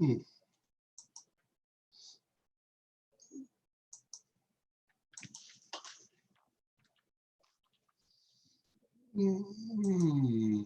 Mm. Mm.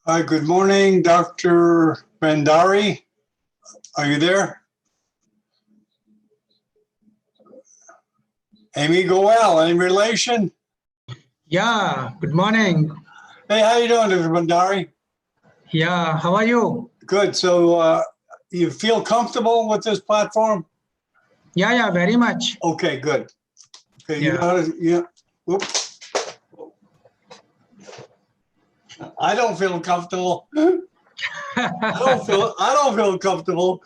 Hi, good morning, Dr. Bhandari. Are you there? Amy Goel, any relation? Yeah, good morning. Hey, how you doing, Dr. Bhandari? Yeah, how are you? Good. So you feel comfortable with this platform? Yeah, very much. Okay, good. Okay, you Yeah. know how to, yeah. Whoops. I don't feel comfortable. I don't feel comfortable.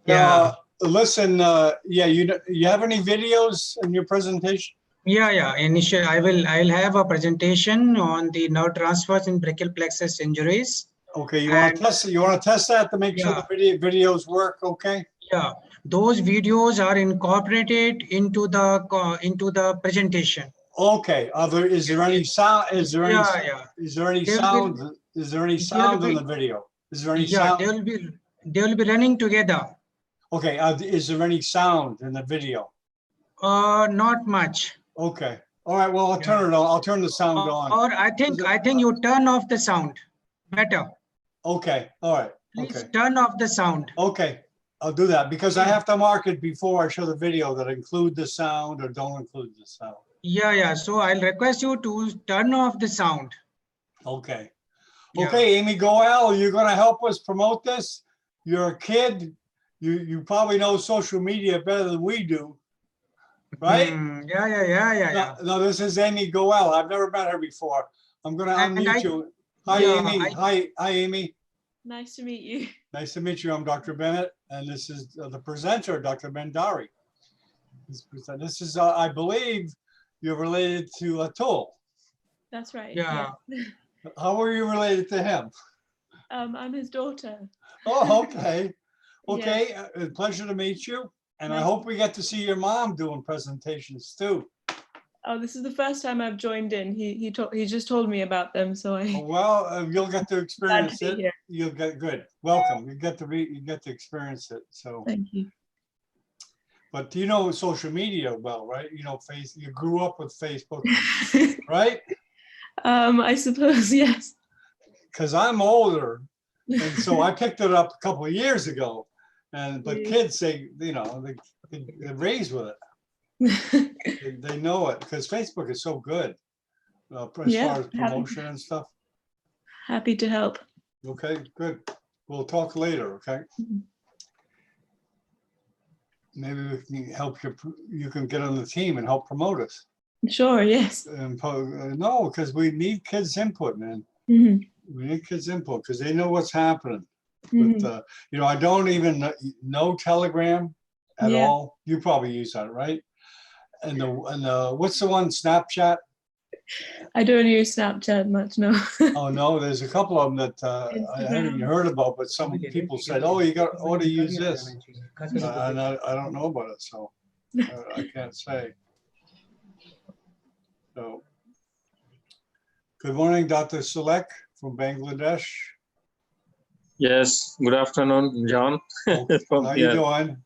Yeah. Listen, yeah, you have any videos in your presentation? Yeah. Initially, I'll have a presentation on the nerve transfers in brachial plexus injuries. Okay, you want to test it? You want to test that to make sure the videos work? Okay. Yeah, those videos are incorporated into the presentation. Okay. Is there any sound? Is there any? Yeah. Is there any They will sound? be, Is there any they'll sound in be, the video? Is there any yeah, sound? they will be running together. Okay. Is there any sound in the video? Not much. Okay. All right. Well, I'll turn it on. I'll turn the sound on. Or I think you turn off the sound. Better. Okay. All right. Please Okay. turn off the sound. Okay. I'll do that because I have to mark it before I show the video that include the sound or don't include the sound. Yeah. So I'll request you to turn off the sound. Okay. Yeah. Okay, Amy Goel, you're going to help us promote this. You're a kid. You probably know social media better than we do, right? Yeah. No, this is Amy Goel. I've never met her before. I'm going to unmute you. Hi, Amy. Hi, Amy. Nice to meet you. Nice to meet you. I'm Dr. Bennett, and this is the presenter, Dr. Bhandari. This is, I believe, you're related to Atul. That's right. Yeah. How are you related to him? I'm his daughter. Oh, okay. Okay, Yeah. pleasure to meet you. And I Nice. hope we get to see your mom doing presentations too. Oh, this is the first time I've joined in. He just told me about them, so I. Well, you'll get to experience Glad to be it. here. You'll get good. Welcome. You get to experience it. So, Thank you. but you know social media well, right? You know, you grew up with Facebook, right? I suppose, yes. Because I'm older, and so I picked it up a couple of years ago. But Yeah. kids, they're raised with it. They know it because Facebook is so good as Yeah, far as promotion and stuff. Happy to help. Okay, good. We'll talk later, okay? Mhm. Maybe we can help you, you can get on the team and help promote us. Sure, yes. No, because we need kids' input, man. Mhm. We need kids' input because they know what's happening. Mhm. But, I don't even know Telegram at Yeah. all. You probably use that, right? And what's the one, Snapchat? I don't use Snapchat much, no. Oh, no, there's a couple of them that I haven't even heard about, but some people said, oh, you ought to use this. And I don't know about it, so I can't say. So, good morning, Dr. Salek from Bangladesh. Yes, good afternoon, John. From How you here. doing?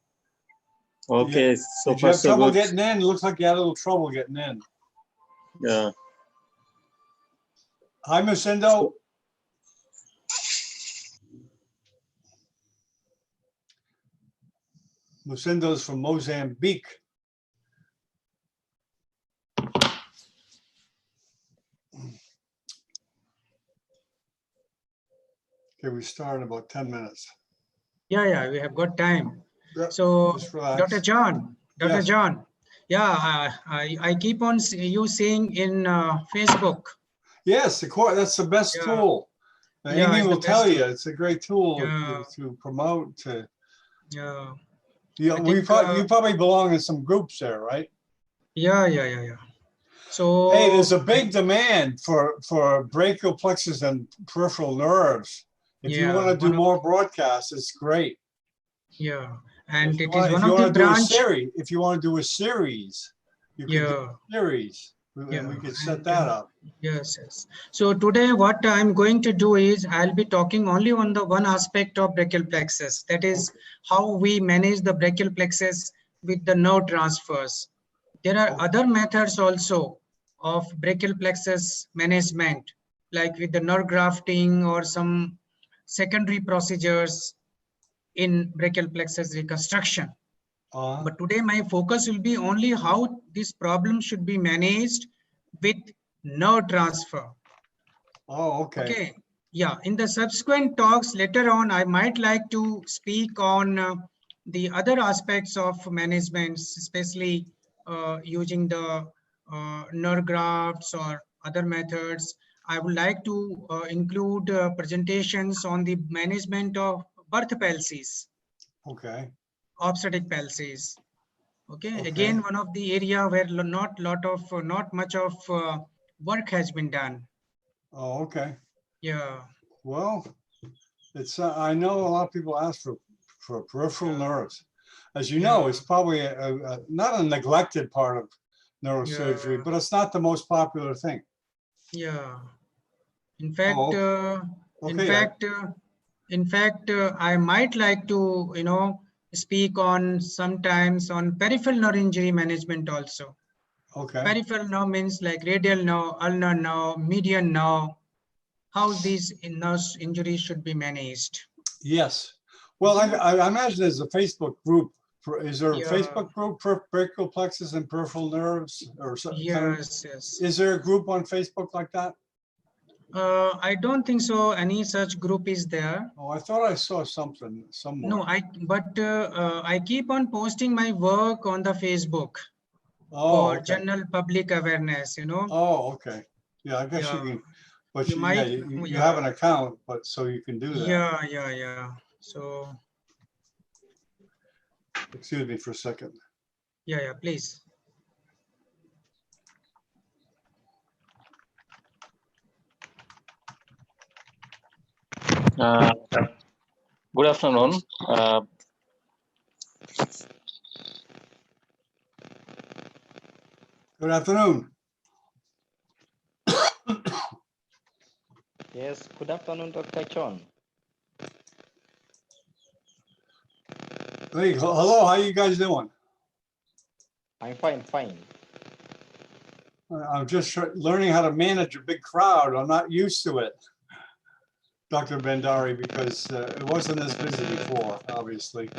Okay, so Did you far have so trouble good. getting in? Looks like you had a little trouble getting in. Yeah. Hi, Musindo. Musindo's from Mozambique. Okay, we start in about 10 minutes. Yeah, we have got time. Yeah, So, just relax. Dr. John, Yes. yeah, I keep on you seeing in Facebook. Yes, that's the best Yeah. tool. Yeah, Amy it's the will best tell tool. you it's a great tool Yeah. to promote. Yeah. You probably belong in some groups there, right? Yeah. So, Hey, there's a big demand for brachial plexus and peripheral nerves. If you yeah, want to do more broadcasts, it's great. yeah, and If you it is one want of the to do a branch. series, if you want to do a series, you could do Yeah. a series, and Yeah, we could set and, that up. Yes. So today what I'm going to do is I'll be talking only on the one aspect of brachial plexus. That is how we manage the brachial plexus with the nerve transfers. There are other methods also of brachial plexus management, like with the nerve grafting or some secondary procedures in brachial plexus reconstruction. But today my focus will be only how this problem should be managed with nerve transfer. Oh, okay. Okay. Yeah. In the subsequent talks later on, I might like to speak on the other aspects of management, especially using the nerve grafts or other methods. I would like to include presentations on the management of birth palsies, Okay. obstetric palsies. Okay. Okay. Again, one of the area where not much of work has been done. Oh, okay. Yeah. Well, it's I know a lot of people ask for peripheral nerves. As you know, it's probably not a neglected part of neurosurgery, but it's not the most popular thing. Yeah. In fact, I might like to, speak on sometimes on peripheral nerve injury management also. Okay. Peripheral nerve means like radial nerve, ulnar nerve, median nerve. How these nerve injuries should be managed. Yes. Well, I imagine there's a Facebook group. Is there a Facebook group for brachial plexus and peripheral nerves or something? Yes. Is there a group on Facebook like that? I don't think so. Any such group is there. Oh, I thought I saw something somewhere. No, I keep on posting my work on the Facebook for general public awareness. Oh, okay. Yeah, I guess you can. But you have an account, but so you can do that. Yeah. So. Excuse me for a second. Yeah, please. Good afternoon. Good afternoon. Yes, good afternoon, Dr. John. Hey, hello, how you guys doing? I'm fine. I'm just learning how to manage a big crowd. I'm not used to it. Dr. Bhandari, because it wasn't as busy before, obviously.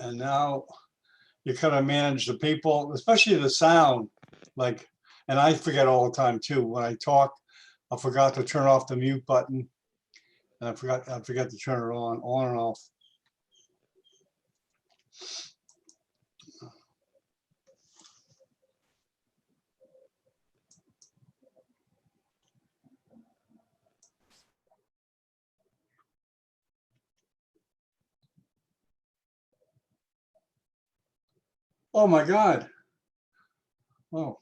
And now you kind of manage the people, especially the sound, like, and I forget all the time too. When I talk, I forgot to turn off the mute button. And I forgot to turn it on and off. Oh my God. Oh.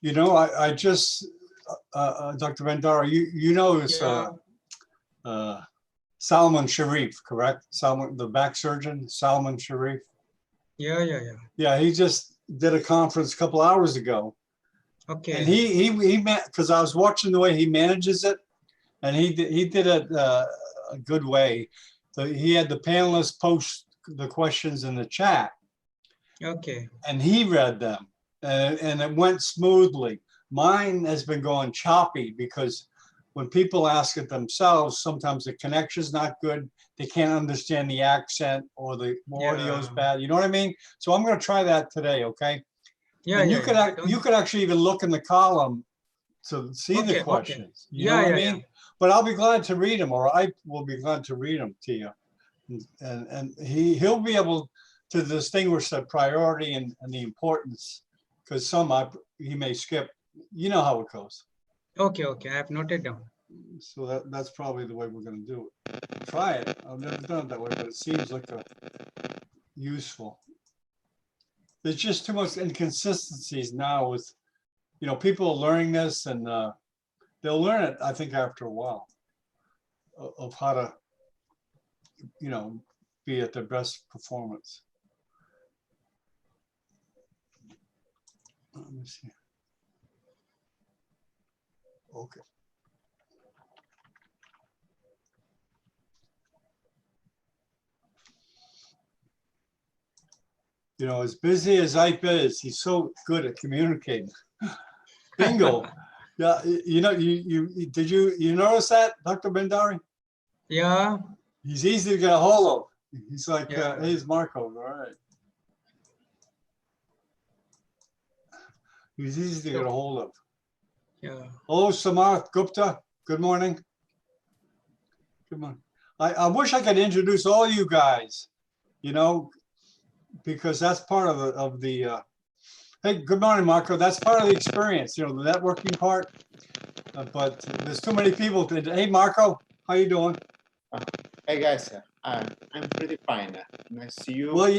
You know, I just, Dr. Bhandari, you know this Salman Sharif, correct? Salman, the back surgeon, Salman Sharif. Yeah. Yeah, he just did a conference a couple hours ago. Okay. And he met, because I was watching the way he manages it, and he did it a good way. So he had the panelists post the questions in the chat. Okay. And he read them, and it went smoothly. Mine has been going choppy because when people ask it themselves, sometimes the connection's not good. They can't understand the accent, or the audio's bad. You know what I mean? So I'm going to try that today, okay? Yeah, and yeah, you could actually even look in the column to see the questions. You know what I mean? But I'll be glad to read them, or I will be glad to read them to you. And he'll be able to distinguish the priority and the importance, because some he may skip. You know how it goes. Okay, I have noted down. So that's probably the way we're going to do it. Try it. I've never done it that way, but it seems like useful. There's just too much inconsistencies now with, you know, people learning this, and they'll learn it, I think, after a while, of how to, you know, be at their best performance. Let me see. Okay. You know, as busy as Ike is, he's so good at communicating. Bingo. Yeah, you know, did you notice that, Dr. Bhandari? Yeah. He's easy to get a hold of. He's like, hey, it's Marco, all right. He's easy to get a hold of. Yeah. Hello, Samarth Gupta. Good morning. Good morning. I wish I could introduce all you guys, you know, because that's part of the hey, good morning, Marco. That's part of the experience, you know, the networking part. But there's too many people. Hey, Marco, how you doing? Hey guys, I'm pretty fine. Nice to see you. Well,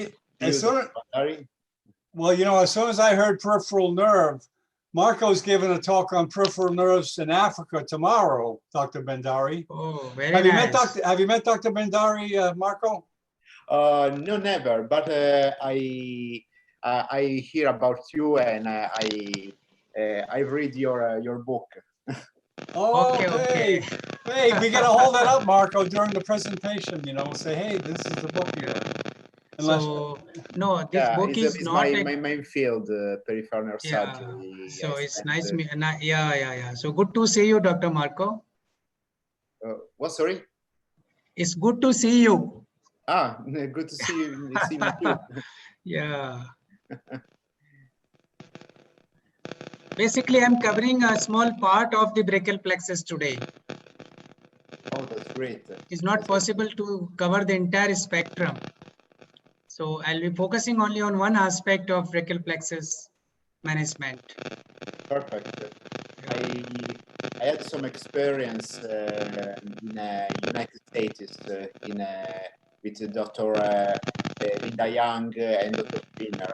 you know, as soon as I heard peripheral nerve, Marco's giving a talk on peripheral nerves in Africa tomorrow, Dr. Bhandari. Oh, very have nice. Have you met Dr. Bhandari, Marco? No, never. But I hear about you, and I read your book. Oh, Okay. hey, we gotta hold that up, Marco, during the presentation. You know, say, hey, this is the book here. So no, this book is not my main field, peripheral neurosurgery. So it's nice. Yeah. So good to see you, Dr. Marco. What? Sorry. It's good to see you. Ah, good to see you. See me too. Yeah. Basically, I'm covering a small part of the brachial plexus today. Oh, that's great. It's not possible to cover the entire spectrum. So I'll be focusing only on one aspect of brachial plexus management. Perfect. I had some experience in United States with Dr. Linda Young and Dr. Spinner,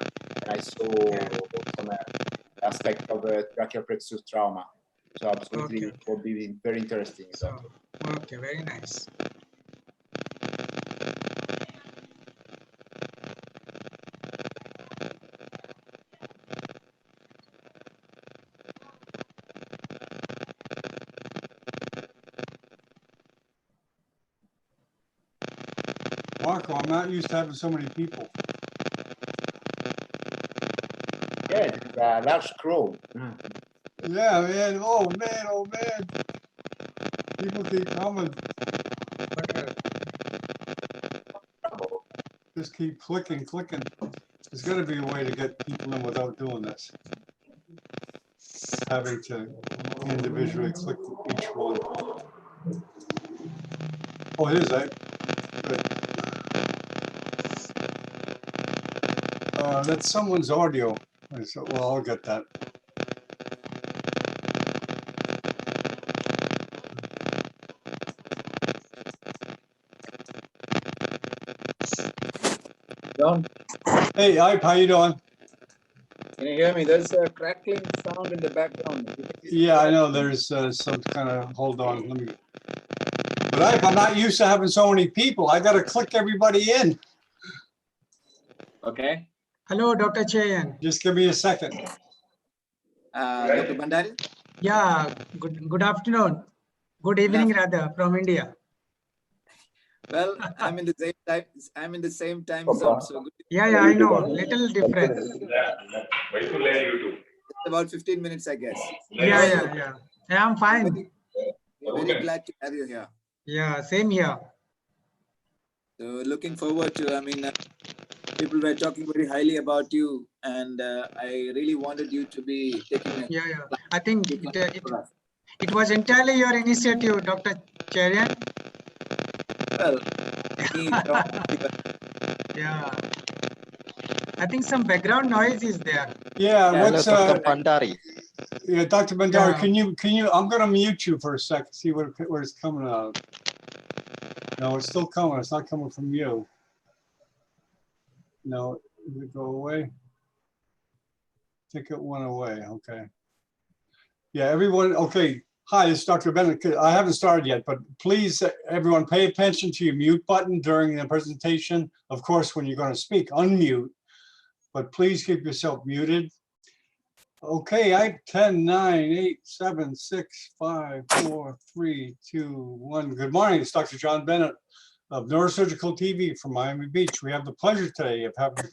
and I saw some aspect of brachial plexus trauma. So absolutely, Okay. it will be very interesting. So, okay, very nice. Marco, I'm not used to having so many people. Yeah, it's a large crowd. Yeah, man. Oh, man. Oh, man. People keep coming. Just keep clicking. There's got to be a way to get people in without doing this. Having to individually click each one. Oh, it is, eh? Good. That's someone's audio. Well, I'll get that. John, Hey, Ike, how you doing? can you hear me? There's a crackling sound in the background. Yeah, I know there's some kind of, hold on, let me. But Ike, I'm not used to having so many people. I got to click everybody in. Okay. Hello, Dr. Chayan. Just give me a second. Dr. Bandari? Yeah, good afternoon. Good evening, rather, from India. Well, I'm in the same time. I'm in the same time zone. So good. Yeah, I know. Little difference. It's about 15 minutes, I guess. Yeah. I'm fine. Very glad to have you here. Yeah, same here. So looking forward to, people were talking very highly about you, and I really wanted you to be taking a Yeah. I think it was entirely your initiative, Dr. Cherian. Well, Yeah. I think some background noise is there. Yeah, what's Dr. Pandari. yeah, Dr. Bandari, Yeah. can you, I'm gonna mute you for a second, see where it's coming out of. No, it's still coming. It's not coming from you. No, did it go away? I think it went away. Okay. Yeah, everyone. Okay. Hi, it's Dr. Bennett. I haven't started yet, but please, everyone, pay attention to your mute button during the presentation. Of course, when you're going to speak, unmute, but please keep yourself muted. Okay, I 10, 9, 8, 7, 6, 5, 4, 3, 2, 1. Good morning. It's Dr. John Bennett of Neurosurgical TV from Miami Beach. We have the pleasure today of having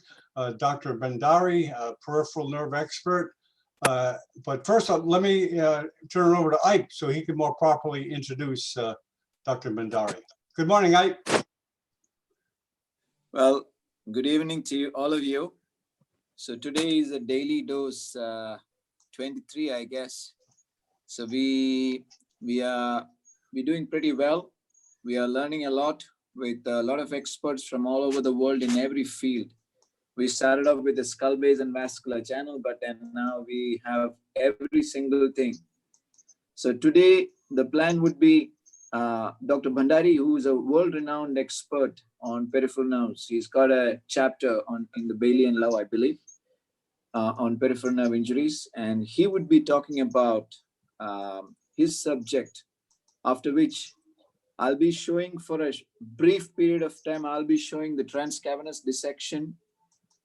Dr. Bandari, a peripheral nerve expert. But first, let me turn it over to Ike so he can more properly introduce Dr. Bandari. Good morning, Ike. Well, good evening to you, all of you. So today is a daily dose 23, I guess. So we're doing pretty well. We are learning a lot with a lot of experts from all over the world in every field. We started off with the skull base and vascular channel, but then now we have every single thing. So today the plan would be Dr. Bandari, who is a world-renowned expert on peripheral nerves. He's got a chapter in the Bailey and Love, I believe, on peripheral nerve injuries, and he would be talking about his subject, after which I'll be showing for a brief period of time, I'll be showing the transcavernous dissection,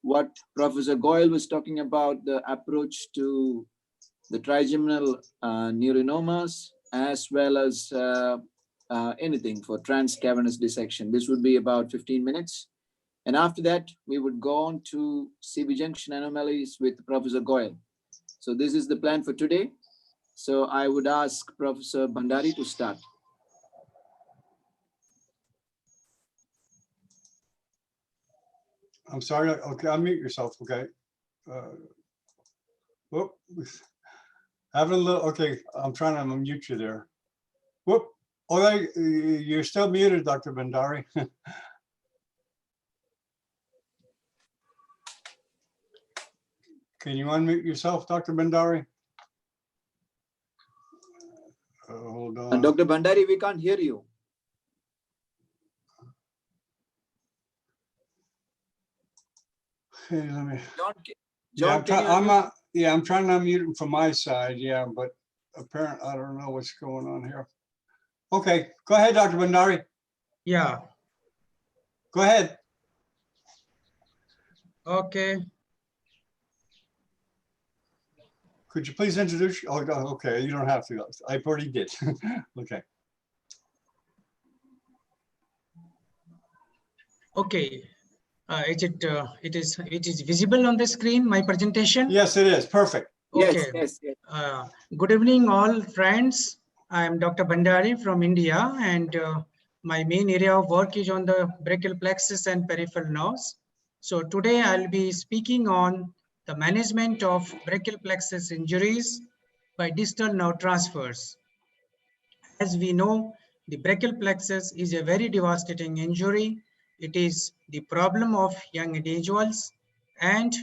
what Professor Goyle was talking about, the approach to the trigeminal neuronomas, as well as anything for transcavernous dissection. This would be about 15 minutes. And after that, we would go on to CV junction anomalies with Professor Goyle. So this is the plan for today. So I would ask Professor Bandari to start. I'm sorry. Okay, unmute yourself. Okay. Whoop. Having a little. Okay, I'm trying to unmute you there. Whoop. Oh, you're still muted, Dr. Bandari. Can you unmute yourself, Dr. Bandari? Hold on. Dr. Bandari, we can't hear you. Hey, let me. John, can you unmute? Yeah, I'm trying to unmute him from my side, yeah, but apparently, I don't know what's going on here. Okay, go ahead, Dr. Bandari. Yeah, Go ahead. okay. Could you please introduce? Oh, okay, you don't have to. I already did. Okay. Okay. It is visible on the screen, my presentation? Yes, it is. Perfect. Yes, Okay. yes, yes. Good evening, all friends. I am Dr. Bandari from India, and my main area of work is on the brachial plexus and peripheral nerves. So today I'll be speaking on the management of brachial plexus injuries by distal nerve transfers. As we know, the brachial plexus is a very devastating injury. It is the problem of young individuals, and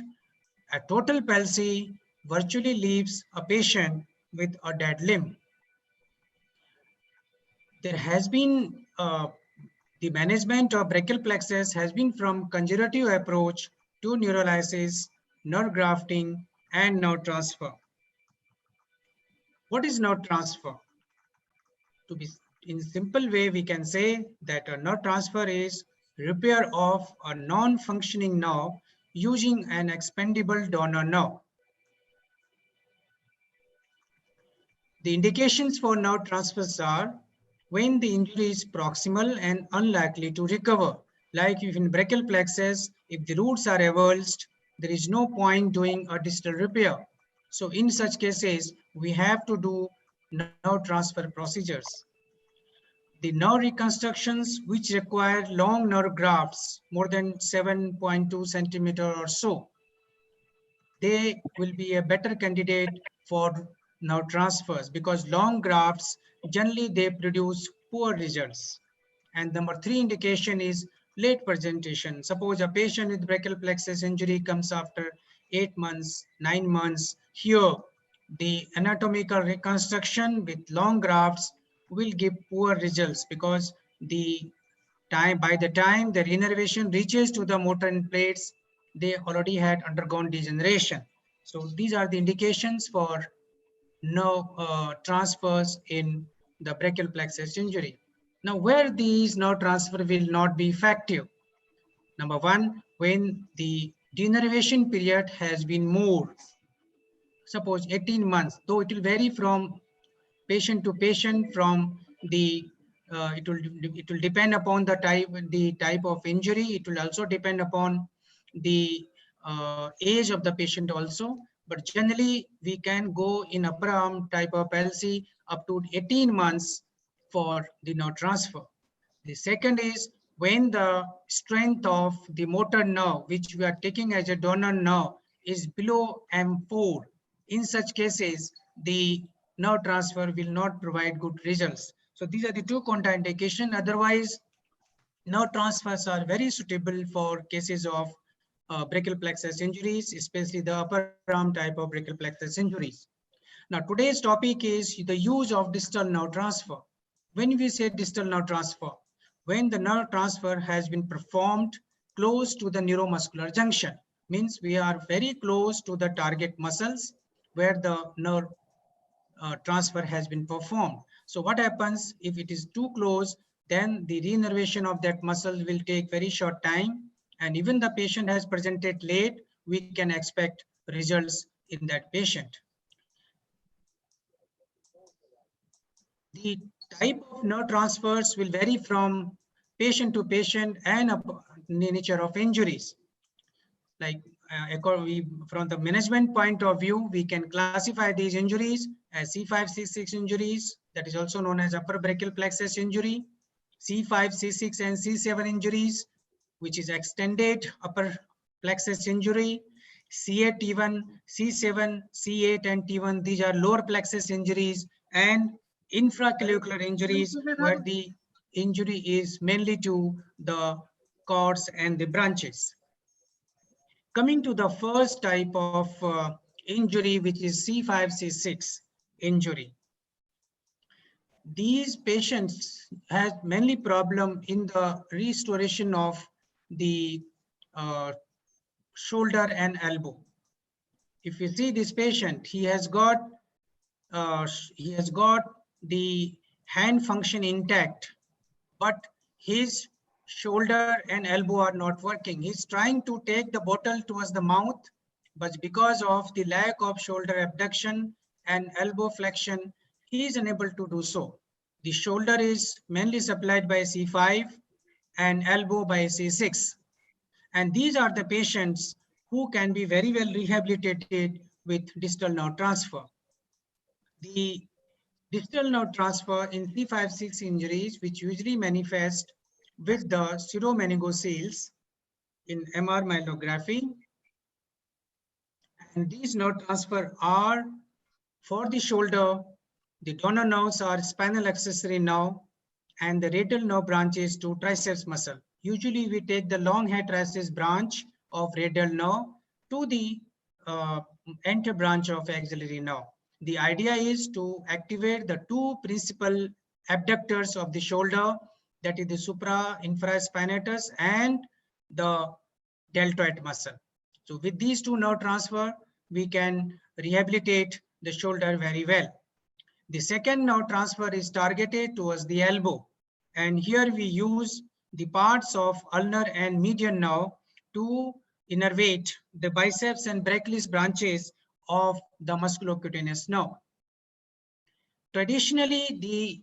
a total palsy virtually leaves a patient with a dead limb. There has been the management of brachial plexus has been from conservative approach to neurolysis, nerve grafting, and nerve transfer. What is nerve transfer? To be in simple way, we can say that a nerve transfer is repair of a non-functioning nerve using an expendable donor nerve. The indications for nerve transfers are when the injury is proximal and unlikely to recover. Like if in brachial plexus, if the roots are avulsed, there is no point doing a distal repair. So in such cases, we have to do nerve transfer procedures. The nerve reconstructions which require long nerve grafts, more than 7.2 centimeter or so, they will be a better candidate for nerve transfers because long grafts, generally they produce poor results. And number 3 indication is late presentation. Suppose a patient with brachial plexus injury comes after 8 months, 9 months. Here, the anatomical reconstruction with long grafts will give poor results because by the time the innervation reaches to the motor end plates, they already had undergone degeneration. So these are the indications for nerve transfers in the brachial plexus injury. Now, where these nerve transfer will not be effective? Number 1, when the denervation period has been more, suppose 18 months, though it will vary from patient to patient, from the it will depend upon the type of injury. It will also depend upon the age of the patient also, but generally we can go in upper arm type of palsy up to 18 months for the nerve transfer. The second is when the strength of the motor nerve, which we are taking as a donor nerve, is below M4. In such cases, the nerve transfer will not provide good results. So these are the 2 contraindications. Otherwise, nerve transfers are very suitable for cases of brachial plexus injuries, especially the upper arm type of brachial plexus injuries. Now, today's topic is the use of distal nerve transfer. When we say distal nerve transfer, when the nerve transfer has been performed close to the neuromuscular junction, means we are very close to the target muscles where the nerve transfer has been performed. So what happens if it is too close, then the reinnervation of that muscle will take very short time, and even the patient has presented late, we can expect results in that patient. The type of nerve transfers will vary from patient to patient and nature of injuries. Like from the management point of view, we can classify these injuries as C5, C6 injuries, that is also known as upper brachial plexus injury, C5, C6, and C7 injuries, which is extended upper plexus injury, C8, T1, C7, C8, and T1, these are lower plexus injuries, and infraclavicular injuries, where the injury is mainly to the cords and the branches. Coming to the first type of injury, which is C5, C6 injury. These patients have mainly problem in the restoration of the shoulder and elbow. If you see this patient, he has got the hand function intact, but his shoulder and elbow are not working. He's trying to take the bottle towards the mouth, but because of the lack of shoulder abduction and elbow flexion, he is unable to do so. The shoulder is mainly supplied by C5 and elbow by C6. And these are the patients who can be very well rehabilitated with distal nerve transfer. The distal nerve transfer in C5-6 injuries, which usually manifest with the pseudomeningocele in MR myelography. And these nerve transfer are for the shoulder. The donor nerves are spinal accessory nerve and the radial nerve branches to triceps muscle. Usually we take the long head triceps branch of radial nerve to the anterior branch of axillary nerve. The idea is to activate the two principal abductors of the shoulder, that is the supra-infraspinatus and the deltoid muscle. So with these two nerve transfer, we can rehabilitate the shoulder very well. The second nerve transfer is targeted towards the elbow. And here we use the parts of ulnar and median nerve to innervate the biceps and brachialis branches of the musculocutaneous nerve. Traditionally, the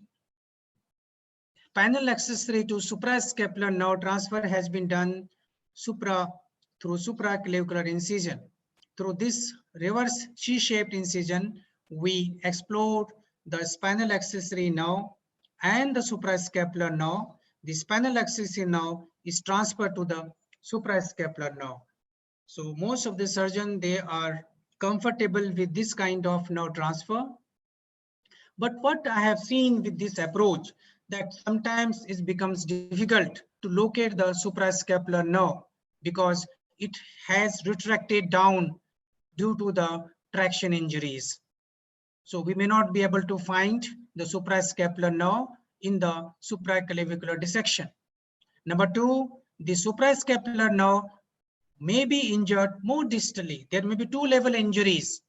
spinal accessory to suprascapular nerve transfer has been done through supraclavicular incision. Through this reverse C-shaped incision, we explore the spinal accessory nerve and the suprascapular nerve. The spinal accessory nerve is transferred to the suprascapular nerve. So most of the surgeons, they are comfortable with this kind of nerve transfer. But what I have seen with this approach, that sometimes it becomes difficult to locate the suprascapular nerve because it has retracted down due to the traction injuries. So we may not be able to find the suprascapular nerve in the supraclavicular dissection. Number two, the suprascapular nerve may be injured more distally. There may be two-level injuries.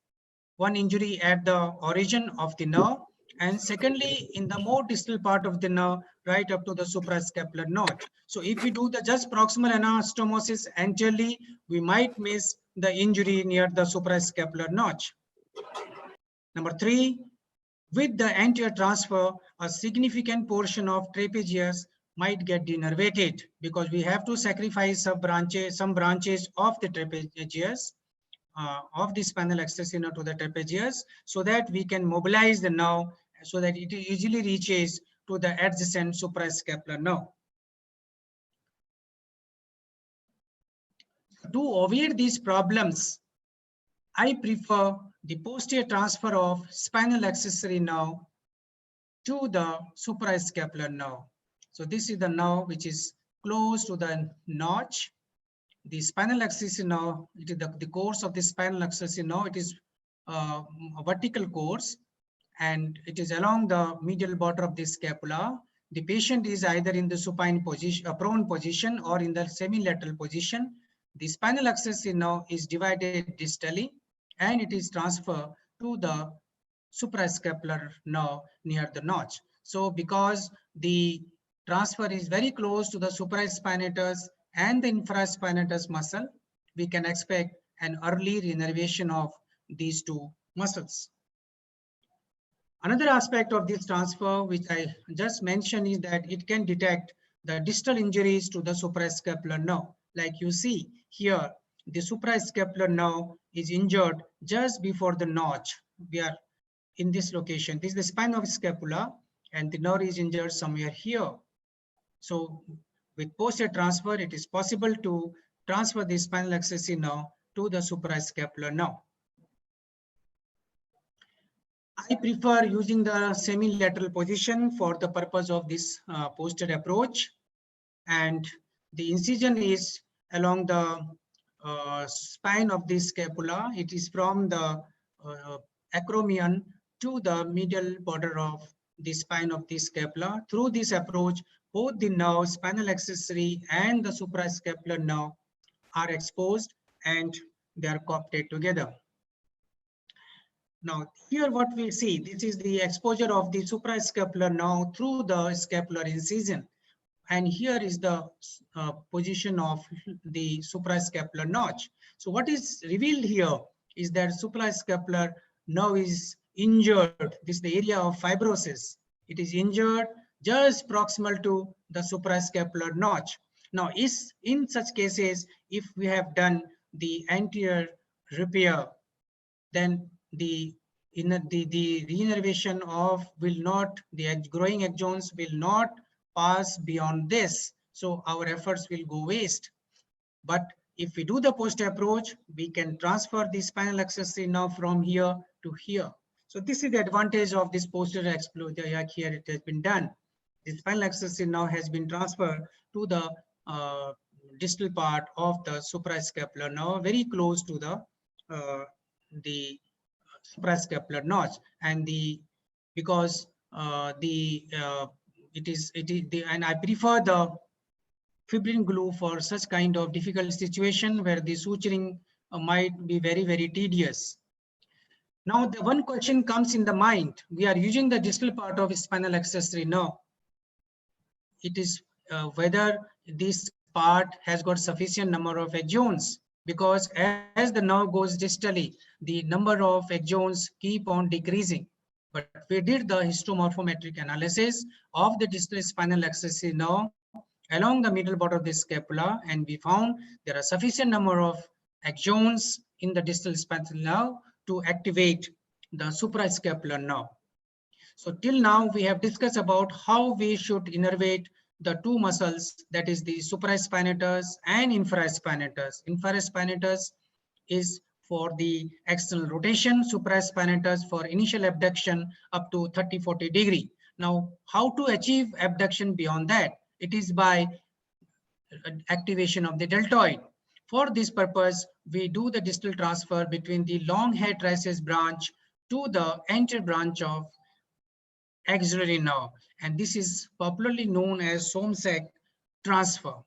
One injury at the origin of the nerve, and secondly, in the more distal part of the nerve, right up to the suprascapular notch. So if we do the just proximal anastomosis anteriorly, we might miss the injury near the suprascapular notch. Number three, with the anterior transfer, a significant portion of trapezius might get denervated because we have to sacrifice some branches of the trapezius, of the spinal accessory nerve to the trapezius, so that we can mobilize the nerve so that it easily reaches to the adjacent suprascapular nerve. To avoid these problems, I prefer the posterior transfer of spinal accessory nerve to the suprascapular nerve. So this is the nerve which is close to the notch. The spinal accessory nerve, it is the course of the spinal accessory nerve, it is a vertical course, and it is along the medial border of the scapula. The patient is either in the supine position, prone position, or in the semilateral position. The spinal accessory nerve is divided distally, and it is transferred to the suprascapular nerve near the notch. So because the transfer is very close to the supraspinatus and the infraspinatus muscle, we can expect an early reinnervation of these two muscles. Another aspect of this transfer, which I just mentioned, is that it can detect the distal injuries to the suprascapular nerve. Like you see here, the suprascapular nerve is injured just before the notch. We are in this location. This is the spine of scapula, and the nerve is injured somewhere here. So with posterior transfer, it is possible to transfer the spinal accessory nerve to the suprascapular nerve. I prefer using the semi-lateral position for the purpose of this posterior approach, and the incision is along the spine of the scapula. It is from the acromion to the medial border of the spine of the scapula. Through this approach, both the nerve, spinal accessory, and the suprascapular nerve are exposed and they are coopted together. Now here what we see, this is the exposure of the suprascapular nerve through the scapular incision. And here is the position of the suprascapular notch. So what is revealed here is that suprascapular nerve is injured. This is the area of fibrosis. It is injured just proximal to the suprascapular notch. Now, in such cases, if we have done the anterior repair, then the reinnervation of the growing axons will not pass beyond this. So our efforts will go waste. But if we do the post approach, we can transfer the spinal accessory nerve from here to here. So this is the advantage of this posterior explosion. Here it has been done. The spinal accessory nerve has been transferred to the distal part of the suprascapular nerve, very close to the suprascapular notch, and because and I prefer the fibrin glue for such kind of difficult situation where the suturing might be very tedious. Now the one question comes in the mind: we are using the distal part of spinal accessory nerve. It is whether this part has got sufficient number of axons, because as the nerve goes distally, the number of axons keep on decreasing. But we did the histomorphometric analysis of the distal spinal accessory nerve along the middle border of the scapula, and we found there are sufficient number of axons in the distal spinal nerve to activate the suprascapular nerve. So till now we have discussed about how we should innervate the two muscles, that is the supraspinatus and infraspinatus. Infraspinatus is for the external rotation, supraspinatus for initial abduction up to 30-40 degree. Now, how to achieve abduction beyond that? It is by activation of the deltoid. For this purpose, we do the distal transfer between the long hair traces branch to the anterior branch of axillary nerve, and this is popularly known as Somsack transfer.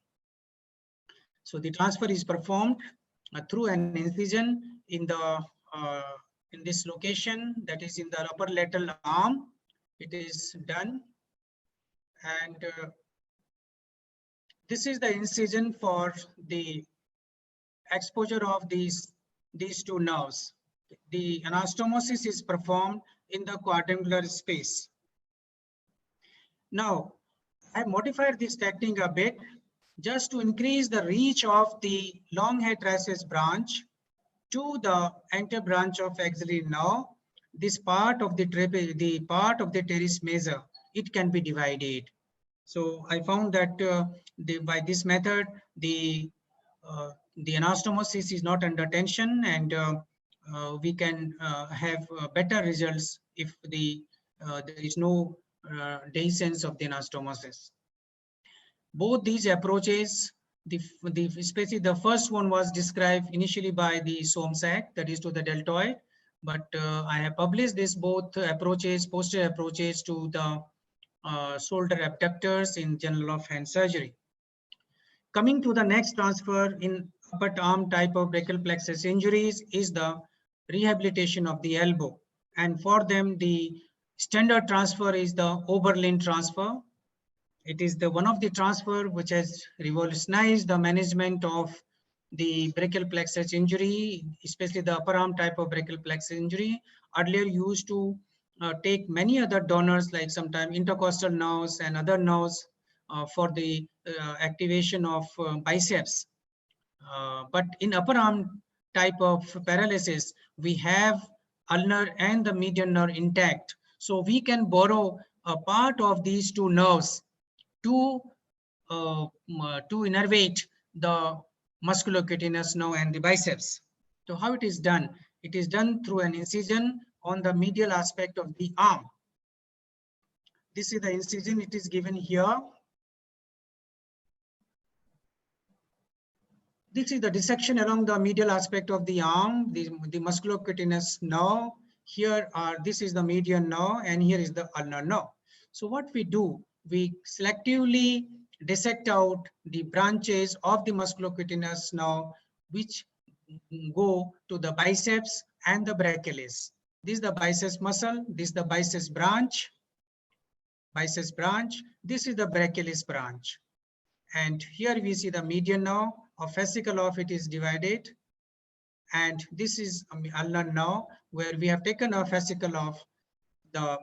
So the transfer is performed through an incision in this location, that is in the upper lateral arm. It is done, and this is the incision for the exposure of these two nerves. The anastomosis is performed in the quadrangular space. Now, I modified this technique a bit just to increase the reach of the long hair traces branch to the anterior branch of axillary nerve. This part of the teres major, it can be divided. So I found that by this method, the anastomosis is not under tension, and we can have better results if there is no dehiscence of the anastomosis. Both these approaches, especially the first one was described initially by the Somsack, that is to the deltoid, but I have published this both approaches, posterior approaches to the shoulder abductors in Journal of Hand Surgery. Coming to the next transfer in upper arm type of brachial plexus injuries is the rehabilitation of the elbow, and for them the standard transfer is the Oberlin transfer. It is the one of the transfer which has revolutionized the management of the brachial plexus injury, especially the upper arm type of brachial plexus injury. Earlier used to take many other donors, like sometimes intercostal nerves and other nerves for the activation of biceps. But in upper arm type of paralysis, we have ulnar and the median nerve intact. So we can borrow a part of these two nerves to innervate the musculocutaneous nerve and the biceps. So how it is done? It is done through an incision on the medial aspect of the arm. This is the incision, it is given here. This is the dissection along the medial aspect of the arm, the musculocutaneous nerve. This is the median nerve, and here is the ulnar nerve. So what we do, we selectively dissect out the branches of the musculocutaneous nerve which go to the biceps and the brachialis. This is the biceps muscle. This is the biceps branch. Biceps branch. This is the brachialis branch. And here we see the median nerve, or fascicle of it is divided. And this is ulnar nerve, where we have taken a fascicle of the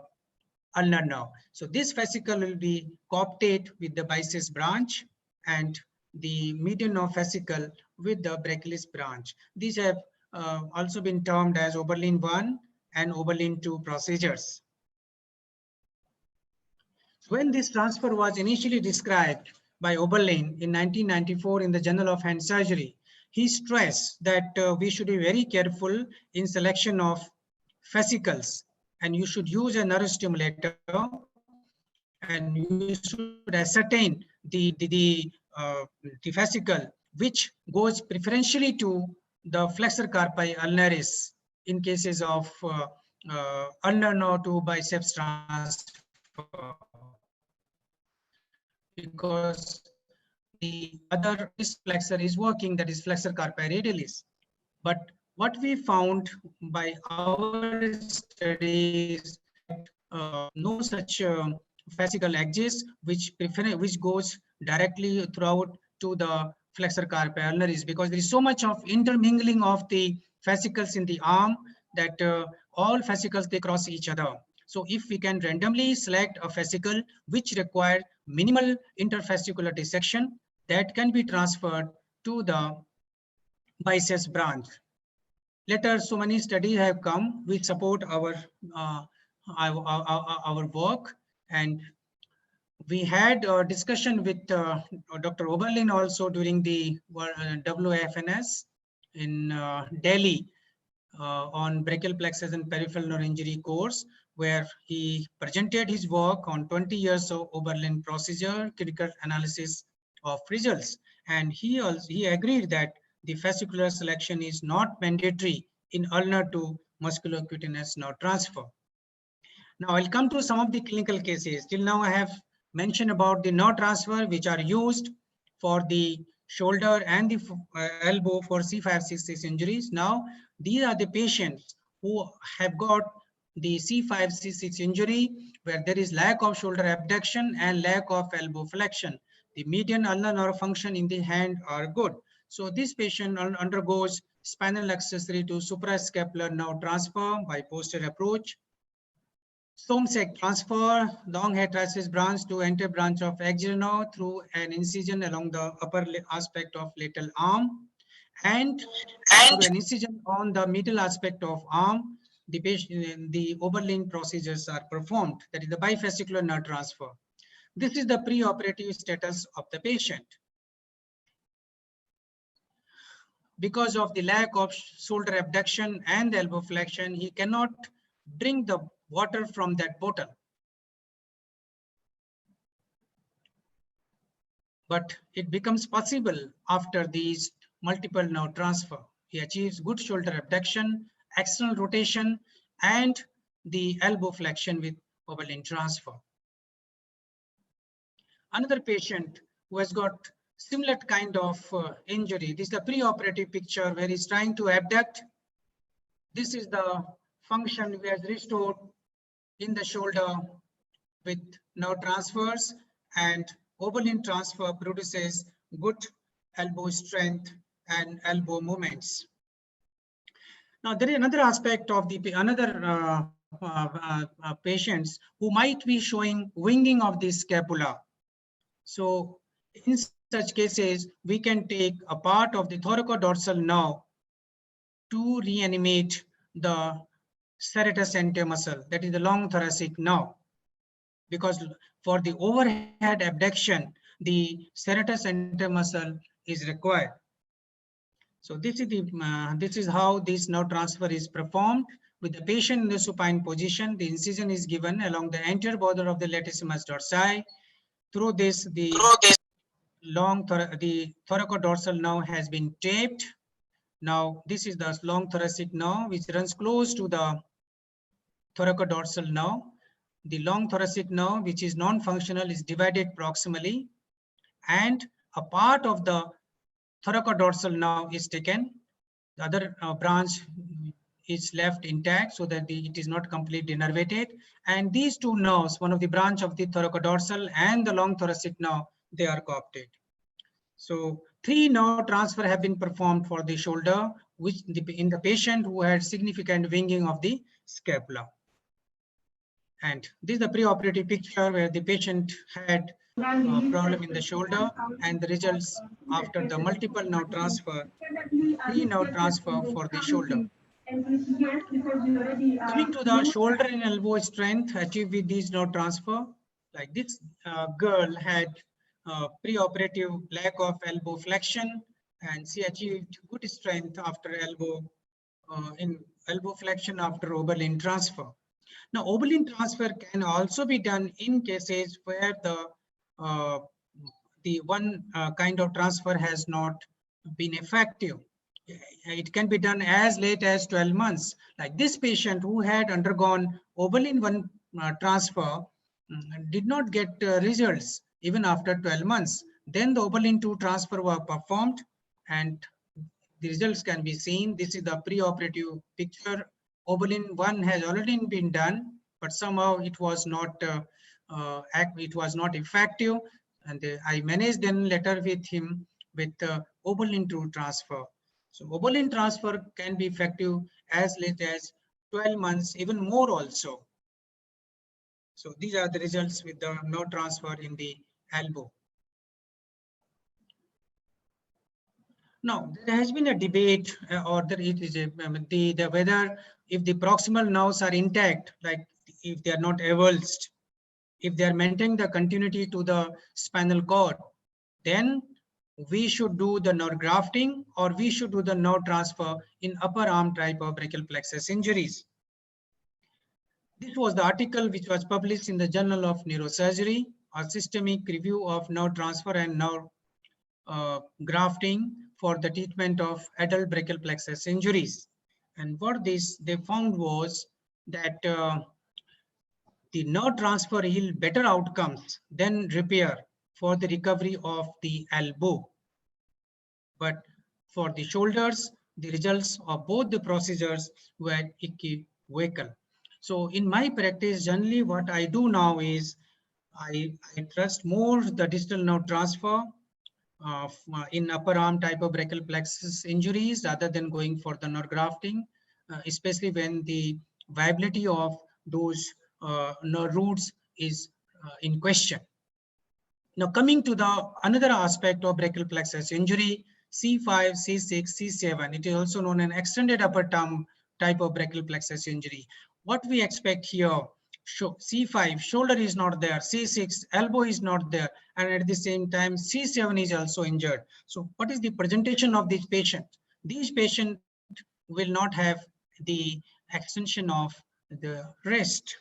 ulnar nerve. So this fascicle will be coopted with the biceps branch and the median nerve fascicle with the brachialis branch. These have also been termed as Oberlin 1 and Oberlin 2 procedures. When this transfer was initially described by Oberlin in 1994 in the Journal of Hand Surgery, he stressed that we should be very careful in selection of fascicles, and you should use a neurostimulator, and you should ascertain the fascicle which goes preferentially to the flexor carpi ulnaris in cases of ulnar nerve to biceps transfer, because the other flexor is working, that is flexor carpi radialis. But what we found by our studies, no such fascicle exists which goes directly throughout to the flexor carpi ulnaris, because there is so much of intermingling of the fascicles in the arm that all fascicles, they cross each other. So if we can randomly select a fascicle which requires minimal interfascicular dissection, that can be transferred to the biceps branch. Later, so many studies have come which support our work, and we had a discussion with Dr. Oberlin also during the WFNS in Delhi on brachial plexus and peripheral nerve injury course, where he presented his work on 20 years of Oberlin procedure, critical analysis of results. And he agreed that the fascicular selection is not mandatory in ulnar to musculocutaneous nerve transfer. Now I'll come to some of the clinical cases. Till now I have mentioned about the nerve transfer which are used for the shoulder and the elbow for C5-C6 injuries. Now these are the patients who have got the C5-C6 injury where there is lack of shoulder abduction and lack of elbow flexion. The median ulnar nerve function in the hand are good. So this patient undergoes spinal accessory to suprascapular nerve transfer by posterior approach. Somsek transfer, long head trachea branch to enter branch of axial nerve through an incision along the upper aspect of lateral arm, and through an incision on the middle aspect of arm, the Oberlin procedures are performed, that is the bifascicular nerve transfer. This is the preoperative status of the patient. Because of the lack of shoulder abduction and elbow flexion, he cannot drink the water from that bottle. But it becomes possible after these multiple nerve transfer. He achieves good shoulder abduction, external rotation, and the elbow flexion with Oberlin transfer. Another patient who has got similar kind of injury. This is the preoperative picture where he's trying to abduct. This is the function we have restored in the shoulder with nerve transfers, and Oberlin transfer produces good elbow strength and elbow movements. Now there is another aspect of the patients who might be showing winging of the scapula. So in such cases, we can take a part of the thoracodorsal nerve to reanimate the serratus anterior muscle, that is the long thoracic nerve, because for the overhead abduction, the serratus anterior muscle is required. So this is how this nerve transfer is performed. With the patient in the supine position, the incision is given along the anterior border of the latissimus dorsi. Through this, the thoracodorsal nerve has been taped. Now this is the long thoracic nerve which runs close to the thoracodorsal nerve. The long thoracic nerve, which is non-functional, is divided proximally, and a part of the thoracodorsal nerve is taken. The other branch is left intact so that it is not completely denervated. And these two nerves, one of the branch of the thoracodorsal and the long thoracic nerve, they are co-opted. So 3 nerve transfer have been performed for the shoulder, which in the patient who had significant winging of the scapula. And this is the preoperative picture where the patient had a problem in the shoulder, and the results after the multiple nerve transfer, 3 nerve transfer for the shoulder. Coming to the shoulder and elbow strength achieved with these nerve transfer, like this girl had preoperative lack of elbow flexion, and she achieved good strength after elbow flexion after oberlin transfer. Now, oberlin transfer can also be done in cases where the one kind of transfer has not been effective. It can be done as late as 12 months. Like this patient who had undergone oberlin 1 transfer did not get results even after 12 months. Then the oberlin 2 transfer were performed and the results can be seen. This is the preoperative picture. Oberlin 1 has already been done, but somehow it was not effective, and I managed then later with him with oberlin 2 transfer. So oberlin transfer can be effective as late as 12 months, even more also. So these are the results with the nerve transfer in the elbow. Now, there has been a debate, or there it is whether if the proximal nerves are intact, like if they are not avulsed, if they are maintaining the continuity to the spinal cord, then we should do the nerve grafting or we should do the nerve transfer in upper arm type of brachial plexus injuries. This was the article which was published in the Journal of Neurosurgery, a systemic review of nerve transfer and nerve grafting for the treatment of adult brachial plexus injuries. And what they found was that the nerve transfer yield better outcomes than repair for the recovery of the elbow. But for the shoulders, the results of both the procedures were equivocal. So in my practice, generally what I do now is I trust more the distal nerve transfer in upper arm type of brachial plexus injuries rather than going for the nerve grafting, especially when the viability of those nerve roots is in question. Now coming to the another aspect of brachial plexus injury, C5, C6, C7, it is also known as extended upper term type of brachial plexus injury. What we expect here, C5, shoulder is not there, C6, elbow is not there, and at the same time, C7 is also injured. So what is the presentation of this patient? These patients will not have the extension of the wrist.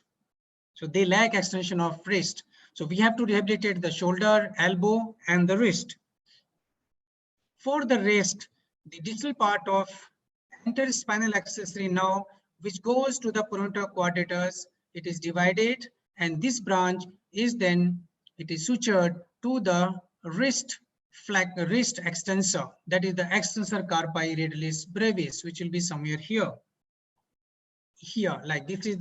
So they lack extension of wrist. So we have to rehabilitate the shoulder, elbow, and the wrist. For the wrist, the distal part of interspinal accessory nerve, which goes to the pronotor quadratus, it is divided, and this branch is then, it is sutured to the wrist extensor, that is the extensor carpi radialis brevis, which will be somewhere here. Here, like this is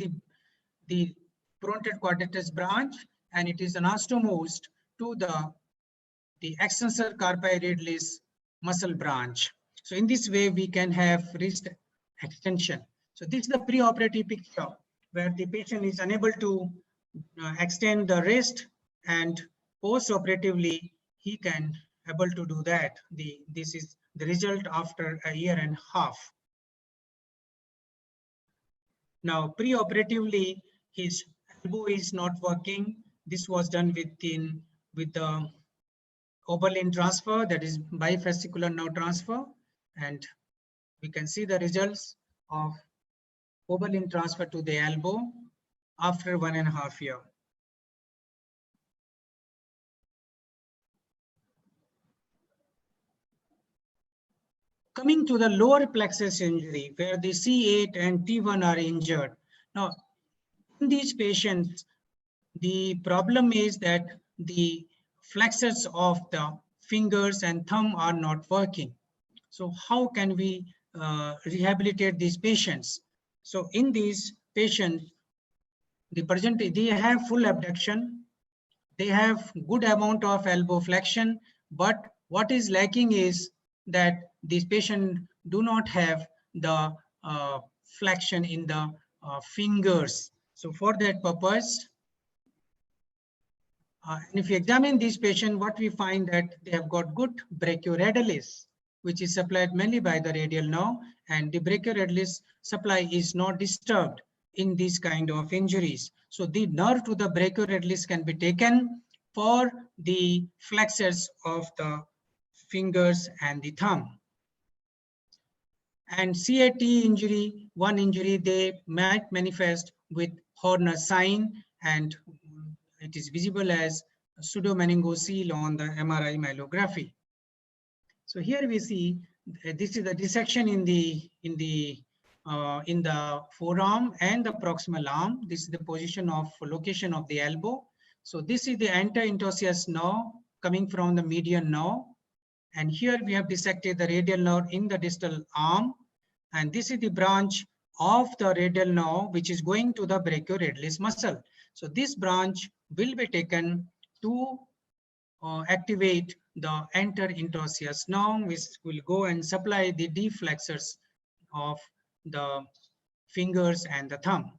the pronotor quadratus branch, and it is anastomosed to the extensor carpi radialis muscle branch. So in this way, we can have wrist extension. So this is the preoperative picture where the patient is unable to extend the wrist, and post-operatively he can able to do that. This is the result after a year and a half. Now preoperatively his elbow is not working. This was done with the oberlin transfer, that is bifascicular nerve transfer, and we can see the results of oberlin transfer to the elbow after 1.5 years. Coming to the lower plexus injury, where the C8 and T1 are injured. Now, in these patients, the problem is that the flexors of the fingers and thumb are not working. So how can we rehabilitate these patients? So in these patients, they have full abduction, they have good amount of elbow flexion, but what is lacking is that these patients do not have the flexion in the fingers. So for that purpose, and if you examine these patients, what we find that they have got good brachioradialis, which is supplied mainly by the radial nerve, and the brachioradialis supply is not disturbed in these kind of injuries. So the nerve to the brachioradialis can be taken for the flexors of the fingers and the thumb. And CAT injury, one injury, they might manifest with Horner sign, and it is visible as pseudomeningocele on the MRI myelography. So here we see this is the dissection in the forearm and the proximal arm. This is the position of location of the elbow. So this is the anter-interosseous nerve coming from the median nerve. And here we have dissected the radial nerve in the distal arm. And this is the branch of the radial nerve, which is going to the brachioradialis muscle. So this branch will be taken to activate the anter-interosseous nerve, which will go and supply the deflexors of the fingers and the thumb.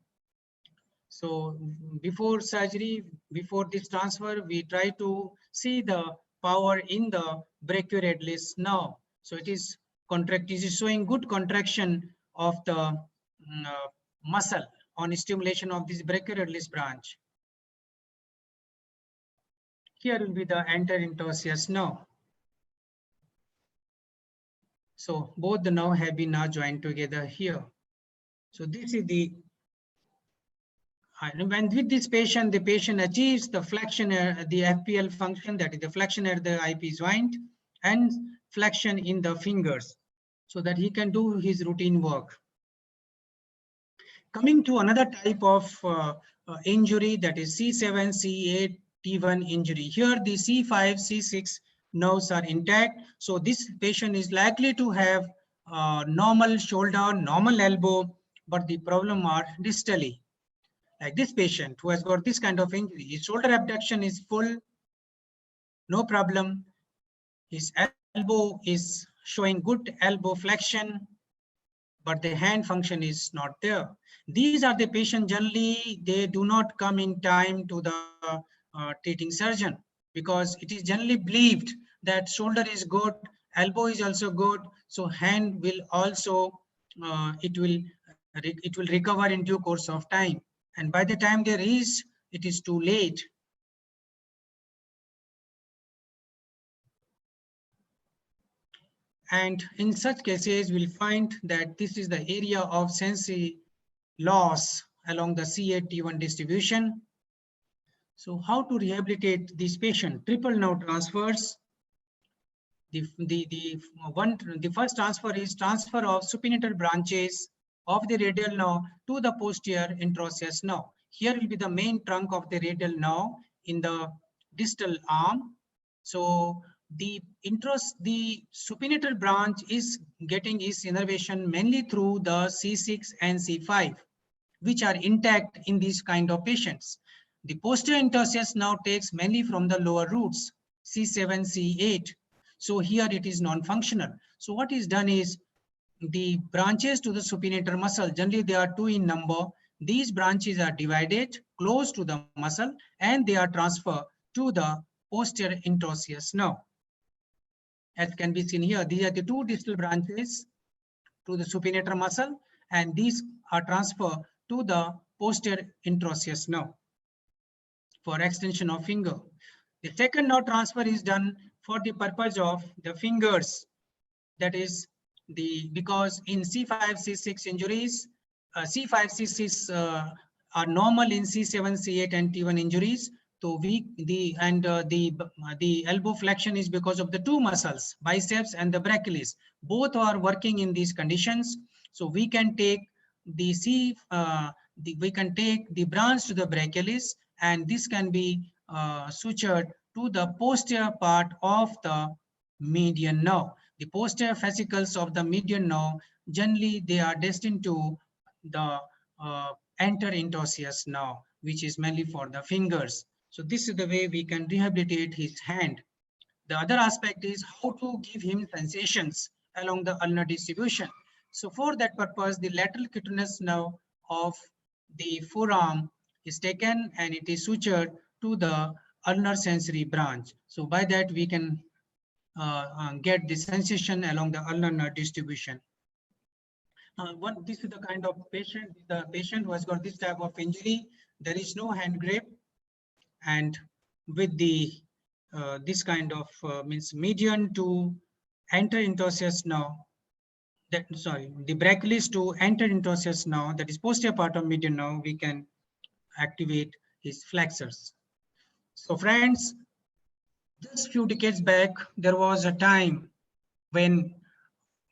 So before surgery, before this transfer, we try to see the power in the brachioradialis nerve. So it is showing good contraction of the muscle on stimulation of this brachioradialis branch. Here will be the anter-interosseous nerve. So both the nerve have been now joined together here. So this is the, and with this patient, the patient achieves the flexion, the FPL function, that is the flexion at the IP joint and flexion in the fingers, so that he can do his routine work. Coming to another type of injury, that is C7, C8, T1 injury. Here the C5, C6 nerves are intact. So this patient is likely to have normal shoulder, normal elbow, but the problem are distally. Like this patient who has got this kind of injury, his shoulder abduction is full, no problem. His elbow is showing good elbow flexion, but the hand function is not there. These are the patients generally, they do not come in time to the treating surgeon, because it is generally believed that shoulder is good, elbow is also good, so hand will also, it will recover in due course of time. And by the time they reach, it is too late. And in such cases, we'll find that this is the area of sensory loss along the C8-T1 distribution. So how to rehabilitate this patient? Triple nerve transfers. The first transfer is transfer of supinator branches of the radial nerve to the posterior interosseous nerve. Here will be the main trunk of the radial nerve in the distal arm. So the supinator branch is getting its innervation mainly through the C6 and C5, which are intact in these kind of patients. The posterior interosseous nerve takes mainly from the lower roots, C7, C8. So here it is non-functional. So what is done is, the branches to the supinator muscle, generally they are 2 in number. These branches are divided close to the muscle and they are transferred to the posterior interosseous nerve. As can be seen here, these are the 2 distal branches to the supinator muscle, and these are transferred to the posterior interosseous nerve for extension of finger. The second nerve transfer is done for the purpose of the fingers. That is because in C5, C6 injuries, C5, C6 are normal in C7, C8 and T1 injuries. So the elbow flexion is because of the 2 muscles, biceps and the brachialis. Both are working in these conditions. So we can take the branch to the brachialis, and this can be sutured to the posterior part of the median nerve. The posterior fascicles of the median nerve, generally they are destined to the anterior-interosseous nerve, which is mainly for the fingers. So this is the way we can rehabilitate his hand. The other aspect is how to give him sensations along the ulnar distribution. So for that purpose, the lateral cutaneous nerve of the forearm is taken and it is sutured to the ulnar sensory branch. So by that we can get the sensation along the ulnar nerve distribution. This is the kind of patient, the patient who has got this type of injury. There is no hand grip, and with the this kind of means median to anterior-interosseous nerve, that the brachialis to anterior-interosseous nerve, that is posterior part of median nerve, we can activate his flexors. So friends, just few decades back, there was a time when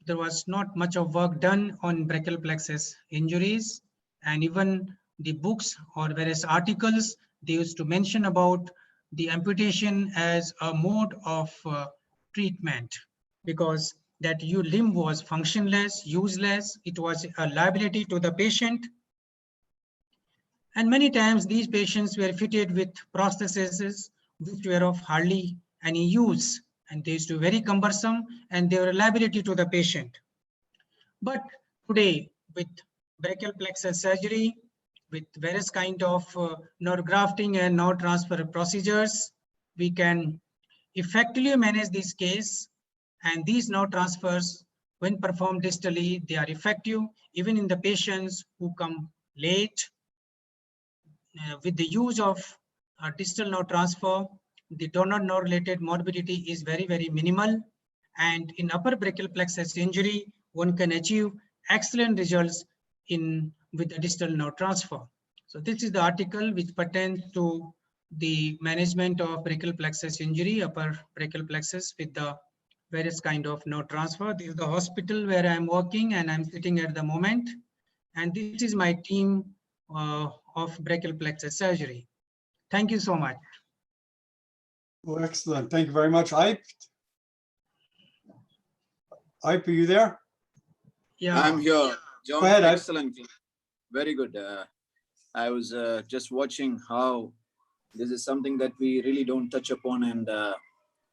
there was not much of work done on brachial plexus injuries, and even the books or various articles, they used to mention about the amputation as a mode of treatment, because that your limb was functionless, useless, it was a liability to the patient. And many times these patients were fitted with prostheses which were of hardly any use, and they used to be very cumbersome and they were a liability to the patient. But today, with brachial plexus surgery, with various kind of nerve grafting and nerve transfer procedures, we can effectively manage this case. And these nerve transfers, when performed distally, they are effective even in the patients who come late. With the use of distal nerve transfer, the donor nerve related morbidity is very, very minimal. And in upper brachial plexus injury, one can achieve excellent results with the distal nerve transfer. So this is the article which pertains to the management of brachial plexus injury, upper brachial plexus, with the various kind of nerve transfer. This is the hospital where I'm working and I'm sitting at the moment. And this is my team of brachial plexus surgery. Thank you so much. Well, excellent. Thank you very much. Ipe, are you there? Yeah, I'm here. John, Go ahead, Ed. excellent. Very good. I was just watching how this is something that we really don't touch upon, and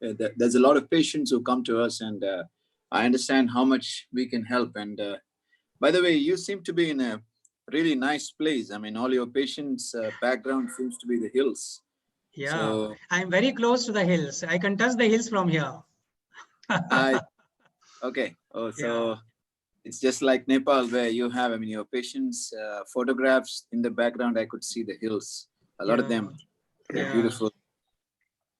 there's a lot of patients who come to us, and I understand how much we can help. And by the way, you seem to be in a really nice place. I mean, all your patients' background seems to be the hills. yeah. So, I'm very close to the hills. I can touch the hills from here. okay. Oh, so Yeah. it's just like Nepal, where you have, I mean, your patients' photographs in the background. I could see the hills. A lot of them. They're Yeah. beautiful.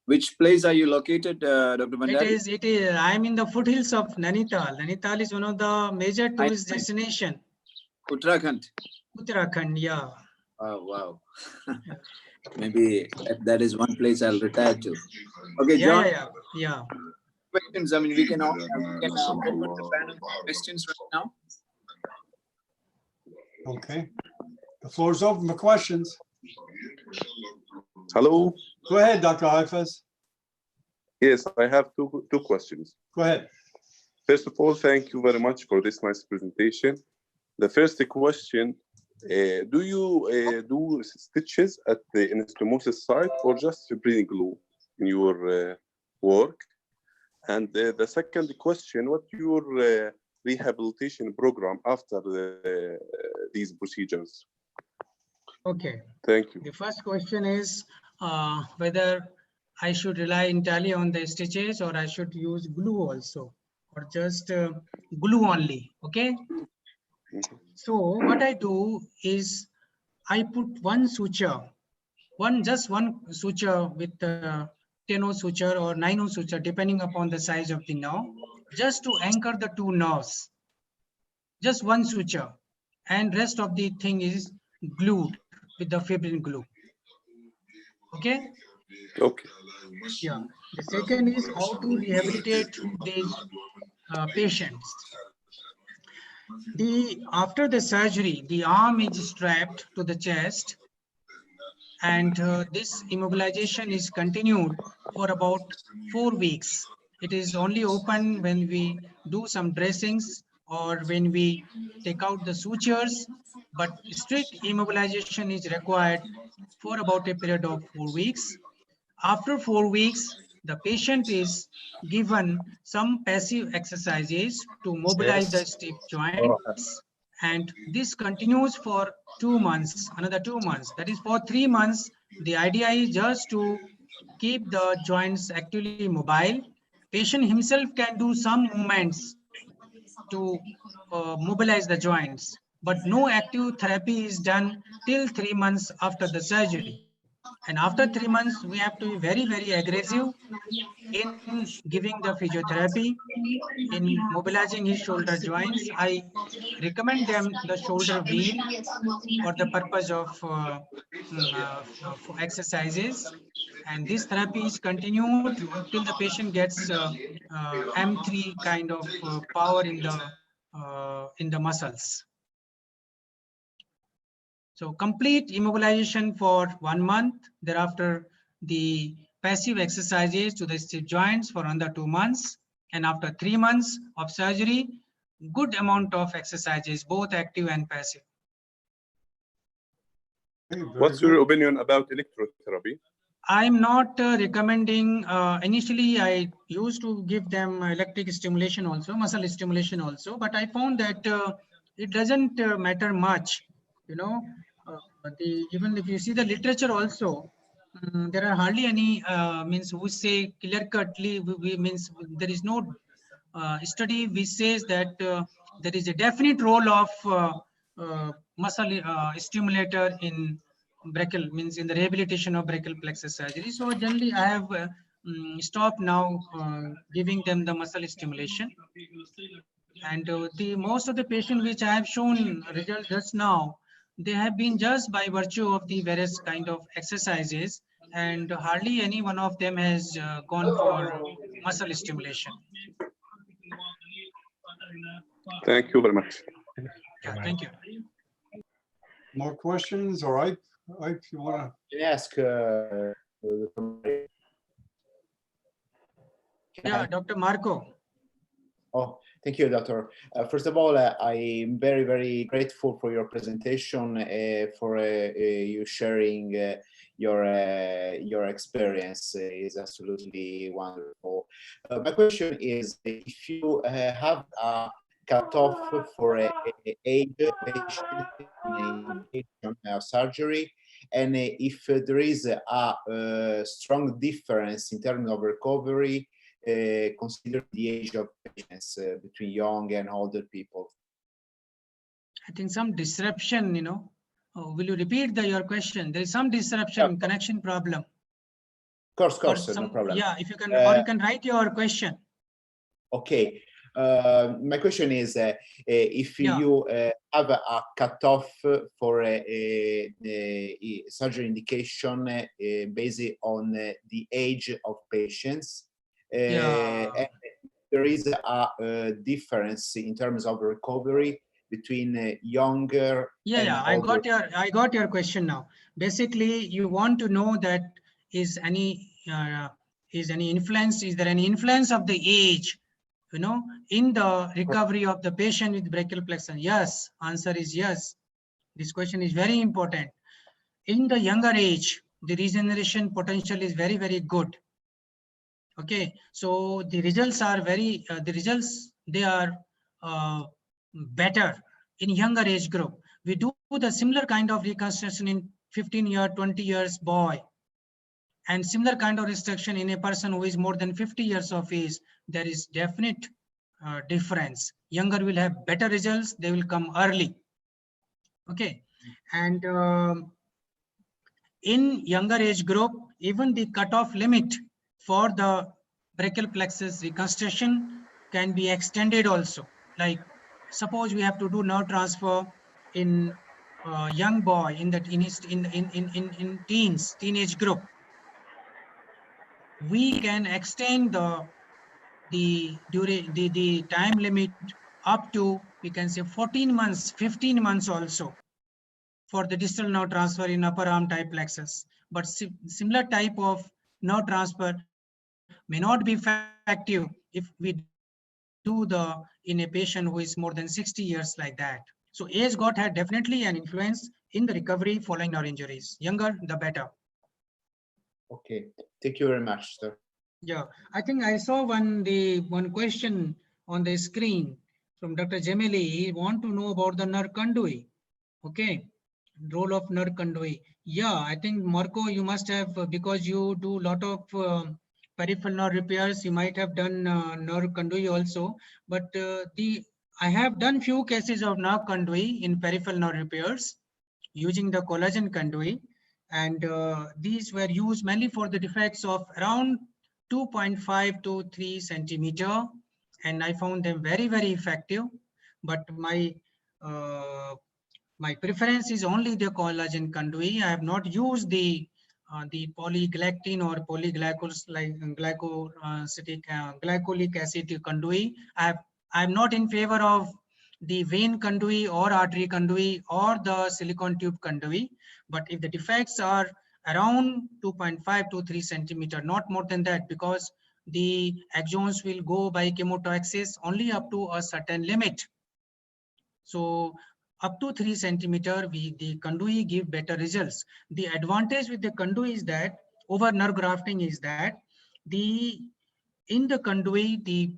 Which place are you located, Dr. Bhandari? It is. I'm in the foothills of Nainital. Nainital is one of the major tourist destination. Uttarakhand. Uttarakhand, yeah. Oh, wow. Maybe that is one place I'll retire to. Okay, John. Yeah. Questions. I mean, we can open the panel for questions right now. Okay. The floor is open for questions. Hello. Go ahead, Dr. Haifez. Yes, I have two questions. Go ahead. First of all, thank you very much for this nice presentation. The first question, do you do stitches at the anastomosis site or just breathing glue in your work? And the second question, what's your rehabilitation program after these procedures? Okay. Thank you. The first question is whether I should rely entirely on the stitches or I should use glue also, or just glue only. Okay. So what I do is I put one suture, just one suture with 10-0 suture or 9-0 suture, depending upon the size of the nerve, just to anchor the two nerves. Just one suture, and rest of the thing is glued with the fibrin glue. Okay. Okay. Yeah. The second is how to rehabilitate these patients. After the surgery, the arm is strapped to the chest, and this immobilization is continued for about 4 weeks. It is only open when we do some dressings or when we take out the sutures, but strict immobilization is required for about a period of 4 weeks. After 4 weeks, the patient is given some passive exercises to mobilize the stiff joints, and this continues for 2 months, another 2 months. That is, for 3 months, the idea is just to keep the joints actively mobile. Patient himself can do some movements to mobilize the joints, but no active therapy is done till 3 months after the surgery. And after 3 months, we have to be very, very aggressive in giving the physiotherapy, in mobilizing his shoulder joints. I recommend them the shoulder wheel for the purpose of for exercises. And this therapy is continued till the patient gets M3 kind of power in the muscles. So complete immobilization for 1 month. Thereafter, the passive exercises to the stiff joints for another 2 months. And after 3 months of surgery, good amount of exercises, both active and passive. Hey, very What's good. your opinion about electrotherapy? I'm not recommending, initially I used to give them electric stimulation also, muscle stimulation also, but I found that it doesn't matter much, you know. Even if you see the literature also, there are hardly any means who say clear cutly, means there is no study which says that there is a definite role of muscle stimulator in brachial, means in the rehabilitation of brachial plexus surgery. So generally I have stopped now giving them the muscle stimulation. And the most of the patients which I have shown results just now, they have been just by virtue of the various kind of exercises, and hardly any one of them has gone for muscle stimulation. Thank you very much. Yeah, thank you. More questions? All right. If you want Can I ask? Yeah, Dr. Marco. Oh, thank you, Doctor. First of all, I'm very, very grateful for your presentation, for you sharing your experience. Is absolutely wonderful. My question is, if you have a cutoff for age patient in surgery, and if there is a strong difference in terms of recovery, consider the age of patients between young and older people. I think some disruption, you know. Will you repeat your question? There is some disruption, Yeah. connection problem. Of course, no problem. Yeah, if you can, or you can write your question. Okay. My question is, if you have a cutoff for a surgery indication based on the age of patients, and there is a difference in terms of recovery between younger and older. I got your question now. Basically, you want to know that is there any influence of the age, you know, in the recovery of the patient with brachial plexus? Yes, answer is yes. This question is very important. In the younger age, the regeneration potential is very, very good. Okay, so the results are they are better in younger age group. We do the similar kind of reconstruction in 15 year, 20 years boy, and similar kind of restriction in a person who is more than 50 years of age. There is definite difference. Younger will have better results. They will come early. Okay, and in younger age group, even the cutoff limit for the brachial plexus reconstruction can be extended also. Like suppose we have to do nerve transfer in young boy in teenage group, we can extend the time limit up to, we can say 14 months, 15 months also for the distal nerve transfer in upper arm type plexus. But similar type of nerve transfer may not be effective if we do in a patient who is more than 60 years like that. So age had definitely an influence in the recovery following nerve injuries. Younger, the better. Okay, thank you very much, sir. Yeah, I think I saw one question on the screen from Dr. Gemeli. He want to know about the nerve conduit. Okay, role of nerve conduit. Yeah, I think Marco, you must have, because you do a lot of peripheral nerve repairs, you might have done nerve conduit also. But I have done few cases of nerve conduit in peripheral nerve repairs using the collagen conduit, and these were used mainly for the defects of around 2.5 to 3 centimeter, and I found them very, very effective. But my preference is only the collagen conduit. I have not used the polygalactin or glycolic acid conduit. I'm not in favor of the vein conduit or artery conduit or the silicone tube conduit. But if the defects are around 2.5 to 3 centimeter, not more than that, because the axons will go by chemotaxis only up to a certain limit. So up to 3 centimeter, the conduit give better results. The advantage with the conduit is that over nerve grafting is that in the conduit, the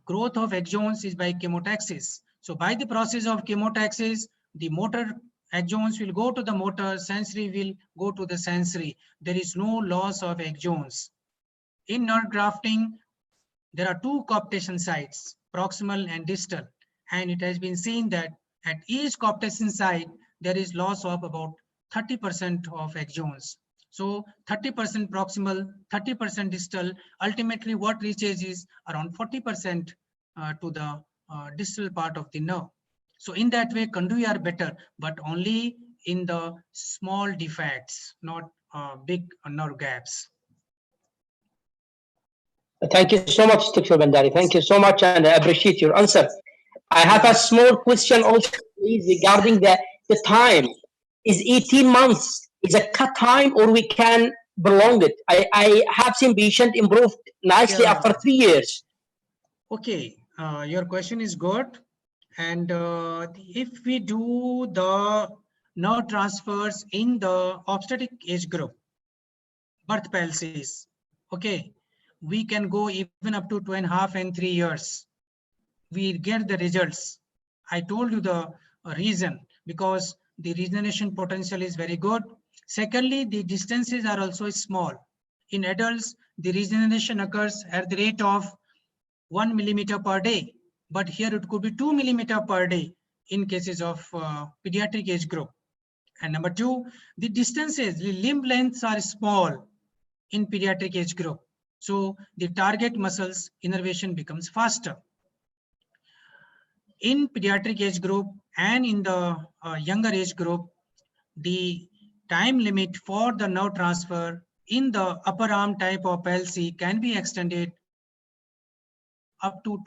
growth of axons is by chemotaxis. So by the process of chemotaxis, the motor axons will go to the motor, sensory will go to the sensory. There is no loss of axons. In nerve grafting, there are two coaptation sites, proximal and distal. And it has been seen that at each coaptation site, there is loss of about 30% of axons. So 30% proximal, 30% distal, ultimately what reaches is around 40% to the distal part of the nerve. So in that way, conduit are better, but only in the small defects, not big nerve gaps. Thank you so much, Dr. Bandari. Thank you so much, and I appreciate your answer. I have a small question also regarding the time. Is 18 months is a cut time, or we can prolong it? I have seen patient improve nicely after 3 years. Okay, your question is good. And if we do the nerve transfers in the obstetric age group, birth palsies, okay, we can go even up to 2.5 and 3 years. We get the results. I told you the reason, because the regeneration potential is very good. Secondly, the distances are also small. In adults, the regeneration occurs at the rate of 1 millimeter per day, but here it could be 2 millimeter per day in cases of pediatric age group. And number two, the distances, the limb lengths are small in pediatric age group. So the target muscles innervation becomes faster. In pediatric age group and in the younger age group, the time limit for the nerve transfer in the upper arm type of palsy can be extended up to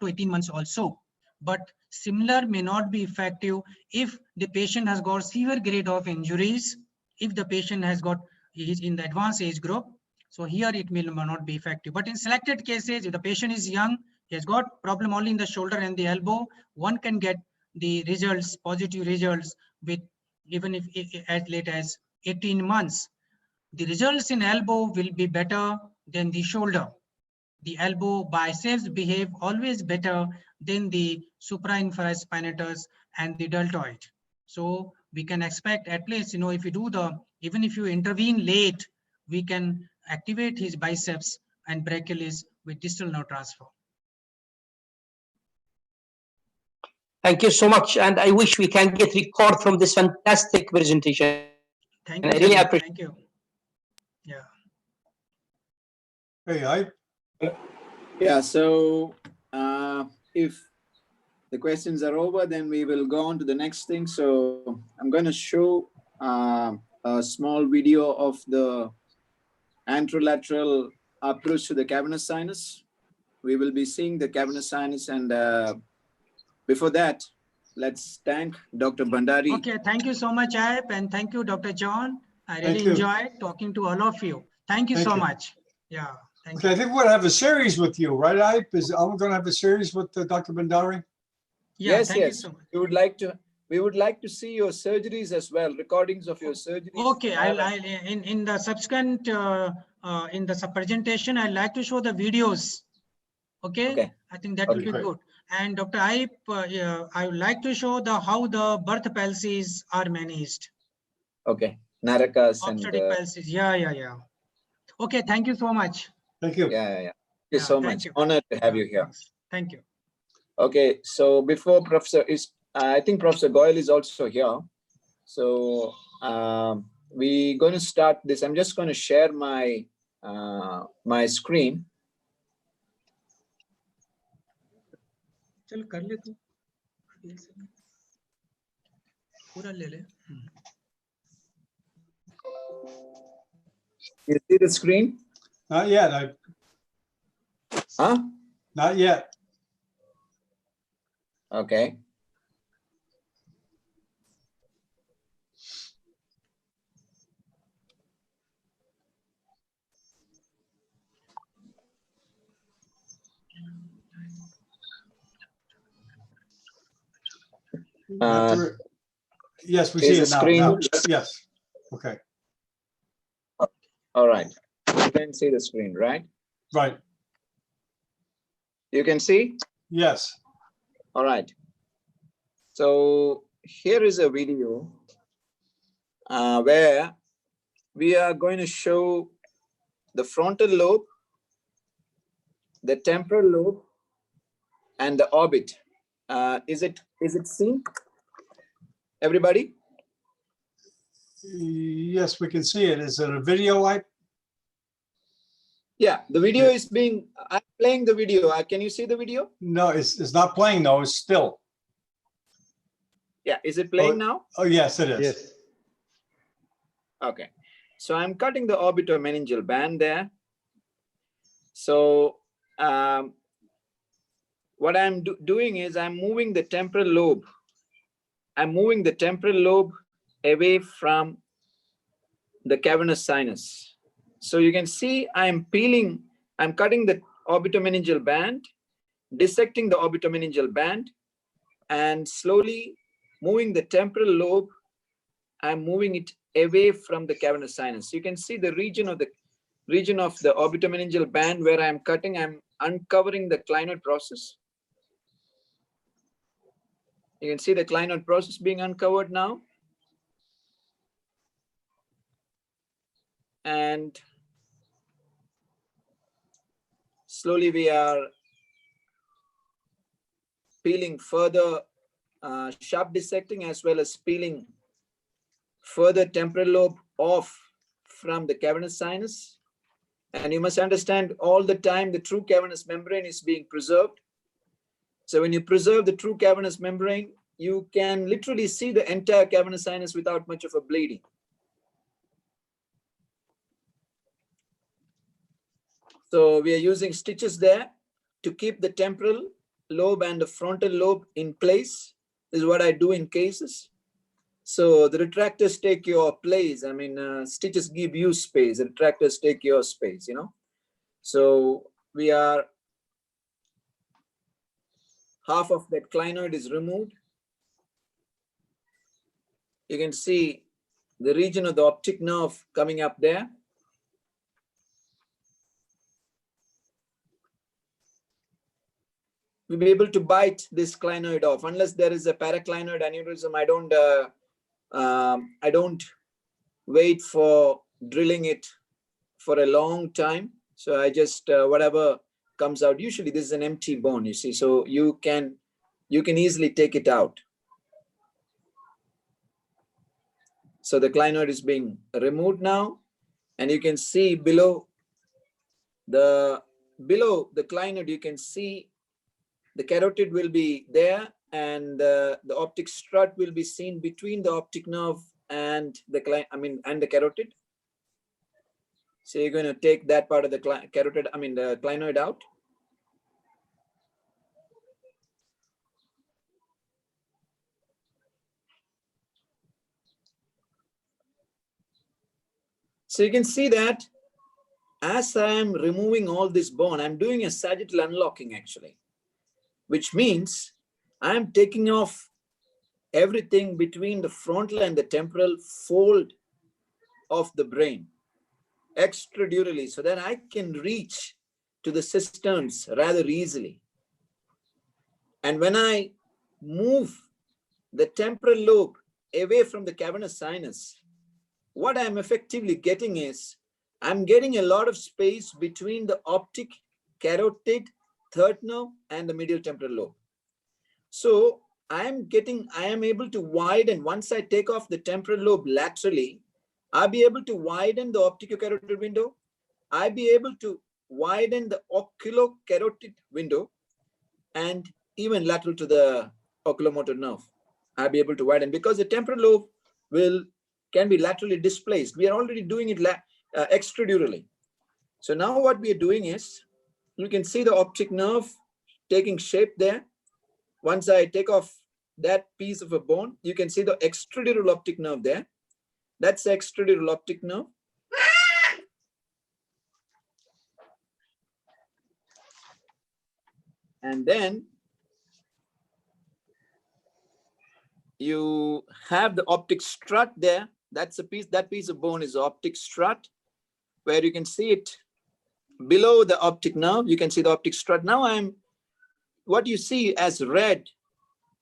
18 months also. But similar may not be effective if the patient has got severe grade of injuries, if the patient is in the advanced age group. So here it may not be effective. But in selected cases, if the patient is young, he has got problem only in the shoulder and the elbow, one can get the results, positive results, with even if as late as 18 months. The results in elbow will be better than the shoulder. The elbow biceps behave always better than the suprainfraspinatus and the deltoid. So we can expect at least, if you do even if you intervene late, we can activate his biceps and brachialis with distal nerve transfer. Thank you so much, and I wish we can get record from this fantastic presentation. Thank you. I really appreciate. Thank you. Yeah. Hey, Yeah, so if the questions are over, then we will go on to the next thing. So I'm going to show a small video of the anterolateral approach to the cavernous sinus. We will be seeing the cavernous sinus, and before that, let's thank Dr. Bandari. Okay, thank you so much, Ayub, and thank you, Dr. John. I really enjoyed talking to all of you. Thank you so much. Yeah. Thank Okay, I think we're gonna have a series with you, right, Ipe? Are we gonna have a series with Dr. Bandari? Yeah, Yes, thank you yes. so much. We would like to see your surgeries as well, recordings of your surgeries. Okay, I'll in the subsequent in the presentation, I'd like to show the videos. Okay, Okay. I think that will be Okay. good. And Dr. Ipe, I would like to show how the birth palsies are managed. Okay. Narakas and Obstetric palsies. Yeah. Okay, thank you so much. Thank you. yeah. Thank you Yeah, so thank much. you. Honored to have you here. Thanks. Thank you. Okay, so before Professor is, I think Professor Goyal is also here. So we're going to start this. I'm just going to share my my screen. चल कर ले तू पूरा ले ले You see the screen? Not yet. Huh? Not yet. Okay. Yes, we see is it the now. screen- Now. Yes. Okay. All right. You can see the screen, right? Right. You can see? Yes. All right. So here is a video where we are going to show the frontal lobe, the temporal lobe, and the orbit. Is it seen? Everybody? Yes, we can see it. Is it a video, Ipe? Yeah, the video is being, I'm playing the video. Can you see the video? No, it's not playing though. It's still. Yeah, is it playing now? Oh, yes, it is. Yes. Okay. So I'm cutting the orbitomeningeal band there. So what I'm doing is I'm moving the temporal lobe. I'm moving the temporal lobe away from the cavernous sinus. So you can see I'm cutting the orbitomeningeal band, dissecting the orbitomeningeal band, and slowly moving the temporal lobe. I'm moving it away from the cavernous sinus. You can see the region of the orbitomeningeal band where I'm cutting. I'm uncovering the clinoid process. You can see the clinoid process being uncovered now. And slowly we are peeling further, sharp dissecting, as well as peeling further temporal lobe off from the cavernous sinus. And you must understand, all the time the true cavernous membrane is being preserved. So when you preserve the true cavernous membrane, you can literally see the entire cavernous sinus without much of a bleeding. So we are using stitches there to keep the temporal lobe and the frontal lobe in place. This is what I do in cases. So the retractors take your place. I mean, stitches give you space. The retractors take your space, you know. So we are, half of that clinoid is removed. You can see the region of the optic nerve coming up there. We'll be able to bite this clinoid off. Unless there is a paraclinoid aneurysm, I don't wait for drilling it for a long time. So I just, whatever comes out, usually this is an empty bone, you see, so you can easily take it out. So the clinoid is being removed now, and you can see below the clinoid, you can see the carotid will be there, and the optic strut will be seen between the optic nerve and the carotid. So you're going to take that part of the the clinoid out. So you can see that as I am removing all this bone, I'm doing a sagittal unlocking actually, which means I'm taking off everything between the frontal and the temporal fold of the brain extradurally, so that I can reach to the cisterns rather easily. And when I move the temporal lobe away from the cavernous sinus, what I'm effectively getting is, I'm getting a lot of space between the optic, carotid, third nerve, and the medial temporal lobe. So I am able to widen, once I take off the temporal lobe laterally, I'll be able to widen the opticocarotid window. I'll be able to widen the oculocarotid window, and even lateral to the oculomotor nerve. I'll be able to widen because the temporal lobe can be laterally displaced. We are already doing it extradurally. So now what we are doing is, you can see the optic nerve taking shape there. Once I take off that piece of a bone, you can see the extradural optic nerve there. That's the extradural optic nerve. And then you have the optic strut there. That's a piece, that piece of bone is the optic strut, where you can see it below the optic nerve. You can see the optic strut. Now what you see as red,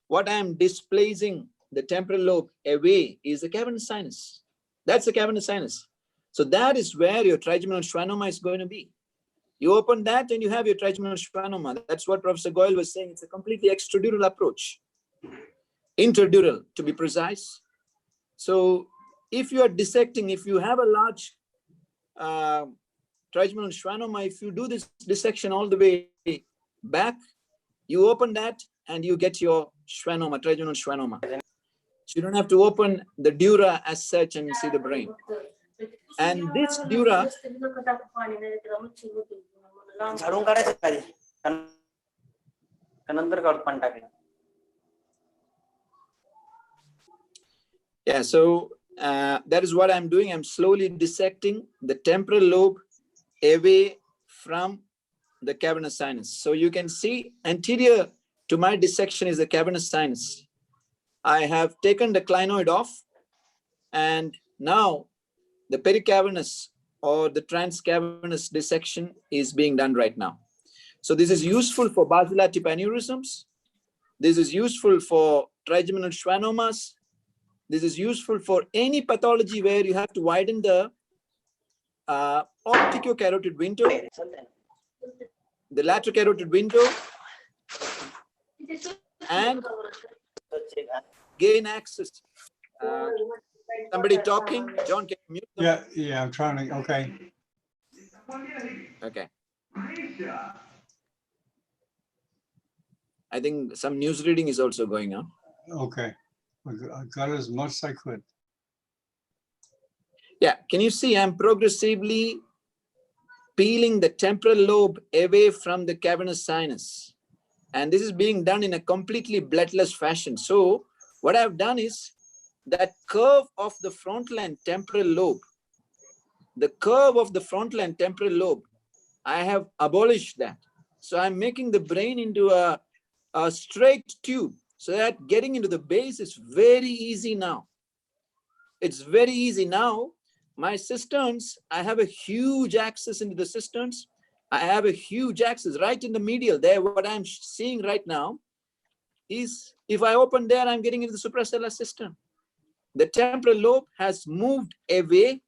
what I'm displacing the temporal lobe away is the cavernous sinus. That's the cavernous sinus. So that is where your trigeminal schwannoma is going to be. You open that and you have your trigeminal schwannoma. That's what Professor Goyal was saying. It's a completely extradural approach. Interdural, to be precise. So if you are dissecting, if you have a large trigeminal schwannoma, if you do this dissection all the way back, you open that and you get your schwannoma, trigeminal schwannoma. So you don't have to open the dura as such and see the brain. And this dura, yeah, so that is what I'm doing. I'm slowly dissecting the temporal lobe away from the cavernous sinus. So you can see anterior to my dissection is the cavernous sinus. I have taken the clinoid off, and now the pericavernous or the transcavernous dissection is being done right now. So this is useful for basilar tip aneurysms. This is useful for trigeminal schwannomas. This is useful for any pathology where you have to widen the opticocarotid window, the laterocarotid window, and gain access. Somebody talking? John, can you mute them? Yeah, I'm trying to, okay. Okay. I think some news reading is also going on. Okay, I got as much as I could. Yeah, can you see I'm progressively peeling the temporal lobe away from the cavernous sinus. And this is being done in a completely bloodless fashion. So what I've done is that curve of the frontal and temporal lobe, the curve of the frontal and temporal lobe, I have abolished that. So I'm making the brain into a straight tube, so that getting into the base is very easy now. It's very easy now. My cisterns, I have a huge access into the cisterns. I have a huge access right in the medial there. What I'm seeing right now is, if I open there, I'm getting into the suprasellar cistern. The temporal lobe has moved away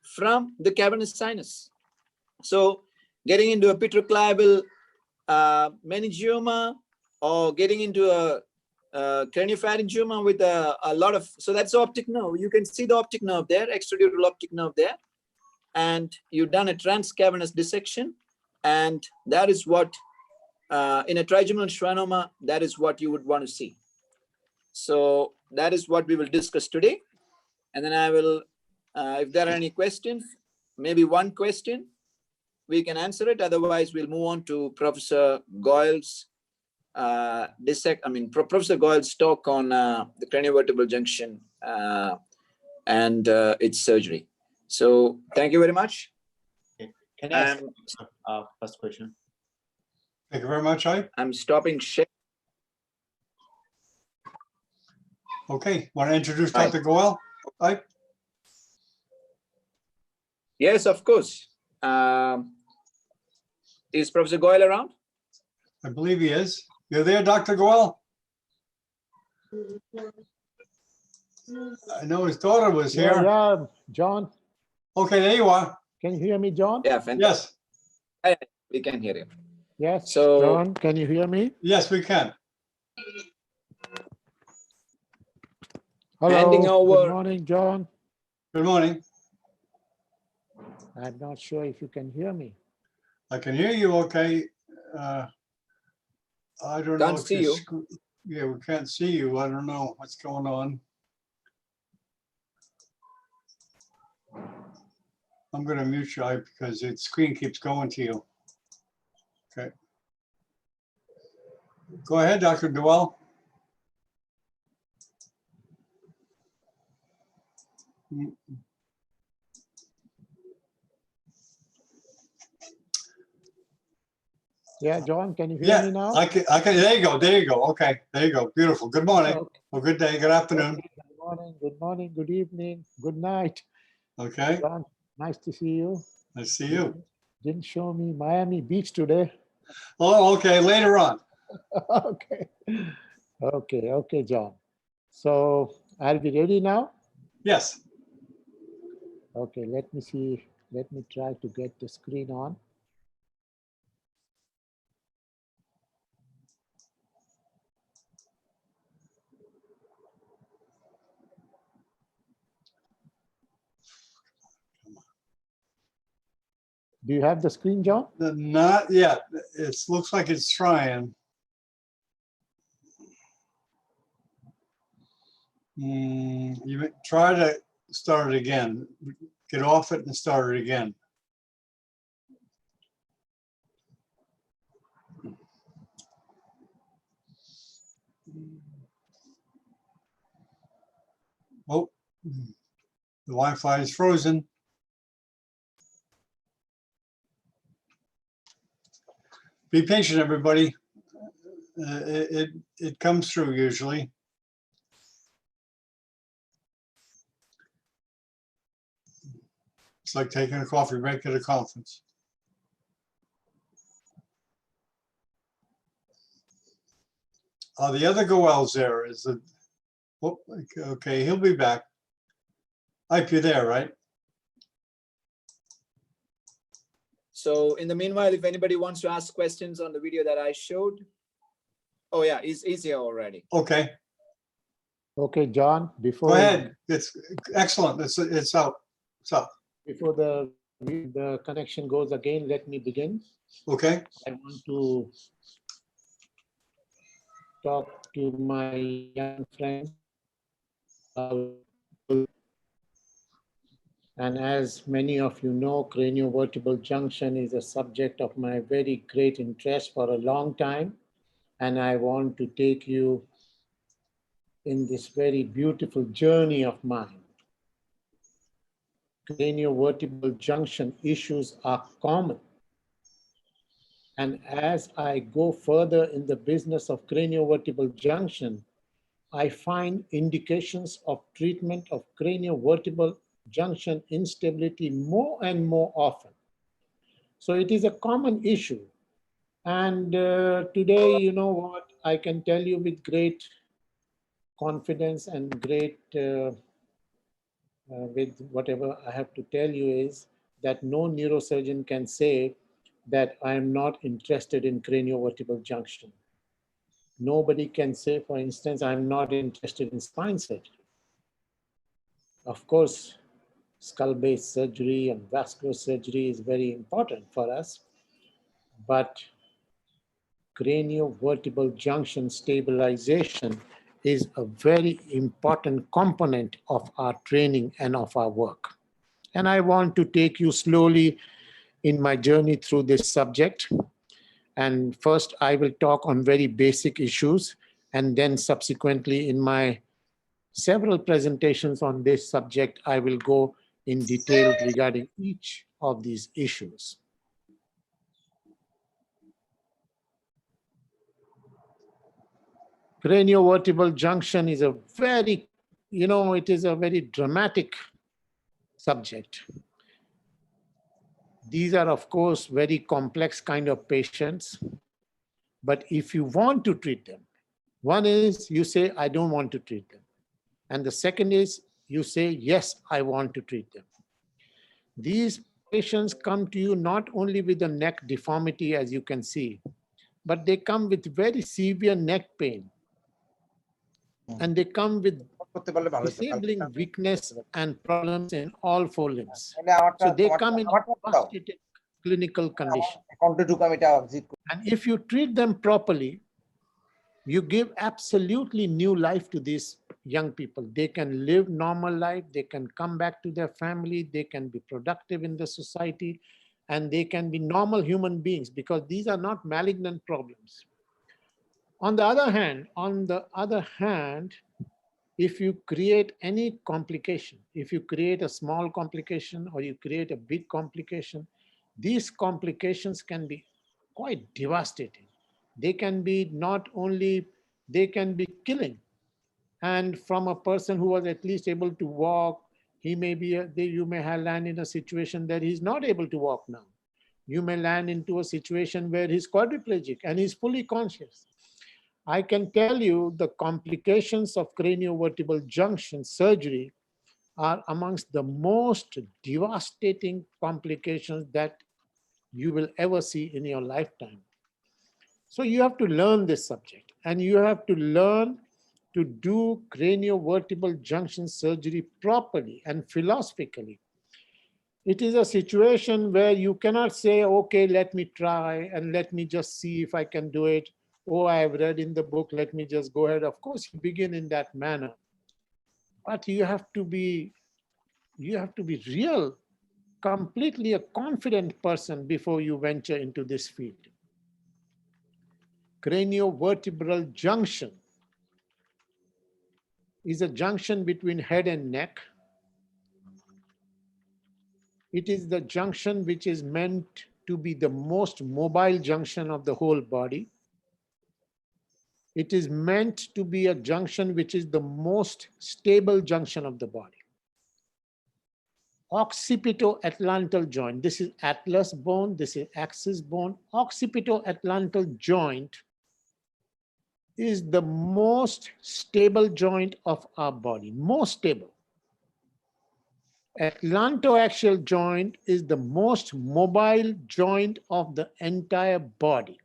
from the cavernous sinus. So getting into a petroclival meningioma, or getting into a craniopharyngioma with a lot of, so that's the optic nerve. You can see the optic nerve there, extradural optic nerve there. And you've done a transcavernous dissection. And that is what, in a trigeminal schwannoma, that is what you would want to see. So that is what we will discuss today. And then I will, if there are any questions, maybe one question, we can answer it. Otherwise, we'll move on to Professor Goyal's Professor Goyal's talk on the cranio-vertebral junction and its surgery. So thank you very much. Can I ask I'm first question? Thank you very much, Ike. I'm stopping share. Okay, want to introduce Hi. Dr. Goel? Ike? Yes, of course. Is Professor Goel around? I believe he is. You're there, Dr. Goel? I know his daughter was Yeah, here. yeah, John, Okay, there you are. can you hear me, John? Yeah, fantastic. Yes, We can hear you. Yes, So- John, can you hear me? yes, we can. Hello, Handing over- good morning, John. Good morning. I'm not sure if you can hear me. I can hear you okay. I don't know Can't if see your you. Yeah, we can't see you. I don't know what's going on. I'm going to mute you Ike, because the screen keeps going to you. Okay. Go ahead, Dr. Goel. Yeah, John, can you hear Yeah, me now? I can, there you go. Okay, there you go. Beautiful. Good morning. Okay. Well, good day, good afternoon. Good morning, good evening, good night. Okay, John, nice to see you. nice to see you. Didn't show me Miami Beach today. Oh, okay, later on. Okay, okay, John. So I'll be ready now. Yes. Okay, let me see. Let me try to get the screen on. Do you have the screen, John? Not yet. It looks like it's trying. You try to start it again. Get off it and start it again. Oh, the Wi-Fi is frozen. Be patient, everybody. It comes through usually. It's like taking a coffee break at a conference. The other Goel's there is the, oh, okay, he'll be back. Ike, you're there, right? So in the meanwhile, if anybody wants to ask questions on the video that I showed. Oh yeah, he's here already. Okay, Okay, John, before go ahead. It's excellent. It's out. It's up. before the connection goes again, let me begin. Okay. I want to talk to my young friends. And as many of you know, cranio-vertebral junction is a subject of my very great interest for a long time. And I want to take you in this very beautiful journey of mine. Cranio-vertebral junction issues are common. And as I go further in the business of cranio-vertebral junction, I find indications of treatment of cranio-vertebral junction instability more and more often. So it is a common issue. And today, you know what, I can tell you with great confidence and great, with whatever I have to tell you is that no neurosurgeon can say that I am not interested in cranio-vertebral junction. Nobody can say, for instance, I'm not interested in spine surgery. Of course, skull-based surgery and vascular surgery is very important for us, but cranio-vertebral junction stabilization is a very important component of our training and of our work. And I want to take you slowly in my journey through this subject. And first, I will talk on very basic issues, and then subsequently in my several presentations on this subject, I will go in detail regarding each of these issues. Cranio-vertebral junction is a very, it is a very dramatic subject. These are, of course, very complex kind of patients. But if you want to treat them, one is you say, I don't want to treat them. And the second is you say, yes, I want to treat them. These patients come to you not only with a neck deformity, as you can see, but they come with very severe neck pain. And they come with disabling weakness and problems in all four limbs. So they come in devastated clinical condition. And if you treat them properly, you give absolutely new life to these young people. They can live normal life, they can come back to their family, they can be productive in the society, and they can be normal human beings because these are not malignant problems. On the other hand, if you create any complication, if you create a small complication or you create a big complication, these complications can be quite devastating. They can be they can be killing. And from a person who was at least able to walk, you may have land in a situation that he's not able to walk now. You may land into a situation where he's quadriplegic and he's fully conscious. I can tell you the complications of cranio-vertebral junction surgery are amongst the most devastating complications that you will ever see in your lifetime. So you have to learn this subject and you have to learn to do cranio-vertebral junction surgery properly and philosophically. It is a situation where you cannot say, okay, let me try and let me just see if I can do it. Oh, I have read in the book, let me just go ahead. Of course, you begin in that manner. But you have to be real, completely a confident person before you venture into this field. Cranio-vertebral junction is a junction between head and neck. It is the junction which is meant to be the most mobile junction of the whole body. It is meant to be a junction which is the most stable junction of the body. Occipito-atlantal joint. This is atlas bone, this is axis bone. Occipito-atlantal joint is the most stable joint of our body, most stable. Atlantoaxial joint is the most mobile joint of the entire body.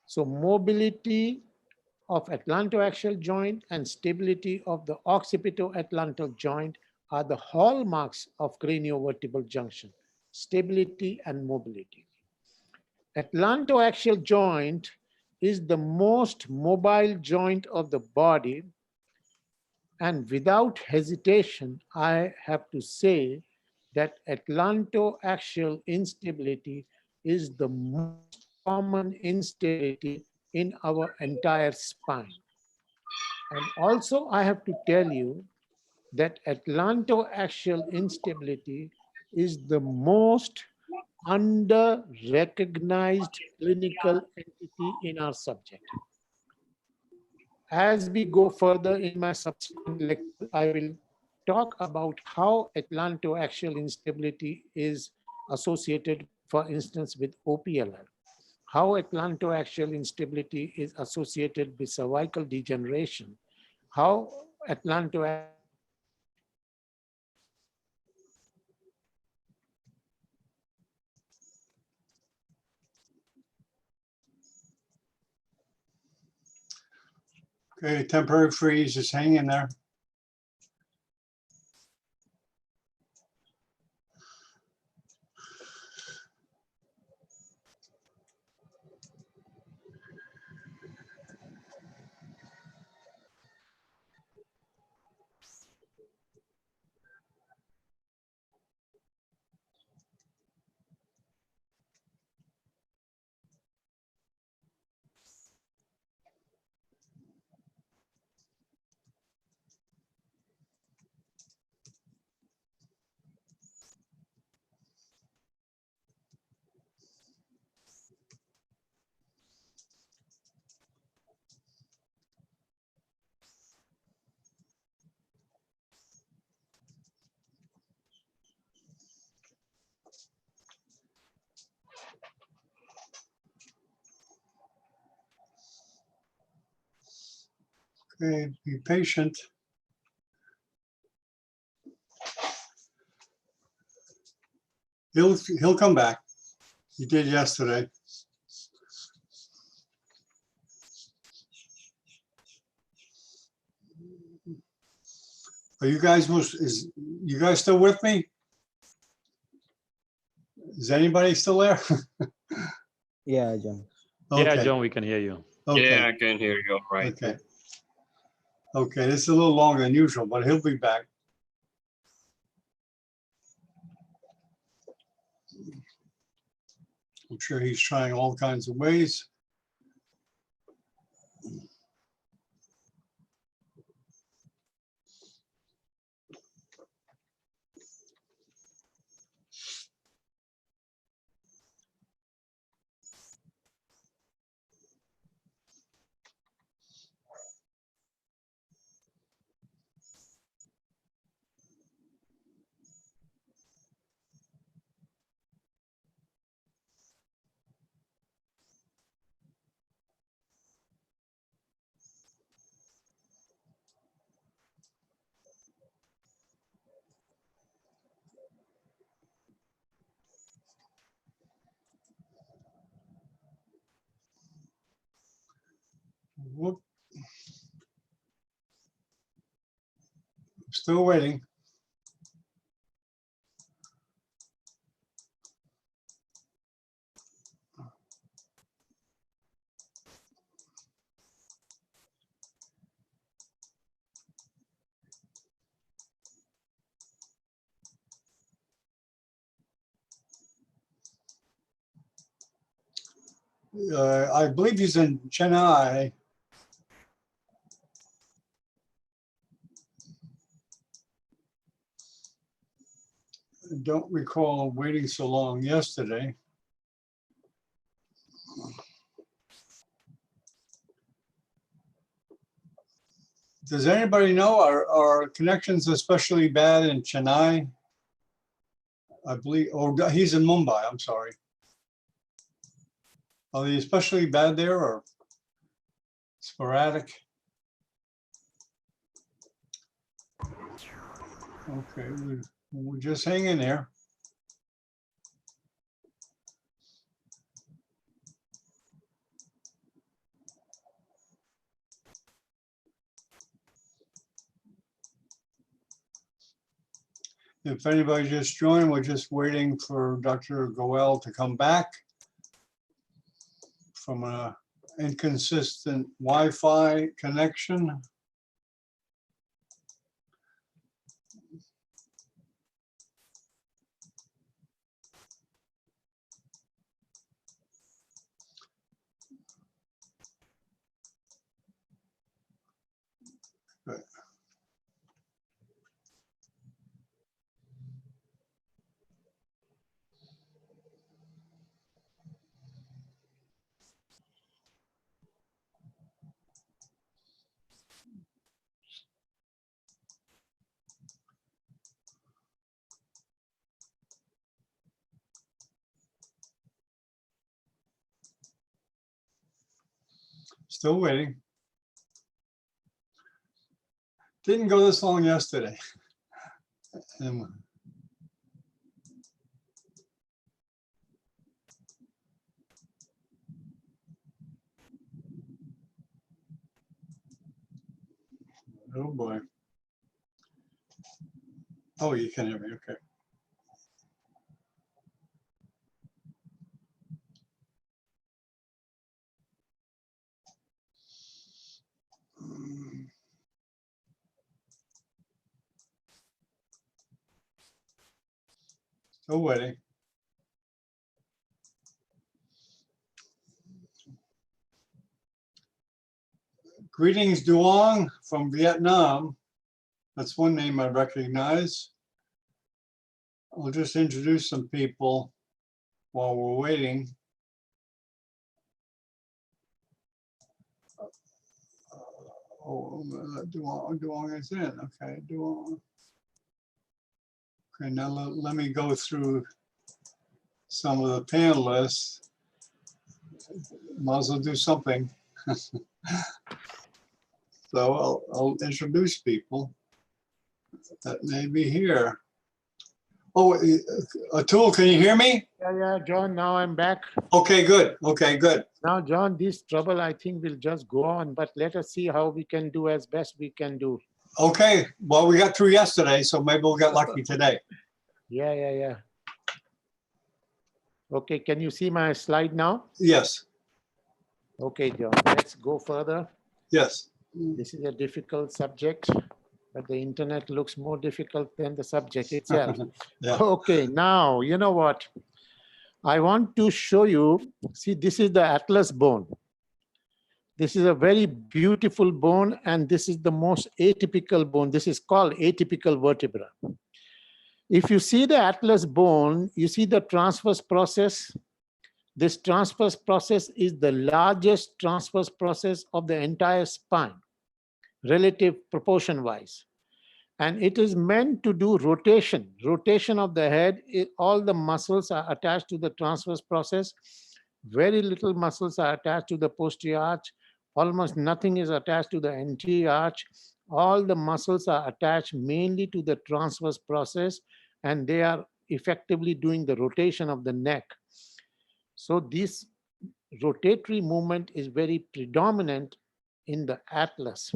So mobility of atlantoaxial joint and stability of the occipito-atlantal joint are the hallmarks of cranio-vertebral junction, stability and mobility. Atlantoaxial joint is the most mobile joint of the body, and without hesitation, I have to say that atlantoaxial instability is the most common instability in our entire spine. And also I have to tell you that atlantoaxial instability is the most under-recognized clinical entity in our subject. As we go further in my subsequent lecture, I will talk about how atlantoaxial instability is associated, for instance, with OPLL, how atlantoaxial instability is associated with cervical degeneration, how atlantoaxial Okay, temporary freeze, just hang in there. Okay, be patient. He'll come back. He did yesterday. Are you guys you guys still with me? Is anybody still there? Yeah, John. Okay. Yeah, John, we can hear you. Okay. Yeah, I can hear you all right. Okay. Okay, this is a little longer than usual, but he'll be back. I'm sure he's trying all kinds of ways. Whoop. Still waiting. I believe he's in Chennai. I don't recall waiting so long yesterday. Does anybody know, are connections especially bad in Chennai? I believe, oh, he's in Mumbai, I'm sorry. Are they especially bad there or sporadic? Okay, we'll just hang in there. If anybody just joined, we're just waiting for Dr. Goel to come back from an inconsistent Wi-Fi connection. Good. Still waiting. Didn't go this long yesterday. And oh boy. Oh, you can hear me, okay. Still waiting. Greetings, Duong from Vietnam. That's one name I recognize. I'll just introduce some people while we're waiting. Oh, Duong is in. Okay, Duong. Okay, now let me go through some of the panelists. Might as well do something. So I'll introduce people that may be here. Oh, Atul, can you hear me? Yeah, John, now I'm back. Okay, good. Okay, good. Now, John, this trouble I think will just go on, but let us see how we can do as best we can do. Okay, well, we got through yesterday, so maybe we'll get lucky today. Yeah. Okay, can you see my slide now? Yes, Okay, John, let's go further. yes. This is a difficult subject, but the internet looks more difficult than the subject itself. Yeah. Okay, now, you know what? I want to show you, see, this is the atlas bone. This is a very beautiful bone, and this is the most atypical bone. This is called atypical vertebra. If you see the atlas bone, you see the transverse process. This transverse process is the largest transverse process of the entire spine, relative proportion-wise. And it is meant to do rotation of the head. All the muscles are attached to the transverse process. Very little muscles are attached to the posterior arch. Almost nothing is attached to the anterior arch. All the muscles are attached mainly to the transverse process, and they are effectively doing the rotation of the neck. So this rotatory movement is very predominant in the atlas.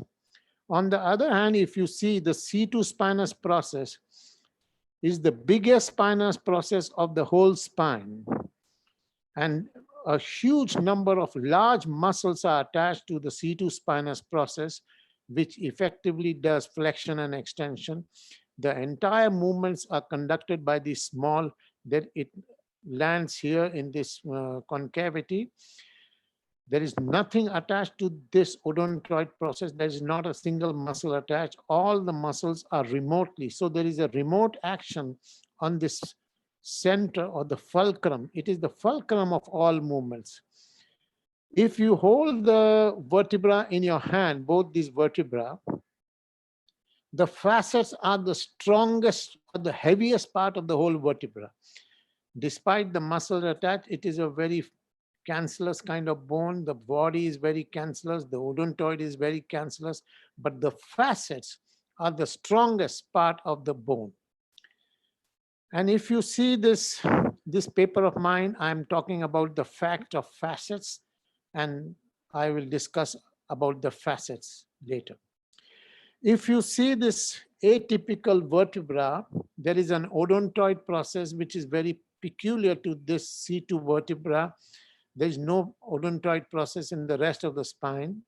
On the other hand, if you see the C2 spinous process is the biggest spinous process of the whole spine. And a huge number of large muscles are attached to the C2 spinous process, which effectively does flexion and extension. The entire movements are conducted by the small, that it lands here in this concavity. There is nothing attached to this odontoid process. There is not a single muscle attached. All the muscles are remotely. So there is a remote action on this center or the fulcrum. It is the fulcrum of all movements. If you hold the vertebra in your hand, both these vertebra, the facets are the strongest or the heaviest part of the whole vertebra. Despite the muscle attached, it is a very cancellous kind of bone. The body is very cancellous. The odontoid is very cancellous, but the facets are the strongest part of the bone. And if you see this paper of mine, I'm talking about the fact of facets, and I will discuss about the facets later. If you see this atypical vertebra, there is an odontoid process which is very peculiar to this C2 vertebra. There is no odontoid process in the rest of the spine.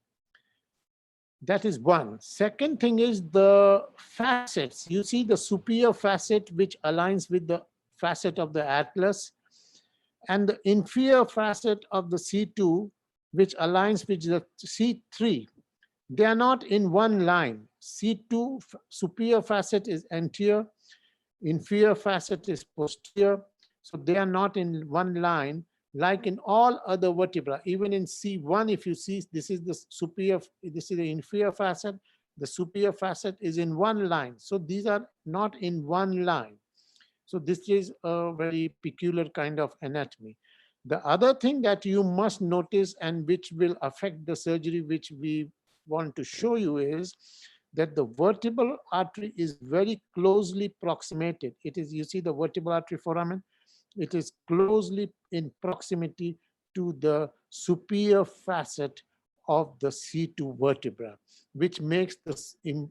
That is one. Second thing is the facets. You see the superior facet which aligns with the facet of the atlas, and the inferior facet of the C2 which aligns with the C3. They are not in one line. C2 superior facet is anterior, inferior facet is posterior. So they are not in one line like in all other vertebra. Even in C1, if you see, this is the superior, this is the inferior facet, the superior facet is in one line. So these are not in one line. So this is a very peculiar kind of anatomy. The other thing that you must notice and which will affect the surgery which we want to show you is that the vertebral artery is very closely proximated. It is, you see the vertebral artery foramen, it is closely in proximity to the superior facet of the C2 vertebra, which makes the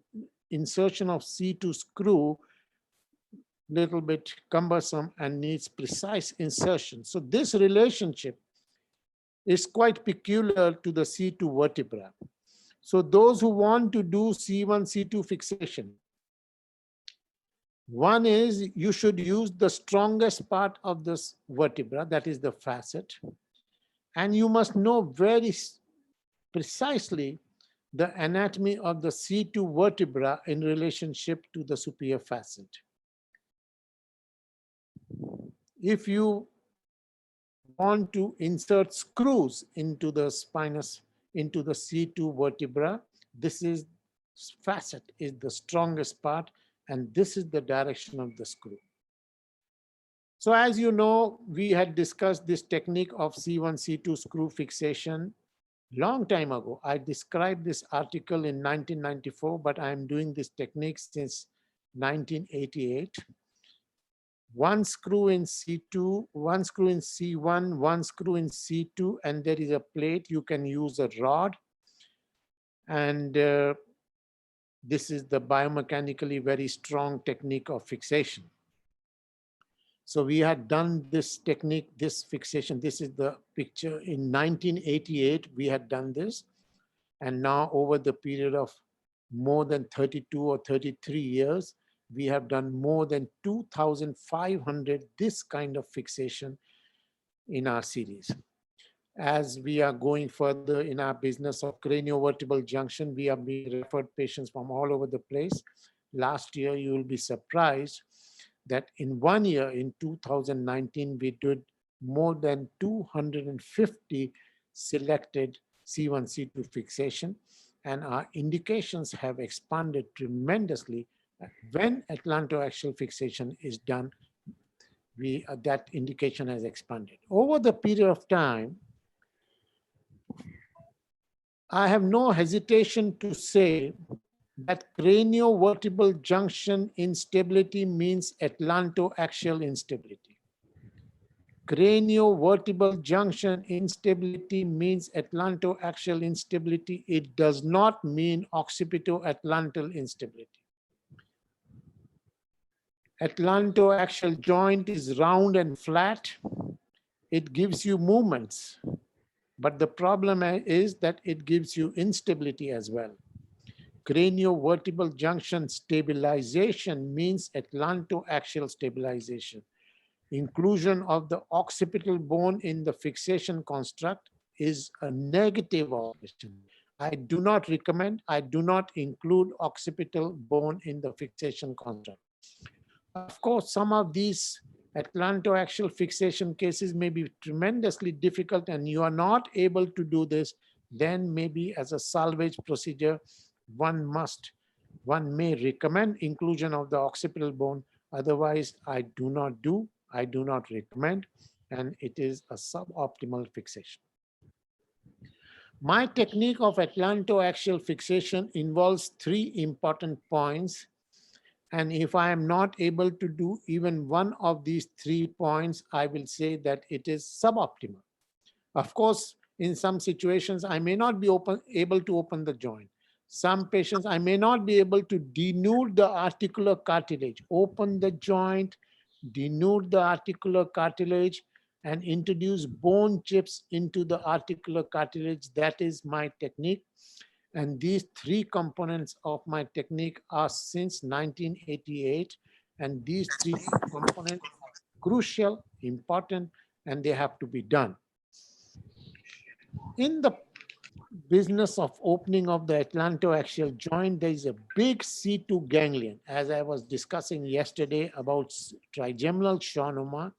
insertion of C2 screw little bit cumbersome and needs precise insertion. So this relationship is quite peculiar to the C2 vertebra. So those who want to do C1, C2 fixation, one is you should use the strongest part of this vertebra, that is the facet, and you must know very precisely the anatomy of the C2 vertebra in relationship to the superior facet. If you want to insert screws into the spinous, into the C2 vertebra, this is facet is the strongest part, and this is the direction of the screw. So as you know, we had discussed this technique of C1, C2 screw fixation Long time ago, I described this article in 1994, but I'm doing this technique since 1988. One screw in C2, one screw in C1, one screw in C2, and there is a plate. You can use a rod. And this is the biomechanically very strong technique of fixation. So we had done this technique, this fixation. This is the picture in 1988. We had done this. And now over the period of more than 32 or 33 years, we have done more than 2,500 this kind of fixation in our series. As we are going further in our business of cranio-vertebral junction, we are being referred patients from all over the place. Last year, you will be surprised that in 1 year, in 2019, we did more than 250 selected C1, C2 fixation, and our indications have expanded tremendously. When atlantoaxial fixation is done, that indication has expanded. Over the period of time, I have no hesitation to say that cranio-vertebral junction instability means atlantoaxial instability. Cranio-vertebral junction instability means atlantoaxial instability. It does not mean occipito-atlantal instability. Atlantoaxial joint is round and flat. It gives you movements, but the problem is that it gives you instability as well. Cranio-vertebral junction stabilization means atlantoaxial stabilization. Inclusion of the occipital bone in the fixation construct is a negative operation. I do not recommend, I do not include occipital bone in the fixation construct. Of course, some of these atlantoaxial fixation cases may be tremendously difficult and you are not able to do this, then maybe as a salvage procedure, one may recommend inclusion of the occipital bone. Otherwise, I do not recommend, and it is a suboptimal fixation. My technique of atlantoaxial fixation involves 3 important points. And if I am not able to do even one of these 3 points, I will say that it is suboptimal. Of course, in some situations, I may not be able to open the joint. Some patients, I may not be able to denude the articular cartilage, open the joint, denude the articular cartilage, and introduce bone chips into the articular cartilage. That is my technique. And these 3 components of my technique are since 1988. And these 3 components are crucial, important, and they have to be done. In the business of opening of the atlantoaxial joint, there is a big C2 ganglion. As I was discussing yesterday about trigeminal schwannoma,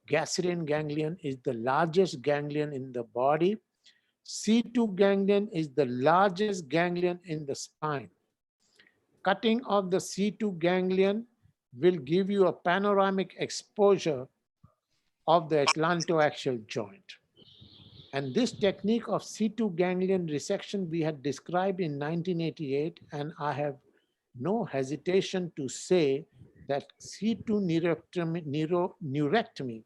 Gasserian ganglion is the largest ganglion in the body. C2 ganglion is the largest ganglion in the spine. Cutting of the C2 ganglion will give you a panoramic exposure of the atlantoaxial joint. And this technique of C2 ganglion resection we had described in 1988, and I have no hesitation to say that C2 neurectomy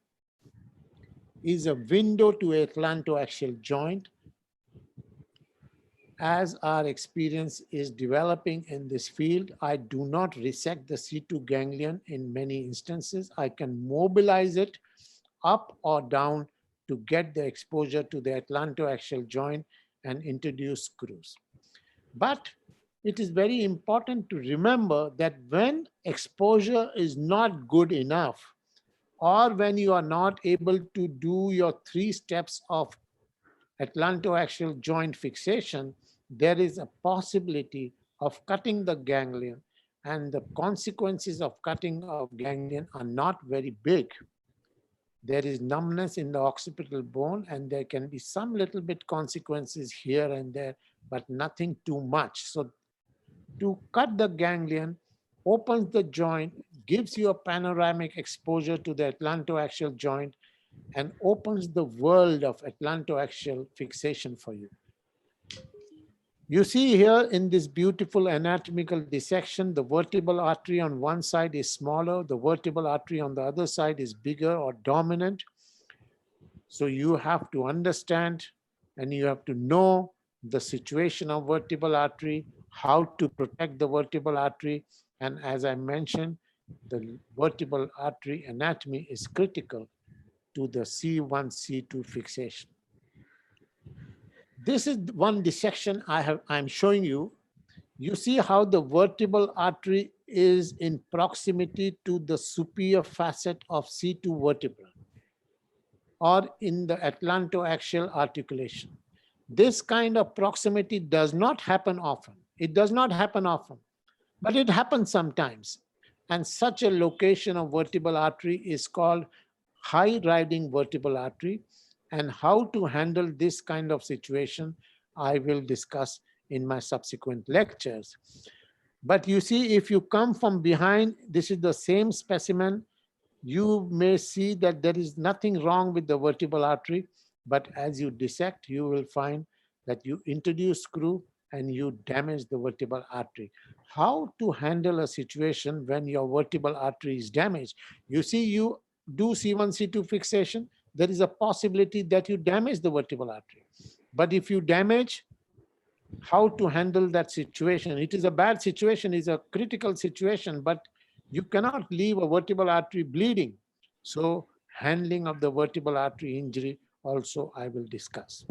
is a window to atlantoaxial joint. As our experience is developing in this field, I do not resect the C2 ganglion in many instances. I can mobilize it up or down to get the exposure to the atlantoaxial joint and introduce screws. But it is very important to remember that when exposure is not good enough, or when you are not able to do your 3 steps of atlantoaxial joint fixation, there is a possibility of cutting the ganglion, and the consequences of cutting of ganglion are not very big. There is numbness in the occipital bone, and there can be some little bit consequences here and there, but nothing too much. So to cut the ganglion opens the joint, gives you a panoramic exposure to the atlantoaxial joint, and opens the world of atlantoaxial fixation for you. You see here in this beautiful anatomical dissection, the vertebral artery on one side is smaller, the vertebral artery on the other side is bigger or dominant. So you have to understand and you have to know the situation of vertebral artery, how to protect the vertebral artery. And as I mentioned, the vertebral artery anatomy is critical to the C1, C2 fixation. This is one dissection I'm showing you. You see how the vertebral artery is in proximity to the superior facet of C2 vertebra or in the atlantoaxial articulation. This kind of proximity does not happen often. It does not happen often, but it happens sometimes. And such a location of vertebral artery is called high riding vertebral artery. And how to handle this kind of situation, I will discuss in my subsequent lectures. But you see, if you come from behind, this is the same specimen. You may see that there is nothing wrong with the vertebral artery, but as you dissect, you will find that you introduce screw and you damage the vertebral artery. How to handle a situation when your vertebral artery is damaged? You see, you do C1, C2 fixation, there is a possibility that you damage the vertebral artery. But if you damage, how to handle that situation? It is a bad situation, it's a critical situation, but you cannot leave a vertebral artery bleeding. So handling of the vertebral artery injury also I will discuss.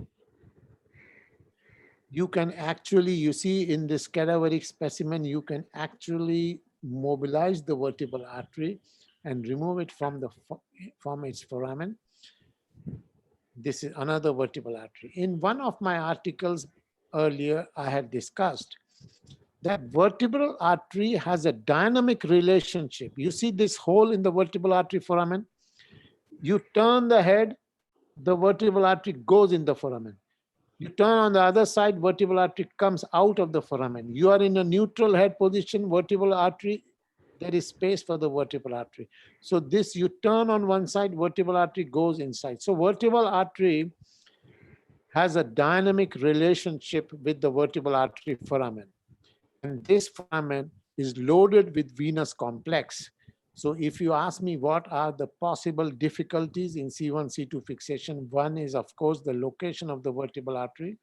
You can actually, you see in this cadaveric specimen, you can actually mobilize the vertebral artery and remove it from its foramen. This is another vertebral artery. In one of my articles earlier, I had discussed that vertebral artery has a dynamic relationship. You see this hole in the vertebral artery foramen? You turn the head, the vertebral artery goes in the foramen. You turn on the other side, vertebral artery comes out of the foramen. You are in a neutral head position, vertebral artery, there is space for the vertebral artery. So this, you turn on one side, vertebral artery goes inside. So vertebral artery has a dynamic relationship with the vertebral artery foramen. And this foramen is loaded with venous complex. So if you ask me what are the possible difficulties in C1, C2 fixation, one is of course the location of the vertebral artery.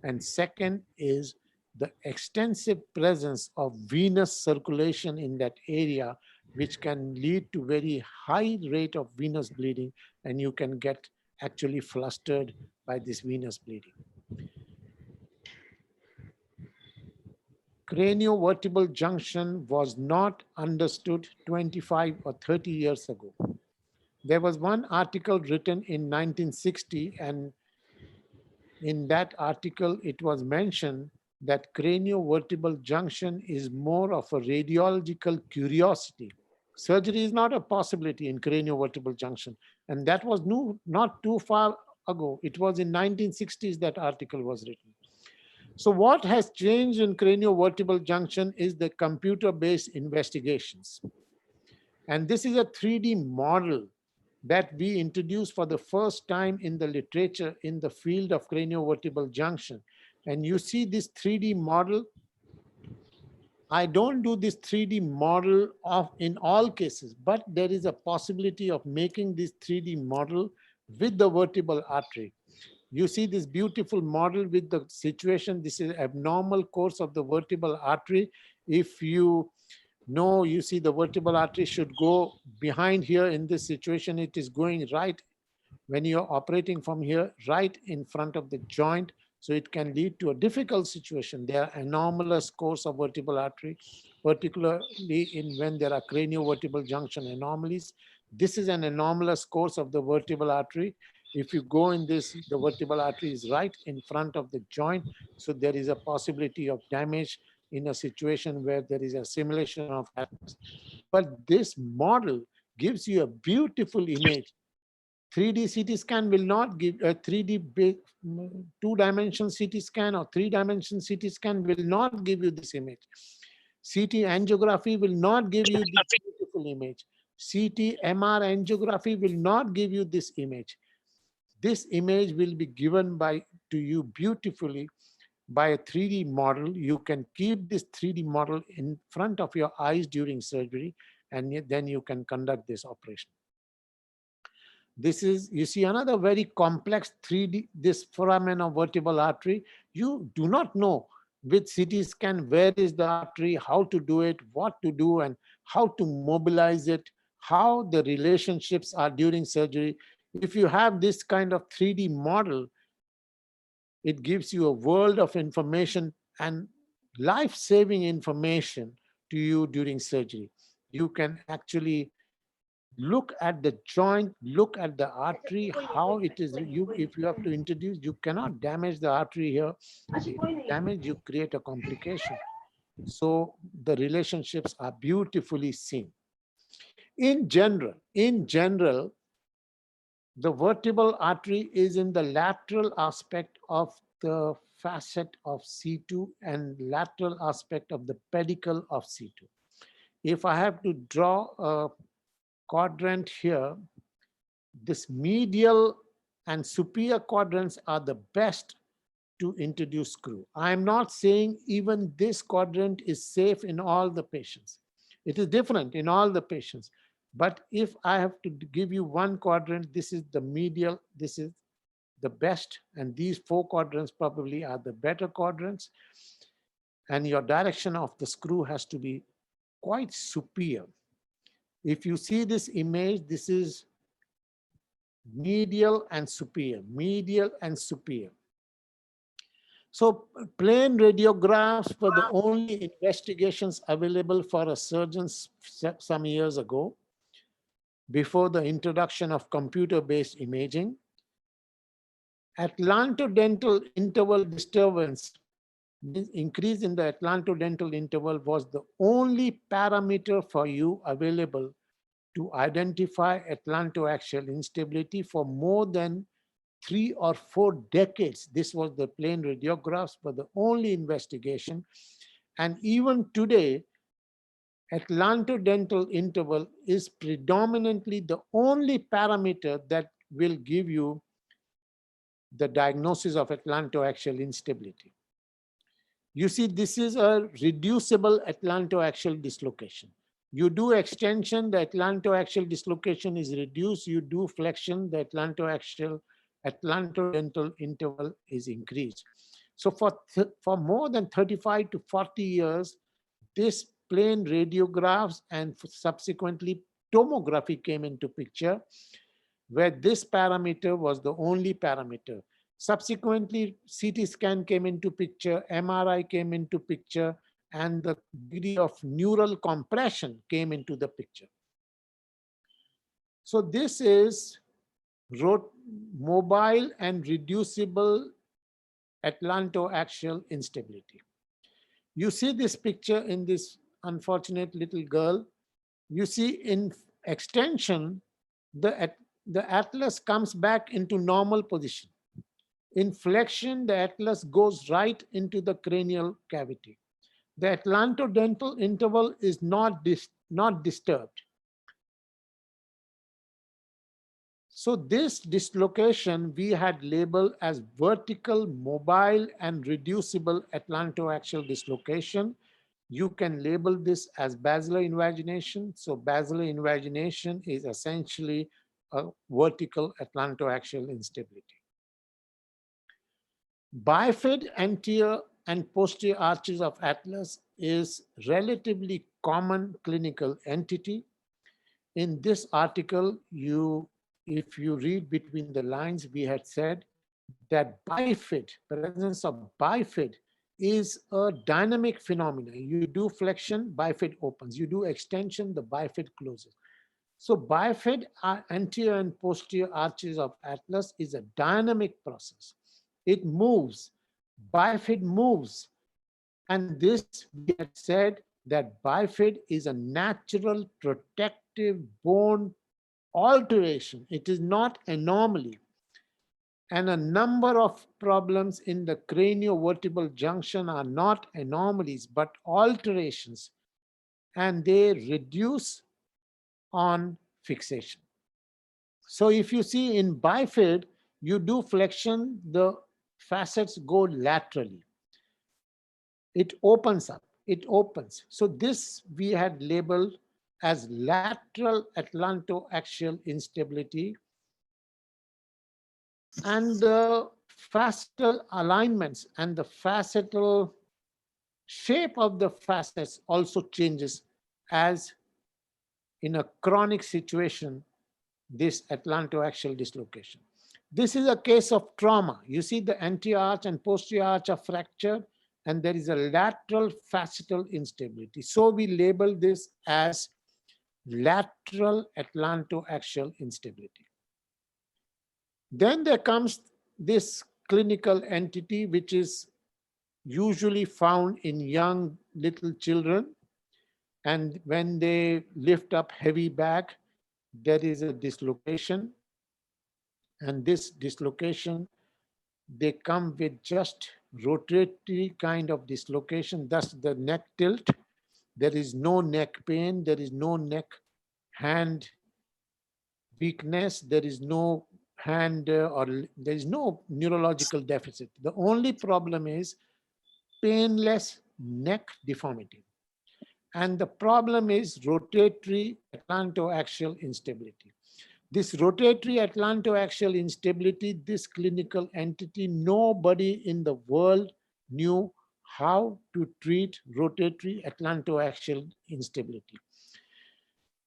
And second is the extensive presence of venous circulation in that area, which can lead to very high rate of venous bleeding, and you can get actually flustered by this venous bleeding. Cranio-vertebral junction was not understood 25 or 30 years ago. There was one article written in 1960, and in that article, it was mentioned that cranio-vertebral junction is more of a radiological curiosity. Surgery is not a possibility in cranio-vertebral junction. And that was not too far ago. It was in 1960s that article was written. So what has changed in cranio-vertebral junction is the computer-based investigations. And this is a 3D model that we introduced for the first time in the literature in the field of cranio-vertebral junction. And you see this 3D model. I don't do this 3D model in all cases, but there is a possibility of making this 3D model with the vertebral artery. You see this beautiful model with the situation. This is abnormal course of the vertebral artery. If you know, you see the vertebral artery should go behind here. In this situation, it is going right when you're operating from here, right in front of the joint. So it can lead to a difficult situation. There are anomalous course of vertebral artery, particularly when there are cranio-vertebral junction anomalies. This is an anomalous course of the vertebral artery. If you go in this, the vertebral artery is right in front of the joint. So there is a possibility of damage in a situation where there is a simulation of happiness. But this model gives you a beautiful image. 3D CT scan will not give a 3D two-dimensional CT scan or three-dimensional CT scan will not give you this image. CT angiography will not give you this beautiful image. CT MR angiography will not give you this image. This image will be given to you beautifully by a 3D model. You can keep this 3D model in front of your eyes during surgery, and then you can conduct this operation. This is, you see, another very complex 3D, this foramen of vertebral artery. You do not know with CT scan where is the artery, how to do it, what to do, and how to mobilize it, how the relationships are during surgery. If you have this kind of 3D model, it gives you a world of information and life-saving information to you during surgery. You can actually look at the joint, look at the artery, how it is. If you have to introduce, you cannot damage the artery here. If you damage, you create a complication. So the relationships are beautifully seen. In general, the vertebral artery is in the lateral aspect of the facet of C2 and lateral aspect of the pedicle of C2. If I have to draw a quadrant here, this medial and superior quadrants are the best to introduce screw. I am not saying even this quadrant is safe in all the patients. It is different in all the patients. But if I have to give you one quadrant, this is the medial, this is the best, and these 4 quadrants probably are the better quadrants. And your direction of the screw has to be quite superior. If you see this image, this is medial and superior, medial and superior. So plain radiographs were the only investigations available for a surgeon some years ago, before the introduction of computer-based imaging. Atlantodental interval disturbance, increase in the atlantodental interval, was the only parameter for you available to identify atlantoaxial instability for more than 3 or 4 decades. This was the plain radiographs, but the only investigation. And even today, atlantodental interval is predominantly the only parameter that will give you the diagnosis of atlantoaxial instability. You see, this is a reducible atlantoaxial dislocation. You do extension, the atlantoaxial dislocation is reduced. You do flexion, the atlantodental interval is increased. So for more than 35 to 40 years, this plain radiographs and subsequently tomography came into picture, where this parameter was the only parameter. Subsequently, CT scan came into picture, MRI came into picture, and the degree of neural compression came into the picture. So this is mobile and reducible atlantoaxial instability. You see this picture in this unfortunate little girl. You see in extension, the atlas comes back into normal position. In flexion, the atlas goes right into the cranial cavity. The atlantodental interval is not disturbed. So this dislocation we had labeled as vertical, mobile, and reducible atlantoaxial dislocation. You can label this as basilar invagination. So basilar invagination is essentially a vertical atlantoaxial instability. Bifid anterior and posterior arches of atlas is relatively common clinical entity. In this article, if you read between the lines, we had said that bifid, presence of bifid, is a dynamic phenomenon. You do flexion, bifid opens. You do extension, the bifid closes. So bifid anterior and posterior arches of atlas is a dynamic process. It moves, bifid moves. And this, we had said that bifid is a natural protective bone alteration. It is not anomaly. And a number of problems in the cranio-vertebral junction are not anomalies, but alterations, and they reduce on fixation. So if you see in bifid, you do flexion, the facets go laterally. it opens up, it opens. So this we had labeled as lateral atlantoaxial instability, and the facetal alignments and the facetal shape of the facets also changes as in a chronic situation, this atlantoaxial dislocation. This is a case of trauma. You see the anterior arch and posterior arch are fractured, and there is a lateral facetal instability. So we label this as lateral atlantoaxial instability. Then there comes this clinical entity, which is usually found in young little children. And when they lift up heavy bag, there is a dislocation. And this dislocation, they come with just rotatory kind of dislocation, thus the neck tilt. There is no neck pain, there is no neck hand weakness, there is no hand or there is no neurological deficit. The only problem is painless neck deformity. And the problem is rotatory atlantoaxial instability. This rotatory atlantoaxial instability, this clinical entity, nobody in the world knew how to treat rotatory atlantoaxial instability.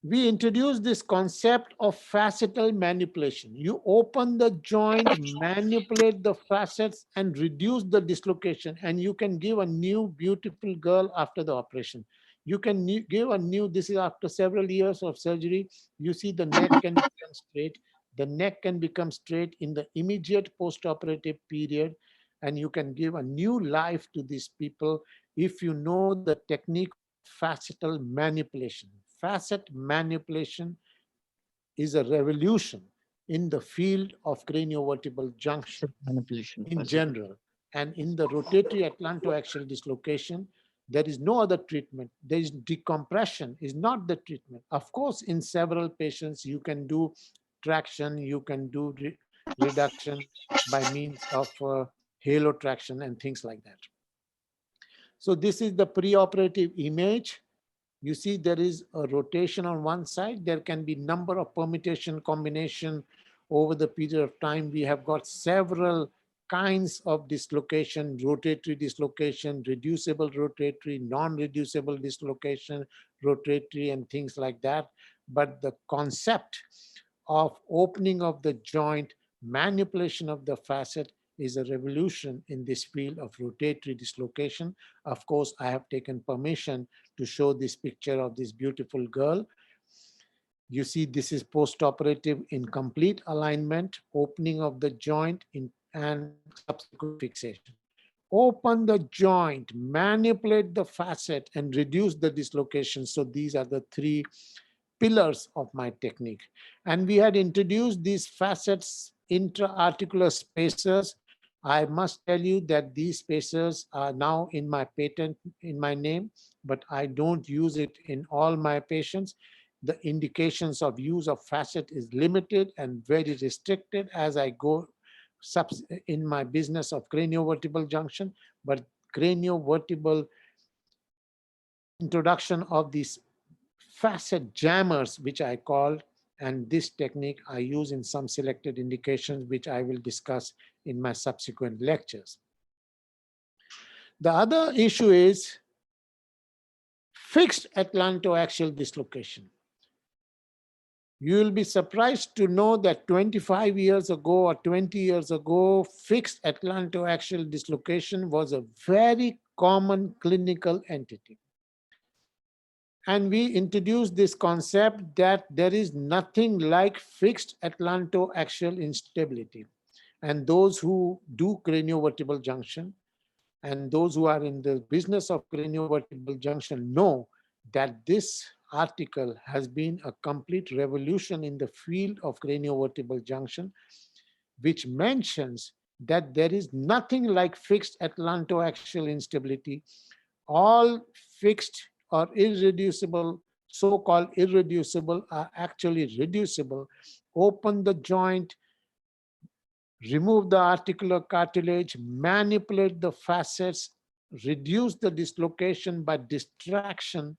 We introduced this concept of facetal manipulation. You open the joint, manipulate the facets, and reduce the dislocation, and you can give a new beautiful girl after the operation. You can give a new, this is after several years of surgery, you see the neck can become straight. The neck can become straight in the immediate post-operative period, and you can give a new life to these people if you know the technique facetal manipulation. Facet manipulation is a revolution in the field of craniovertebral junction in general. And in the rotatory atlantoaxial dislocation, there is no other treatment. There is decompression is not the treatment. Of course, in several patients, you can do traction, you can do reduction by means of halo traction and things like that. So this is the preoperative image. You see there is a rotation on one side. There can be number of permutation combination over the period of time. We have got several kinds of dislocation, rotatory dislocation, reducible rotatory, non-reducible dislocation, rotatory and things like that. But the concept of opening of the joint, manipulation of the facet is a revolution in this field of rotatory dislocation. Of course, I have taken permission to show this picture of this beautiful girl. You see, this is post-operative in complete alignment, opening of the joint and subsequent fixation. Open the joint, manipulate the facet, and reduce the dislocation. So these are the three pillars of my technique. And we had introduced these facets, intra-articular spacers. I must tell you that these spacers are now in my patent in my name, but I don't use it in all my patients. The indications of use of facet is limited and very restricted as I go in my business of craniovertebral junction, but craniovertebral introduction of these facet jammers, which I called, and this technique I use in some selected indications, which I will discuss in my subsequent lectures. The other issue is fixed atlantoaxial dislocation. You will be surprised to know that 25 years ago or 20 years ago, fixed atlantoaxial dislocation was a very common clinical entity. And we introduced this concept that there is nothing like fixed atlantoaxial instability. And those who do craniovertebral junction and those who are in the business of craniovertebral junction know that this article has been a complete revolution in the field of craniovertebral junction, which mentions that there is nothing like fixed atlantoaxial instability. All fixed or irreducible, so-called irreducible, are actually reducible. Open the joint, remove the articular cartilage, manipulate the facets, reduce the dislocation by distraction,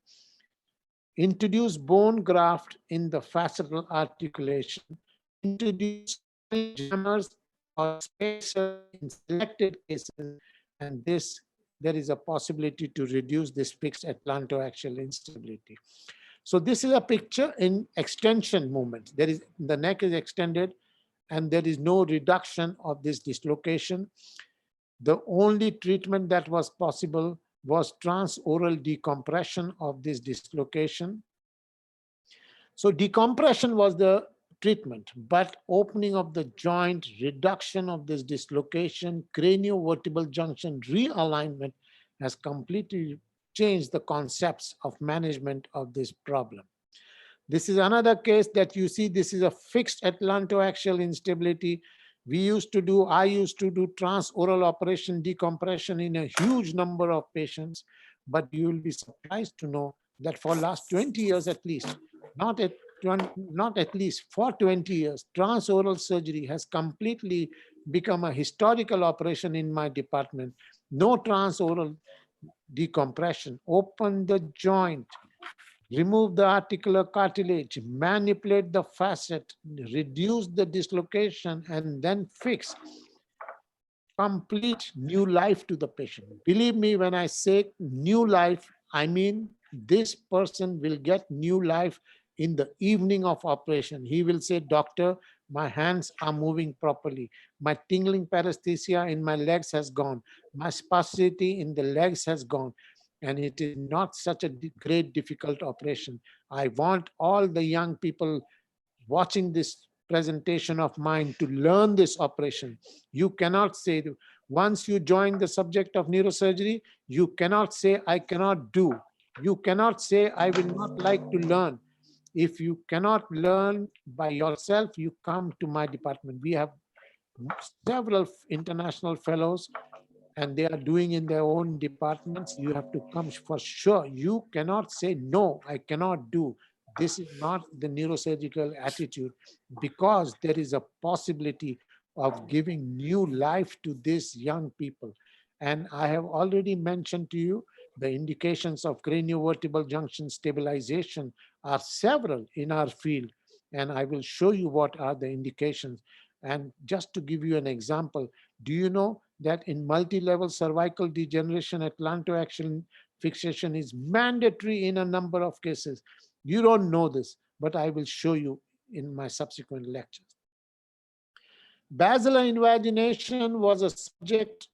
introduce bone graft in the facetal articulation, introduce jammers or spacers in selected cases, and there is a possibility to reduce this fixed atlantoaxial instability. So this is a picture in extension movement. The neck is extended and there is no reduction of this dislocation. The only treatment that was possible was transoral decompression of this dislocation. So decompression was the treatment, but opening of the joint, reduction of this dislocation, cranio-vertebral junction realignment has completely changed the concepts of management of this problem. This is another case that you see, this is a fixed atlantoaxial instability. I used to do transoral operation decompression in a huge number of patients, but you will be surprised to know that for last 20 years at least, not at least for 20 years, transoral surgery has completely become a historical operation in my department. No transoral decompression, open the joint, remove the articular cartilage, manipulate the facet, reduce the dislocation, and then fix. Complete new life to the patient. Believe me, when I say new life, I mean this person will get new life in the evening of operation. He will say, doctor, my hands are moving properly. My tingling paresthesia in my legs has gone. My spasticity in the legs has gone. And it is not such a great, difficult operation. I want all the young people watching this presentation of mine to learn this operation. You cannot say, once you join the subject of neurosurgery, you cannot say, I cannot do. You cannot say, I will not like to learn. If you cannot learn by yourself, you come to my department. We have several international fellows and they are doing in their own departments. You have to come for sure. You cannot say, no, I cannot do. This is not the neurosurgical attitude, because there is a possibility of giving new life to these young people. And I have already mentioned to you the indications of cranio-vertebral junction stabilization are several in our field. And I will show you what are the indications. And just to give you an example, do you know that in multi-level cervical degeneration, atlantoaxial fixation is mandatory in a number of cases? You don't know this, but I will show you in my subsequent lectures. Basilar invagination was a subject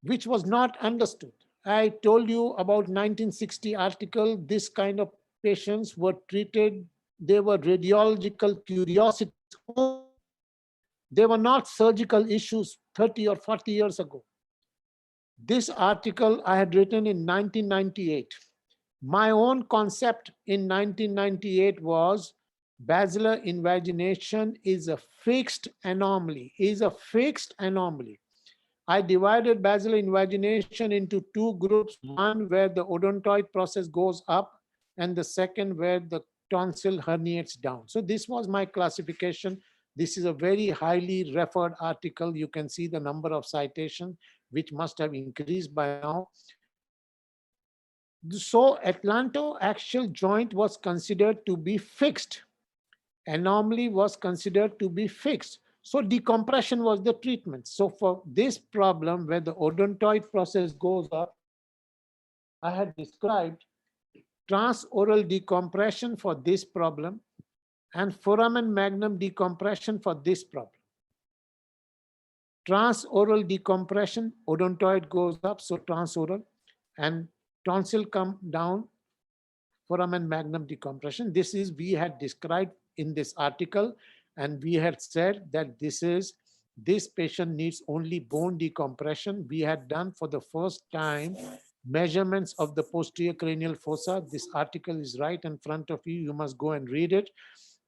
which was not understood. I told you about 1960 article. This kind of patients were treated. They were radiological curiosities. They were not surgical issues 30 or 40 years ago. This article I had written in 1998. My own concept in 1998 was basilar invagination is a fixed anomaly, I divided basilar invagination into two groups, one where the odontoid process goes up and the second where the tonsil herniates down. So this was my classification. This is a very highly referred article. You can see the number of citations, which must have increased by now. So atlantoaxial joint was considered to be fixed. Anomaly was considered to be fixed. So decompression was the treatment. So for this problem where the odontoid process goes up, I had described transoral decompression for this problem and foramen magnum decompression for this problem. Transoral decompression, odontoid goes up, so transoral, and tonsil come down, foramen magnum decompression. This is, we had described in this article, and we had said that this patient needs only bone decompression. We had done for the first time measurements of the posterior cranial fossa. This article is right in front of you. You must go and read it.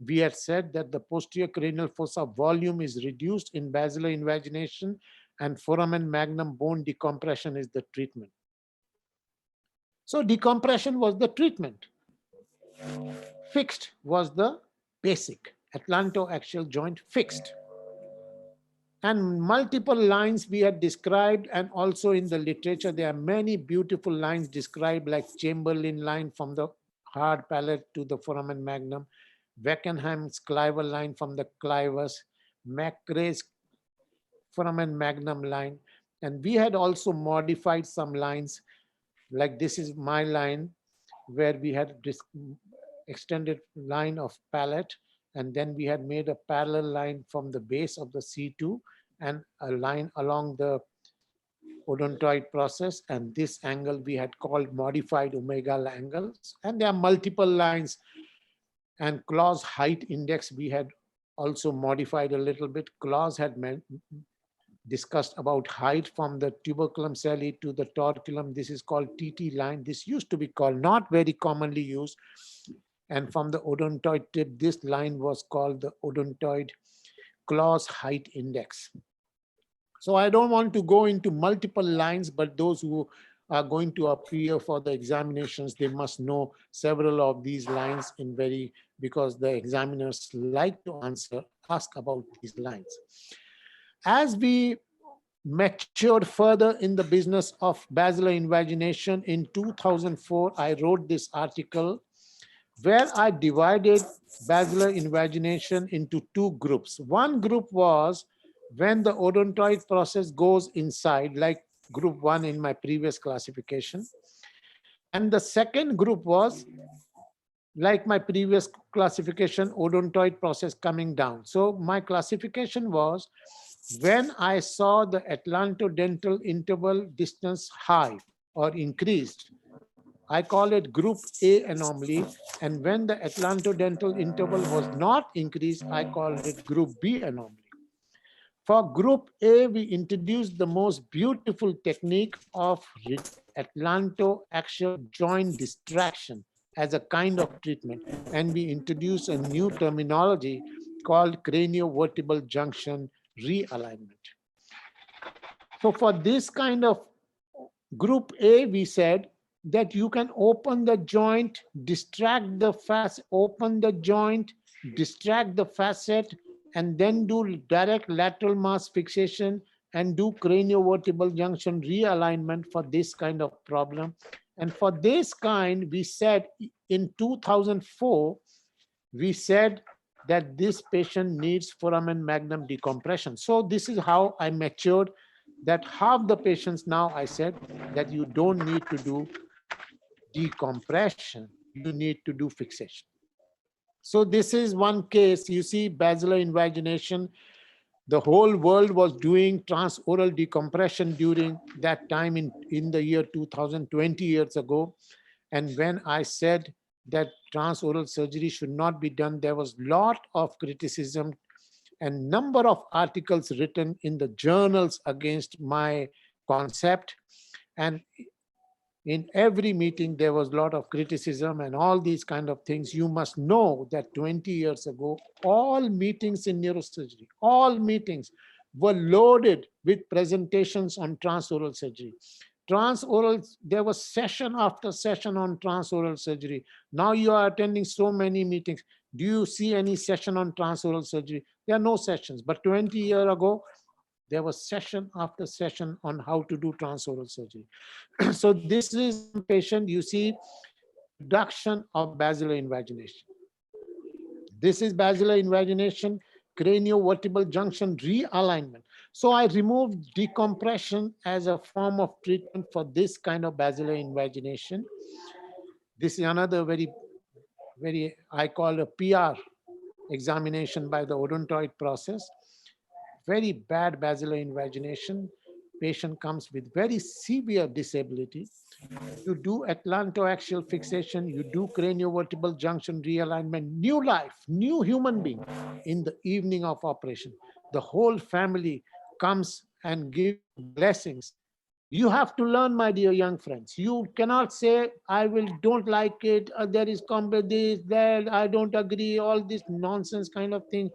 We had said that the posterior cranial fossa volume is reduced in basilar invagination, and foramen magnum bone decompression is the treatment. So decompression was the treatment. Fixed was the basic. Atlantoaxial joint fixed. And multiple lines we had described, and also in the literature, there are many beautiful lines described, like Chamberlain line from the hard palate to the foramen magnum, Weckenheim's Cliver line from the clivus, McRae's foramen magnum line. And we had also modified some lines, like this is my line, where we had this extended line of palate, and then we had made a parallel line from the base of the C2 and a line along the odontoid process, and this angle we had called modified omega angles. And there are multiple lines, and claws height index we had also modified a little bit. Claws had discussed about height from the tuberculum celli to the torculum. This is called TT line. This used to be called, not very commonly used. And from the odontoid tip, this line was called the odontoid claws height index. So I don't want to go into multiple lines, but those who are going to appear for the examinations, they must know several of these lines because the examiners like to ask about these lines. As we matured further in the business of basilar invagination, in 2004, I wrote this article where I divided basilar invagination into two groups. One group was when the odontoid process goes inside, like group 1 in my previous classification. And the second group was, like my previous classification, odontoid process coming down. So my classification was when I saw the atlantodental interval distance high or increased, I call it group A anomaly. And when the atlantodental interval was not increased, I call it group B anomaly. For group A, we introduced the most beautiful technique of atlantoaxial joint distraction as a kind of treatment. And we introduced a new terminology called cranio-vertebral junction realignment. So for this kind of group A, we said that you can open the joint, distract the facet, open the joint, distract the facet, and then do direct lateral mass fixation and do cranio-vertebral junction realignment for this kind of problem. And for this kind, we said in 2004, we said that this patient needs foramen magnum decompression. So this is how I matured that half the patients now I said that you don't need to do decompression, you need to do fixation. So this is one case. You see basilar invagination. The whole world was doing transoral decompression during that time in the year 2020 years ago. And when I said that transoral surgery should not be done, there was a lot of criticism and number of articles written in the journals against my concept. And in every meeting, there was a lot of criticism and all these kind of things. You must know that 20 years ago, all meetings in neurosurgery, all meetings were loaded with presentations on transoral surgery. Transoral, there was session after session on transoral surgery. Now you are attending so many meetings. Do you see any session on transoral surgery? There are no sessions, but 20 years ago, there was session after session on how to do transoral surgery. So this is patient, you see, reduction of basilar invagination. This is basilar invagination, cranio-vertebral junction realignment. So I removed decompression as a form of treatment for this kind of basilar invagination. This is another very, I call a PR examination by the odontoid process. Very bad basilar invagination. Patient comes with very severe disability. You do atlantoaxial fixation, you do cranio-vertebral junction realignment, new life, new human being in the evening of operation. The whole family comes and gives blessings. You have to learn, my dear young friends. You cannot say, don't like it, there is this, that, I don't agree, all this nonsense kind of thing.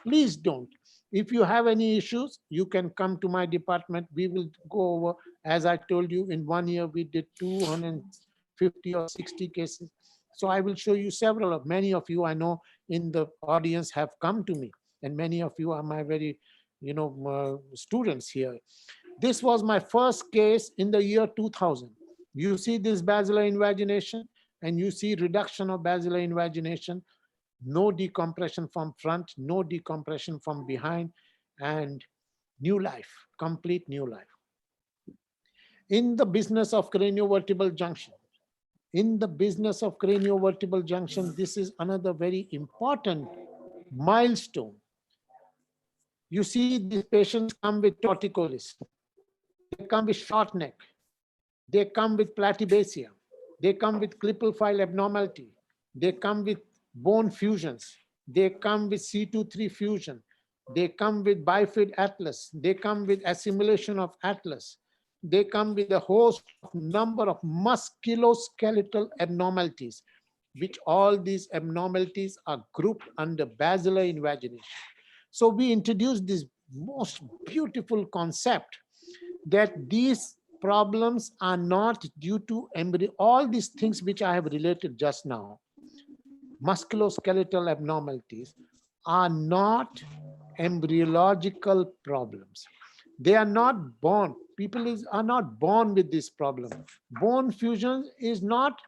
Please don't. If you have any issues, you can come to my department. We will go over, as I told you, in 1 year, we did 250 or 60 cases. So I will show you several of, many of you I know in the audience have come to me, and many of you are my very students here. This was my first case in the year 2000. You see this basilar invagination, and you see reduction of basilar invagination, no decompression from front, no decompression from behind, and new life, complete new life. In the business of craniovertebral junction, this is another very important milestone. You see, these patients come with torticollis, they come with short neck, they come with platybasia, they come with clipple file abnormality, they come with bone fusions, they come with C2-3 fusion, they come with bifid atlas, they come with assimilation of atlas, they come with a host of number of musculoskeletal abnormalities, which all these abnormalities are grouped under basilar invagination. So we introduced this most beautiful concept that these problems are not due to embryo, all these things which I have related just now, musculoskeletal abnormalities, are not embryological problems. They are not born. People are not born with this problem. Bone fusion is not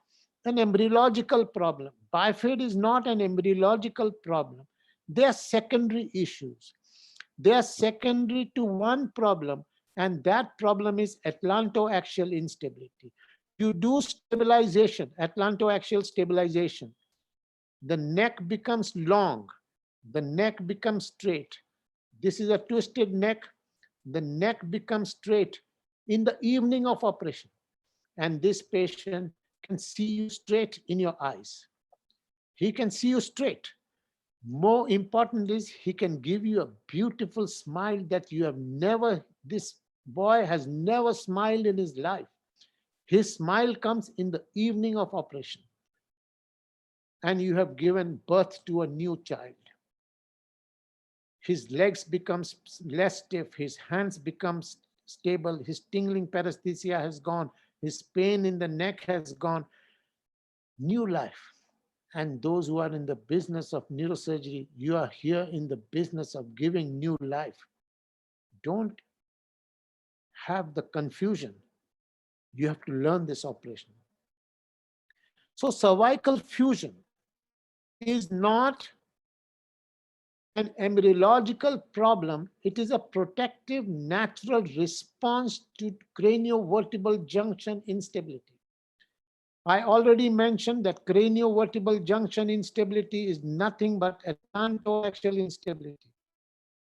an embryological problem. Bifid is not an embryological problem. They are secondary issues. They are secondary to one problem, and that problem is atlantoaxial instability. You do stabilization, atlantoaxial stabilization. The neck becomes long, the neck becomes straight. This is a twisted neck. The neck becomes straight in the evening of operation, and this patient can see you straight in your eyes. He can see you straight. More important is he can give you a beautiful smile that you have never, this boy has never smiled in his life. His smile comes in the evening of operation, and you have given birth to a new child. His legs becomes less stiff, his hands becomes stable, his tingling paresthesia has gone, his pain in the neck has gone. New life. And those who are in the business of neurosurgery, you are here in the business of giving new life. Don't have the confusion. You have to learn this operation. So cervical fusion is not an embryological problem. It is a protective natural response to cranio-vertebral junction instability. I already mentioned that cranio-vertebral junction instability is nothing but atlantoaxial instability.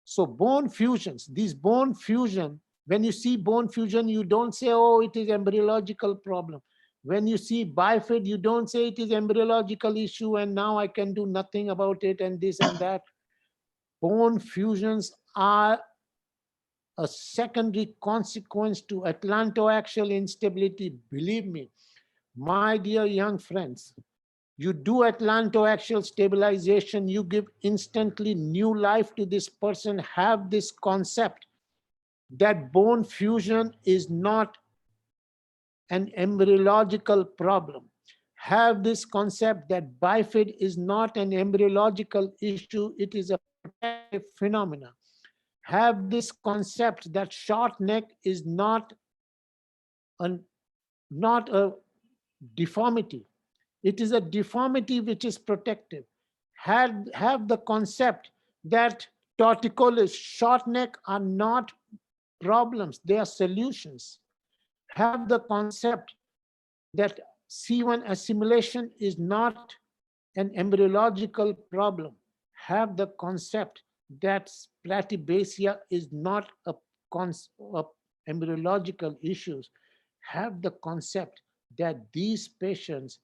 So bone fusions, these bone fusion, when you see bone fusion, you don't say, oh, it is embryological problem. When you see bifid, you don't say it is embryological issue and now I can do nothing about it and this and that. Bone fusions are a secondary consequence to atlantoaxial instability. Believe me, my dear young friends, you do atlantoaxial stabilization, you give instantly new life to this person. Have this concept that bone fusion is not an embryological problem. Have this concept that bifid is not an embryological issue, it is a protective phenomena. Have this concept that short neck is not a deformity. It is a deformity which is protective. Have the concept that torticollis, short neck are not problems, they are solutions. Have the concept that C1 assimilation is not an embryological problem. Have the concept that platybasia is not a embryological issues. Have the concept that these patients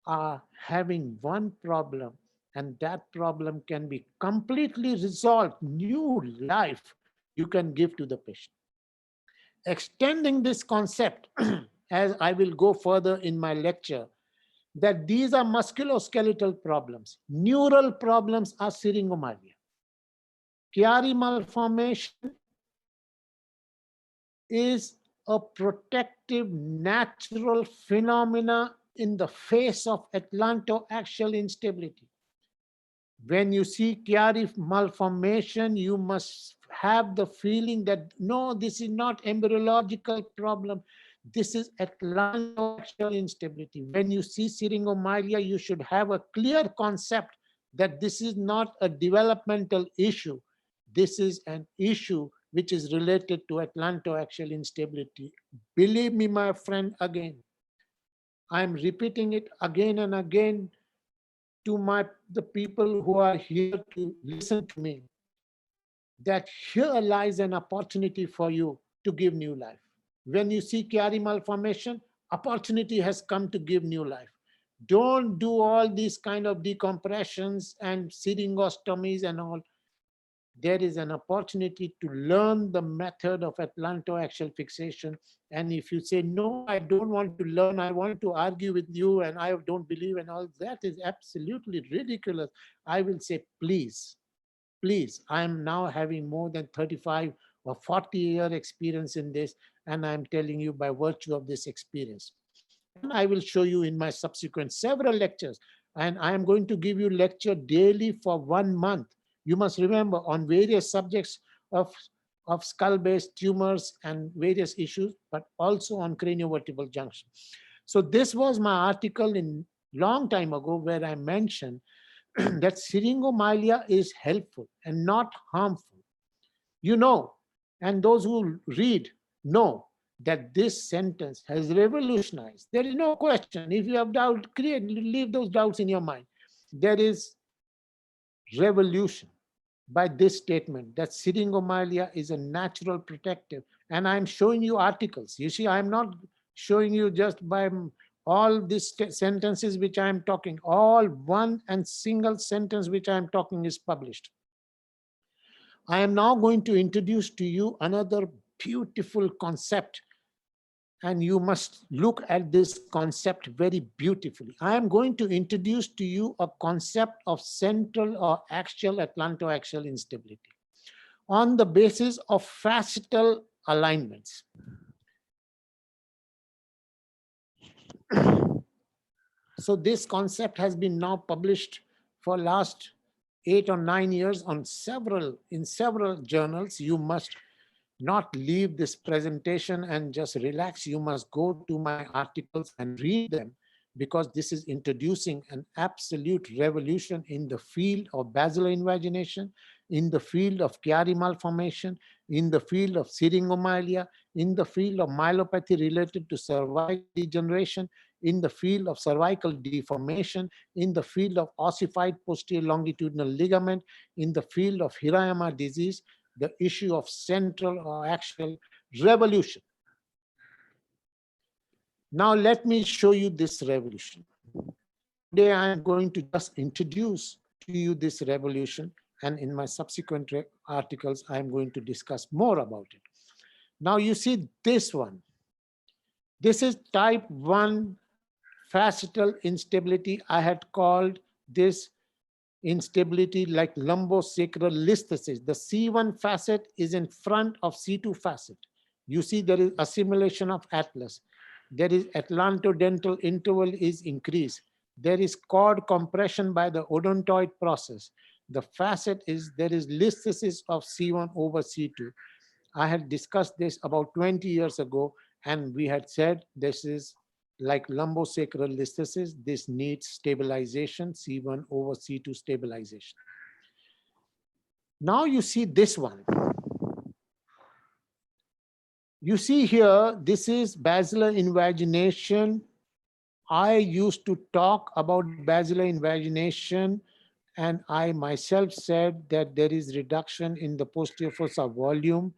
are having one problem and that problem can be completely resolved. New life you can give to the patient. Extending this concept, as I will go further in my lecture, that these are musculoskeletal problems. Neural problems are syringomalia. Chiari malformation is a protective natural phenomena in the face of atlantoaxial instability. When you see Chiari malformation, you must have the feeling that, no, this is not embryological problem. This is atlantoaxial instability. When you see syringomyelia, you should have a clear concept that this is not a developmental issue. This is an issue which is related to atlantoaxial instability. Believe me, my friend, again, I'm repeating it again and again to the people who are here to listen to me, that here lies an opportunity for you to give new life. When you see Chiari malformation, opportunity has come to give new life. Don't do all these kind of decompressions and syringostomies and all. There is an opportunity to learn the method of atlantoaxial fixation. And if you say, no, I don't want to learn, I want to argue with you and I don't believe and all, that is absolutely ridiculous. I will say, please, please, I'm now having more than 35 or 40-year experience in this, and I'm telling you by virtue of this experience. And I will show you in my subsequent several lectures, and I am going to give you lecture daily for 1 month. You must remember, on various subjects of skull-based tumors and various issues, but also on cranio-vertebral junction. So this was my article in long time ago where I mentioned that syringomyelia is helpful and not harmful. You know, and those who read know that this sentence has revolutionized. There is no question. If you have doubt, leave those doubts in your mind. There is revolution by this statement that syringomyelia is a natural protective. And I'm showing you articles. You see, I'm not showing you just by all these sentences which I'm talking. All one and single sentence which I'm talking is published. I am now going to introduce to you another beautiful concept, and you must look at this concept very beautifully. I am going to introduce to you a concept of central or axial atlantoaxial instability on the basis of facetal alignments. So this concept has been now published for last 8 or 9 years in several journals. You must not leave this presentation and just relax. You must go to my articles and read them, because this is introducing an absolute revolution in the field of basilar invagination, in the field of Chiari malformation, in the field of syringomyelia, in the field of myelopathy related to cervical degeneration, in the field of cervical deformation, in the field of ossified posterior longitudinal ligament, in the field of Hirayama disease, the issue of central or axial revolution. Now let me show you this revolution. Today I am going to just introduce to you this revolution, and in my subsequent articles I am going to discuss more about it. Now you see this one. This is type 1 facetal instability. I had called this instability like lumbosacral listhesis. The C1 facet is in front of C2 facet. You see there is assimilation of atlas. There is atlantodental interval is increased. There is cord compression by the odontoid process. The facet is, there is listhesis of C1 over C2. I had discussed this about 20 years ago, and we had said this is like lumbosacral listhesis. This needs stabilization, C1 over C2 stabilization. Now you see this one. You see here, this is basilar invagination. I used to talk about basilar invagination, and I myself said that there is reduction in the posterior fossa volume.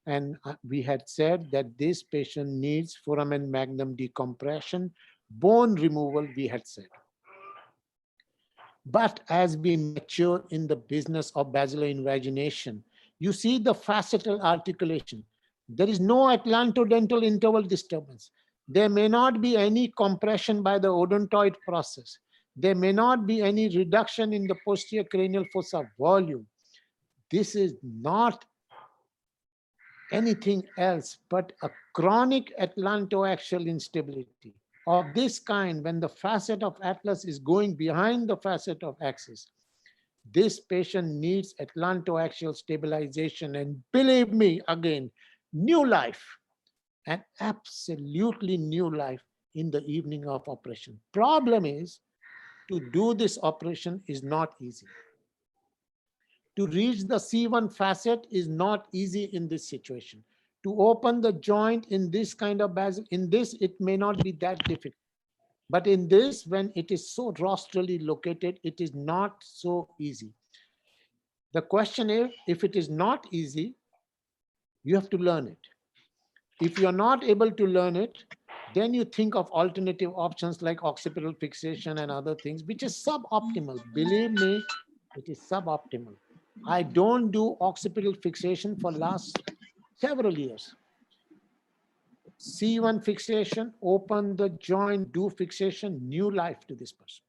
And we had said that this patient needs foramen magnum decompression, bone removal, we had said. But as we mature in the business of basilar invagination, you see the facetal articulation. There is no atlantodental interval disturbance. There may not be any compression by the odontoid process. There may not be any reduction in the posterior cranial fossa volume. This is not anything else but a chronic atlantoaxial instability of this kind. When the facet of atlas is going behind the facet of axis, This patient needs atlantoaxial stabilization, and believe me, again, new life, an absolutely new life in the evening of operation. Problem is, to do this operation is not easy. To reach the C1 facet is not easy in this situation. To open the joint in this kind of basal, in this, it may not be that difficult. But in this, when it is so rostrally located, it is not so easy. The question is, if it is not easy, you have to learn it. If you're not able to learn it, then you think of alternative options like occipital fixation and other things, which is suboptimal. Believe me, it is suboptimal. I don't do occipital fixation for last several years. C1 fixation, open the joint, do fixation, new life to this person.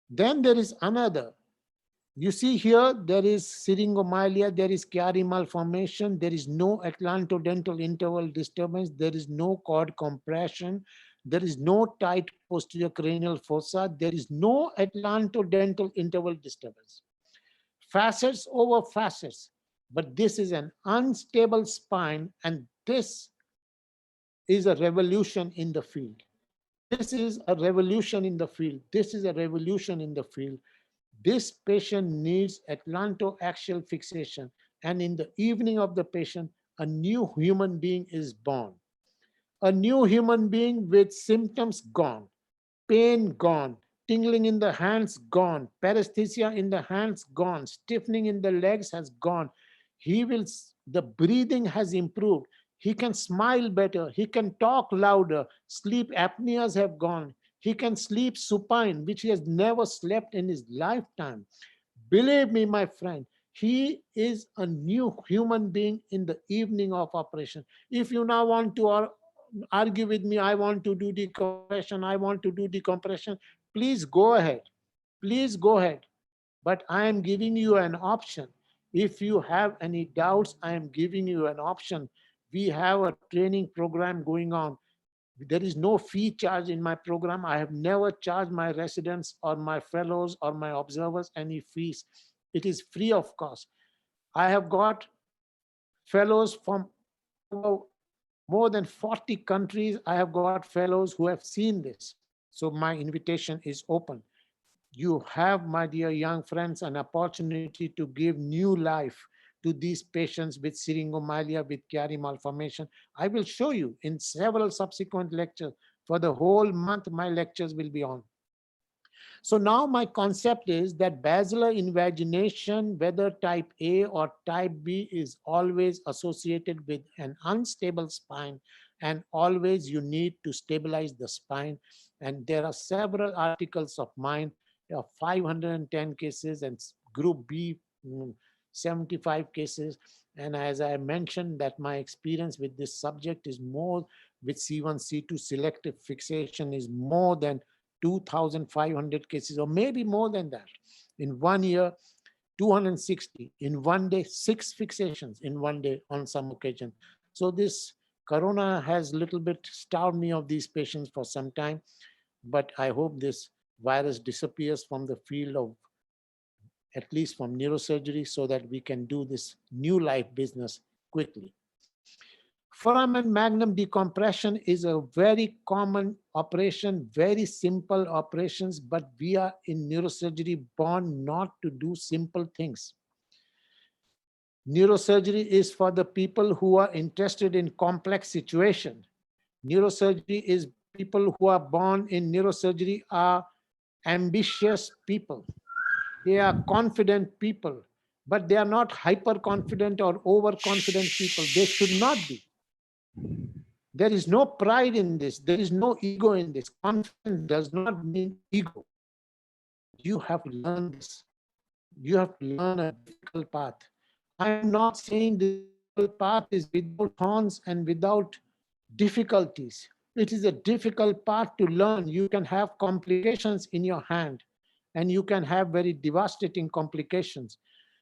Then there is another. You see here, there is syringomyelia, there is Chiari malformation, there is no atlantodental interval disturbance, there is no cord compression, there is no tight posterior cranial fossa, there is no atlantodental interval disturbance. Facets over facets, but this is an unstable spine, and this is a revolution in the field. This is a revolution in the field. This is a revolution in the field. This patient needs atlantoaxial fixation, and in the evening of the patient, a new human being is born. A new human being with symptoms gone, pain gone, tingling in the hands gone, paresthesia in the hands gone, stiffening in the legs has gone. The breathing has improved. He can smile better. He can talk louder. Sleep apneas have gone. He can sleep supine, which he has never slept in his lifetime. Believe me, my friend, he is a new human being in the evening of operation. If you now want to argue with me, I want to do decompression, I want to do decompression, please go ahead. Please go ahead. But I am giving you an option. If you have any doubts, I am giving you an option. We have a training program going on. There is no fee charge in my program. I have never charged my residents or my fellows or my observers any fees. It is free of cost. I have got fellows from more than 40 countries. I have got fellows who have seen this. So my invitation is open. You have, my dear young friends, an opportunity to give new life to these patients with syringomyelia, with Chiari malformation. I will show you in several subsequent lectures. For the whole month, my lectures will be on. So now my concept is that basilar invagination, whether type A or type B, is always associated with an unstable spine, and always you need to stabilize the spine. And there are several articles of mine, 510 cases, and group B, 75 cases. And as I mentioned, that my experience with this subject is more with C1, C2 selective fixation is more than 2,500 cases, or maybe more than that. In 1 year, 260. In 1 day, 6 fixations in 1 day on some occasion. So this corona has a little bit starved me of these patients for some time, but I hope this virus disappears from the field of, at least from neurosurgery, so that we can do this new life business quickly. Foramen magnum decompression is a very common operation, very simple operations, but we are in neurosurgery born not to do simple things. Neurosurgery is for the people who are interested in complex situation. Neurosurgery is people who are born in neurosurgery are ambitious people. They are confident people, but they are not hyper confident or overconfident people. They should not be. There is no pride in this. There is no ego in this. Confidence does not mean ego. You have to learn this. You have to learn a difficult path. I am not saying the difficult path is without thorns and without difficulties. It is a difficult path to learn. You can have complications in your hand, and you can have very devastating complications.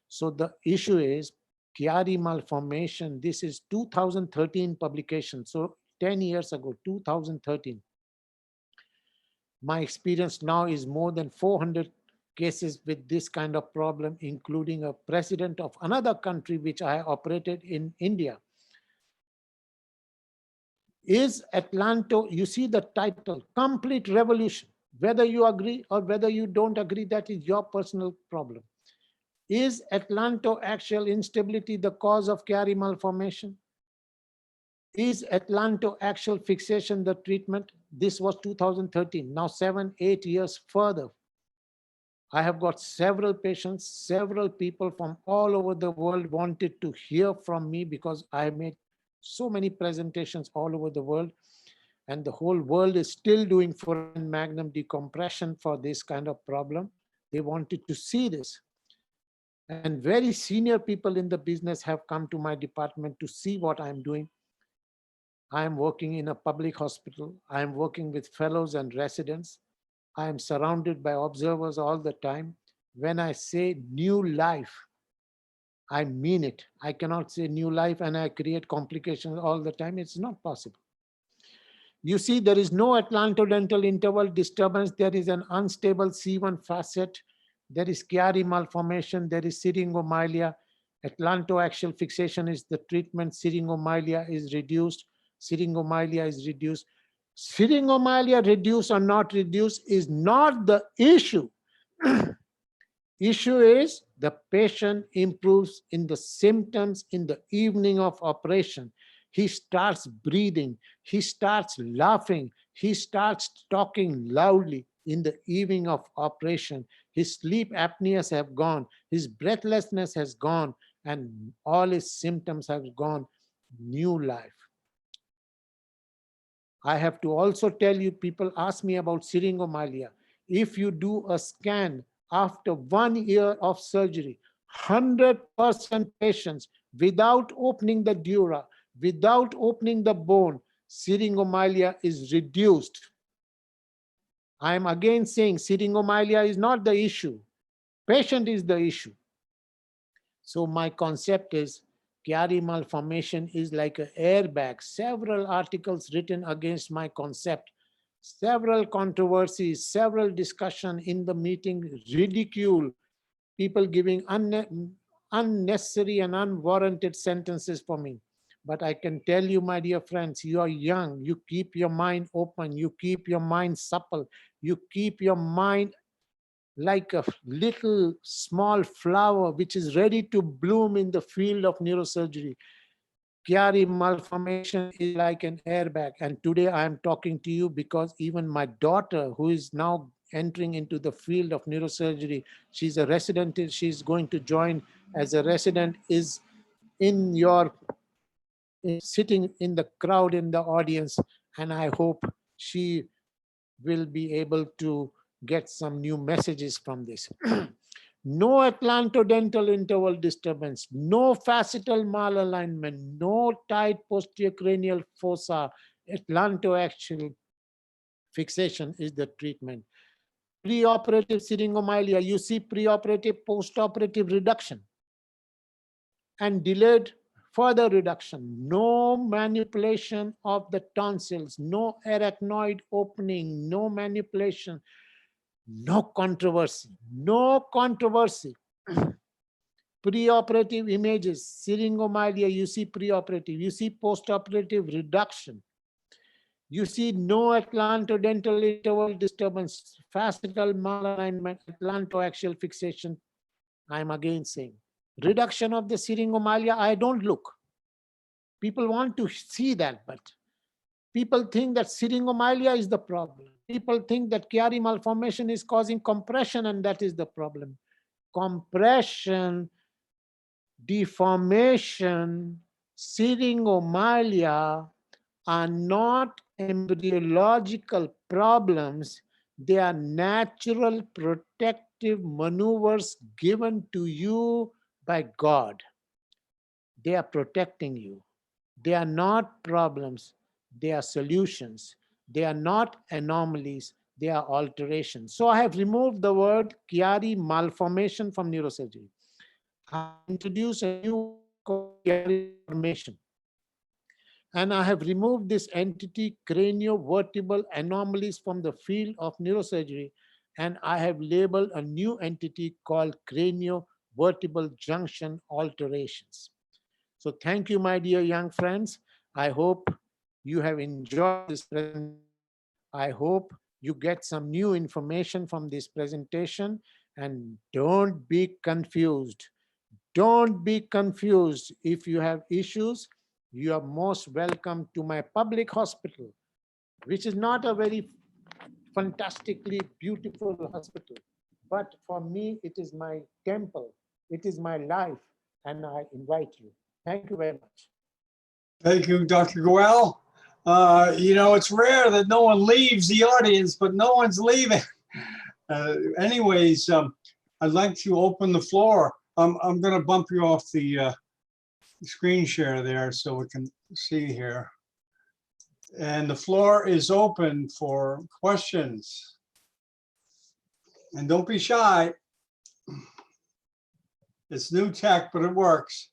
So the issue is Chiari malformation. This is 2013 publication. So 10 years ago, 2013. My experience now is more than 400 cases with this kind of problem, including a president of another country which I operated in India. Is Atlanto, you see the title, Complete Revolution. Whether you agree or whether you don't agree, that is your personal problem. Is atlantoaxial instability the cause of Chiari malformation? Is atlantoaxial fixation the treatment? This was 2013. Now 7-8 years further, I have got several patients, several people from all over the world wanted to hear from me because I made so many presentations all over the world, and the whole world is still doing foramen magnum decompression for this kind of problem. They wanted to see this. And very senior people in the business have come to my department to see what I'm doing. I am working in a public hospital. I am working with fellows and residents. I am surrounded by observers all the time. When I say new life, I mean it. I cannot say new life and I create complications all the time. It's not possible. You see, there is no atlantodental interval disturbance. There is an unstable C1 facet. There is Chiari malformation. There is syringomyelia. Atlantoaxial fixation is the treatment. Syringomyelia is reduced. Syringomyelia is reduced. Syringomyelia reduced or not reduced is not the issue. Issue is the patient improves in the symptoms in the evening of operation. He starts breathing, he starts laughing, he starts talking loudly in the evening of operation. His sleep apneas have gone, his breathlessness has gone, and all his symptoms have gone. New life. I have to also tell you, people ask me about syringomyelia. If you do a scan after 1 year of surgery, 100% patients without opening the dura, without opening the bone, syringomyelia is reduced. I am again saying syringomyelia is not the issue. Patient is the issue. So my concept is Chiari malformation is like an airbag. Several articles written against my concept, several controversies, several discussion in the meeting, ridicule, people giving unnecessary and unwarranted sentences for me. But I can tell you, my dear friends, you are young, you keep your mind open, you keep your mind supple, you keep your mind like a little small flower which is ready to bloom in the field of neurosurgery. Chiari malformation is like an airbag. And today I am talking to you because even my daughter, who is now entering into the field of neurosurgery, she's a resident, she's going to join as a resident, is in your, sitting in the crowd in the audience. And I hope she will be able to get some new messages from this. No atlantodental interval disturbance, no facetal malalignment, no tight posterior cranial fossa. Atlantoaxial fixation is the treatment. Preoperative syringomyelia, you see preoperative, postoperative reduction and delayed further reduction. No manipulation of the tonsils, no arachnoid opening, no manipulation. No controversy, no controversy. Preoperative images, syringomyelia, you see preoperative, you see postoperative reduction. You see no atlantodental interval disturbance, facetal malalignment, atlantoaxial fixation. I'm again saying, reduction of the syringomyelia, I don't look. People want to see that, but people think that syringomyelia is the problem. People think that Chiari malformation is causing compression and that is the problem. Compression, deformation, syringomyelia are not embryological problems. They are natural protective maneuvers given to you by God. They are protecting you. They are not problems. They are solutions. They are not anomalies. They are alterations. So I have removed the word Chiari malformation from neurosurgery. I introduced a new word called Chiari malformation. And I have removed this entity, cranio-vertebral anomalies, from the field of neurosurgery. and I have labeled a new entity called cranio-vertebral junction alterations. So thank you, my dear young friends. I hope you have enjoyed this presentation. I hope you get some new information from this presentation, and don't be confused. Don't be confused. If you have issues, you are most welcome to my public hospital, which is not a very fantastically beautiful hospital. But for me, it is my temple. It is my life, and I invite you. Thank you very much. Thank you, Dr. Goel. You know, it's rare that no one leaves the audience, but no one's leaving. Anyways, I'd like to open the floor. I'm going to bump you off the screen share there so we can see here. And the floor is open for questions. And don't be shy. It's new tech, but it works.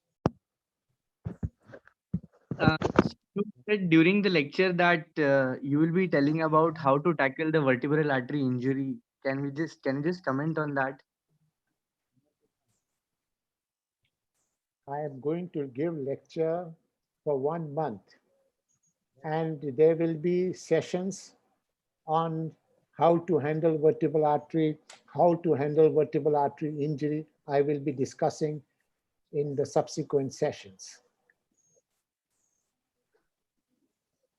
You said during the lecture that you will be telling about how to tackle the vertebral artery injury. Can you just comment on that? I am going to give lecture for 1 month, and there will be sessions on how to handle vertebral artery, how to handle vertebral artery injury. I will be discussing in the subsequent sessions.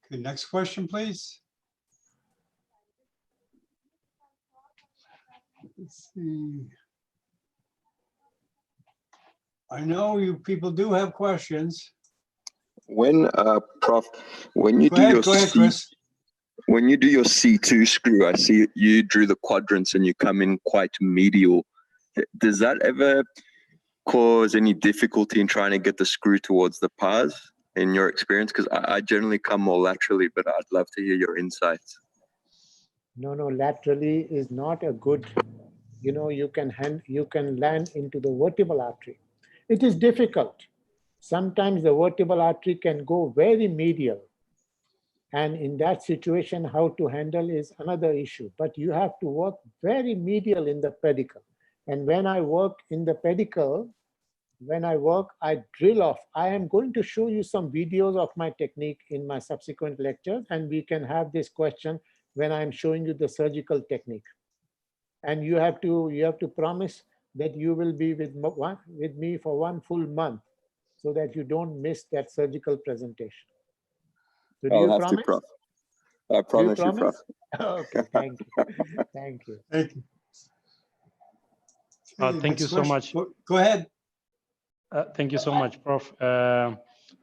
Okay, next question, please. Let's see. I know you people do have questions. When Prof, when you Go do ahead, your Chris. when you do your C2 screw, I see you drew the quadrants and you come in quite medial. Does that ever cause any difficulty in trying to get the screw towards the pars in your experience? Because I generally come more laterally, but I'd love to hear your insights. No, laterally is not a good, you know, you can land into the vertebral artery. It is difficult. Sometimes the vertebral artery can go very medial. And in that situation, how to handle is another issue. But you have to work very medial in the pedicle. And when I work in the pedicle, I drill off. I am going to show you some videos of my technique in my subsequent lectures, and we can have this question when I'm showing you the surgical technique. And you have to promise that you will be with me for 1 full month so that you don't miss that surgical presentation. So do you promise? Prof. I promise you, Prof. Okay, thank you. Thank you. Thank you. Thank you so much. Go ahead. Thank you so much, Prof.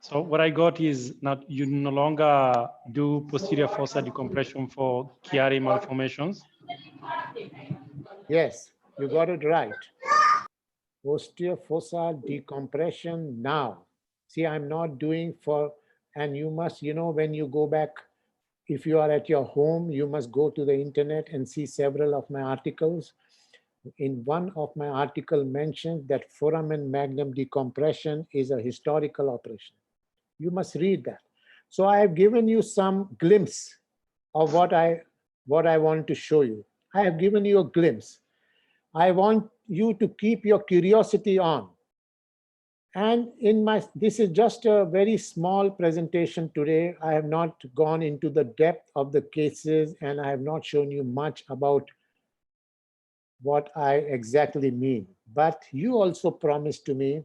So what I got is you no longer do posterior fossa decompression for Chiari malformations. Yes, you got it right. Posterior fossa decompression now. See, I'm not doing for, and you must, you know, when you go back, if you are at your home, you must go to the internet and see several of my articles. In one of my article mentions that foramen magnum decompression is a historical operation. You must read that. So I have given you some glimpse of what I want to show you. I have given you a glimpse. I want you to keep your curiosity on. And this is just a very small presentation today. I have not gone into the depth of the cases, and I have not shown you much about what I exactly mean. But you also promised to me,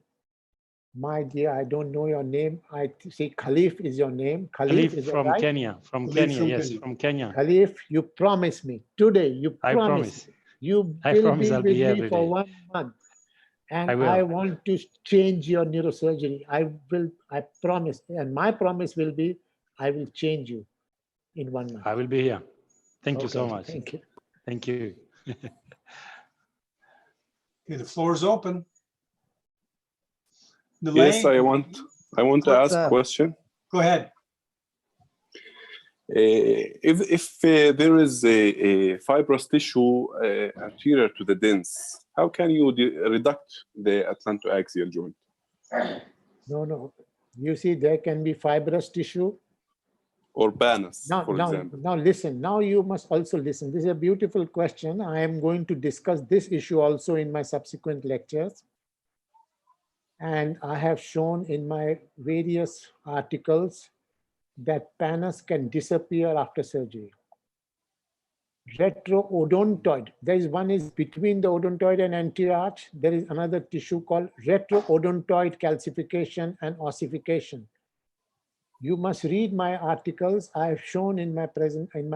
my dear, I don't know your name. I see Khalif is your name. Khalif is from right? Kenya. From Kenya, yes, from Kenya. Khalif, you promised me today. You promised. You will be with me for 1 month. And I want to change your neurosurgery. I promise. And my promise will be, I will change you in 1 month. I will be here. Thank you so much. Thank you. Thank you. Okay, the floor is open. Yes, I want to ask a question. Go ahead. If there is a fibrous tissue anterior to the dens, how can you reduct the atlantoaxial joint? No. You see, there can be fibrous tissue or Banus, for Now, example? now listen, now you must also listen. This is a beautiful question. I am going to discuss this issue also in my subsequent lectures. And I have shown in my various articles that Panus can disappear after surgery. Retroodontoid, there is one is between the odontoid and anterior arch. There is another tissue called retroodontoid calcification and ossification. You must read my articles. I have shown in my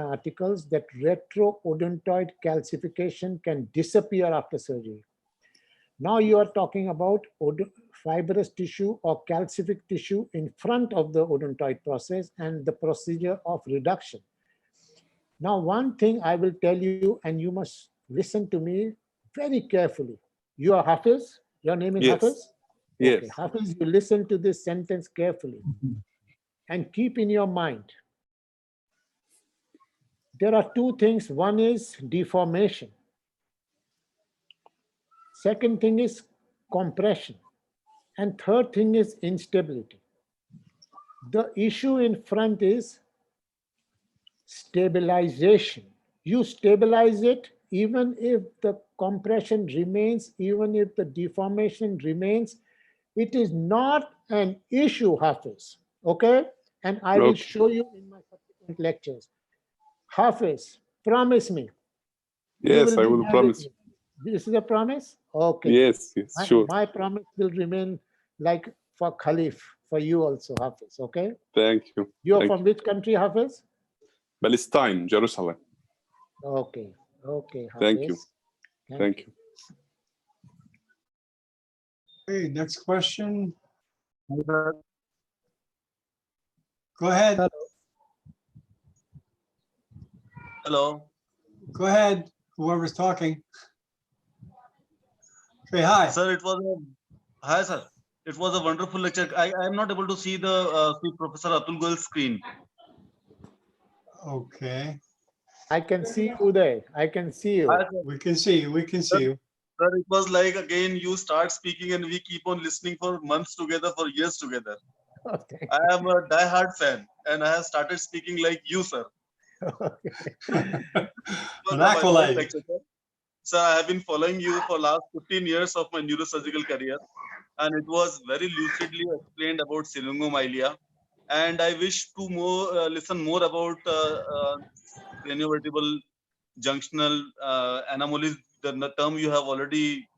articles that retroodontoid calcification can disappear after surgery. Now you are talking about fibrous tissue or calcific tissue in front of the odontoid process and the procedure of reduction. Now, one thing I will tell you, and you must listen to me very carefully. You are Hafiz? Your name is Yes. Hafiz? Yes. Okay, Hafiz, you listen to this sentence carefully and keep in your mind. There are two things. One is deformation. Second thing is compression. And third thing is instability. The issue in front is stabilization. You stabilize it even if the compression remains, even if the deformation remains. It is not an issue, Hafiz. Okay? And I will show you in my subsequent lectures. Hafiz, promise me. Yes, I will promise. This is a promise? Okay. Yes, sure. My promise will remain like for Khalif, for you also, Hafiz. Okay? Thank you. You are from which country, Hafiz? Palestine, Jerusalem. Okay. Okay, Hafiz. Thank you. Thank you. Okay, next question. Go ahead. Hello. Go ahead, whoever's talking. Say hi. Sir, hi, sir. It was a wonderful lecture. I am not able to see the Professor Atul Goel's screen. Okay. I can see you there. I can see you. We can see you. We can see you. Sir, it was like, again, you start speaking and we keep on listening for months together, for years together. Okay. I am a die-hard fan and I have started speaking like you, sir. An accolade. Sir, I have been following you for last 15 years of my neurosurgical career, and it was very lucidly explained about syringomyelia. And I wish to listen more about cranio-vertebral junctional anomalies. The term you have already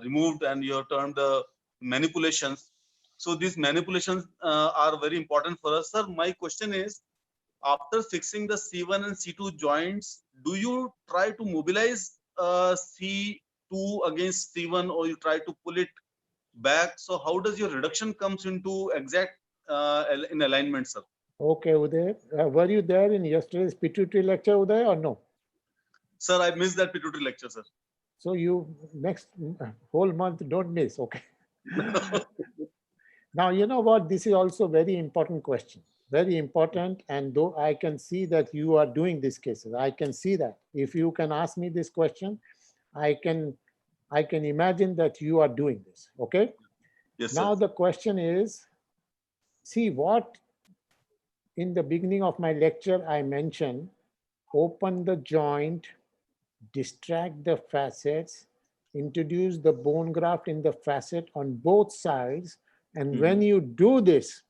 removed, and you have termed the manipulations. So these manipulations are very important for us, sir. My question is, after fixing the C1 and C2 joints, do you try to mobilize C2 against C1, or you try to pull it back? So how does your reduction comes into exact in alignment, sir? Okay, Uday. Were you there in yesterday's pituitary lecture, Uday, or no? Sir, I missed that pituitary lecture, sir. So you next whole month don't miss, okay? Now, you know what? This is also a very important question. Very important. And though I can see that you are doing these cases, I can see that. If you can ask me this question, I can imagine that you are doing this, okay? Yes, now sir. The question is, see what in the beginning of my lecture I mentioned, open the joint, distract the facets, introduce the bone graft in the facet on both sides. And when you do this,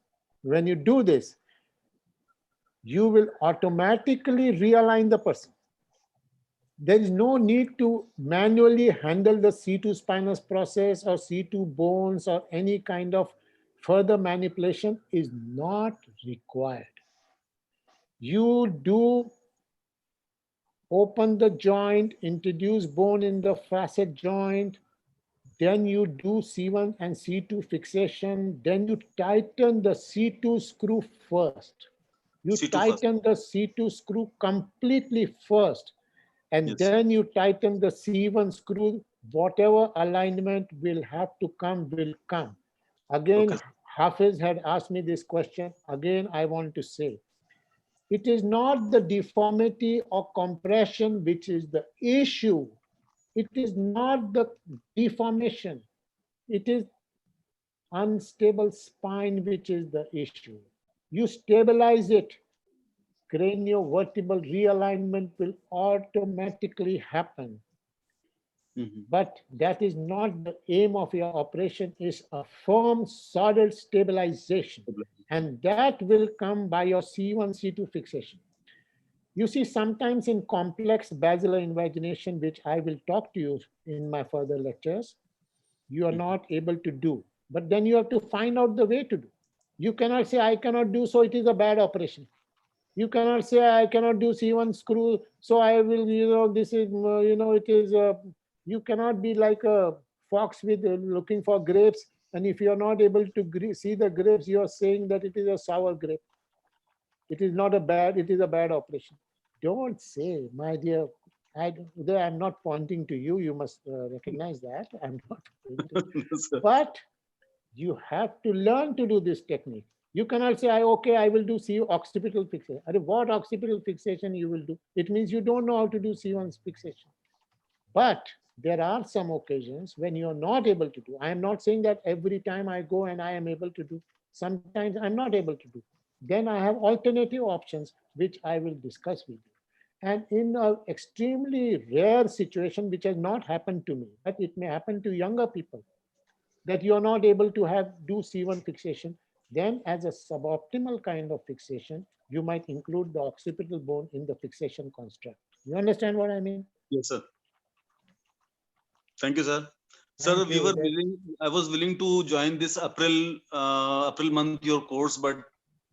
you will automatically realign the person. There is no need to manually handle the C2 spinous process or C2 bones, or any kind of further manipulation is not required. You do open the joint, introduce bone in the facet joint, then you do C1 and C2 fixation, then you tighten the C2 screw first. You tighten the C2 screw completely first, and then you tighten the C1 screw. Whatever alignment will have to come will come. Again, Hafiz had asked me this question. Again, I want to say, it is not the deformity or compression which is the issue. It is not the deformation. It is unstable spine which is the issue. You stabilize it. cranio-vertebral realignment will automatically happen. But that is not the aim of your operation, is a firm, solid stabilization. And that will come by your C1, C2 fixation. You see, sometimes in complex basilar invagination, which I will talk to you in my further lectures, you are not able to do. But then you have to find out the way to do. You cannot say, I cannot do, so it is a bad operation. You cannot say, I cannot do C1 screw, so I will, this is, it is, you cannot be like a fox with looking for grapes. And if you are not able to see the grapes, you are saying that it is a sour grape. It is not a bad, it is a bad operation. Don't say, my dear, I'm not pointing to you. You must recognize that. I'm not pointing. But you have to learn to do this technique. You cannot say, okay, I will do occipital fixation. What occipital fixation you will do? It means you don't know how to do C1 fixation. But there are some occasions when you're not able to do. I am not saying that every time I go and I am able to do. Sometimes I'm not able to do. Then I have alternative options, which I will discuss with you. And in an extremely rare situation, which has not happened to me, but it may happen to younger people, that you're not able to do C1 fixation, then as a suboptimal kind of fixation, you might include the occipital bone in the fixation construct. You understand what I mean? Yes, sir. Thank you, sir. Sir, I was willing to join this April month, your course, but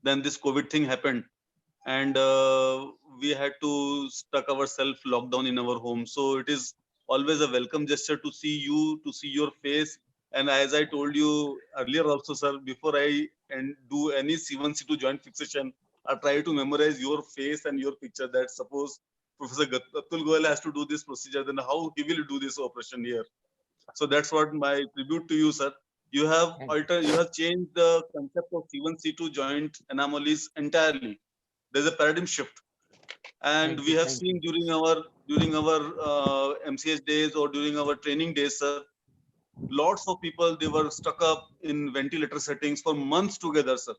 then this COVID thing happened. And we had to stuck ourselves locked down in our home. So it is always a welcome gesture to see you, to see your face. And as I told you earlier also, sir, before I do any C1, C2 joint fixation, I try to memorize your face and your picture, that suppose Professor Atul Goel has to do this procedure, then how he will do this operation here. So that's what my tribute to you, sir. You have changed the concept of C1, C2 joint anomalies entirely. There's a paradigm shift, and we have seen during our MCH days or during our training days, sir, lots of people, they were stuck up in ventilator settings for months together, sir.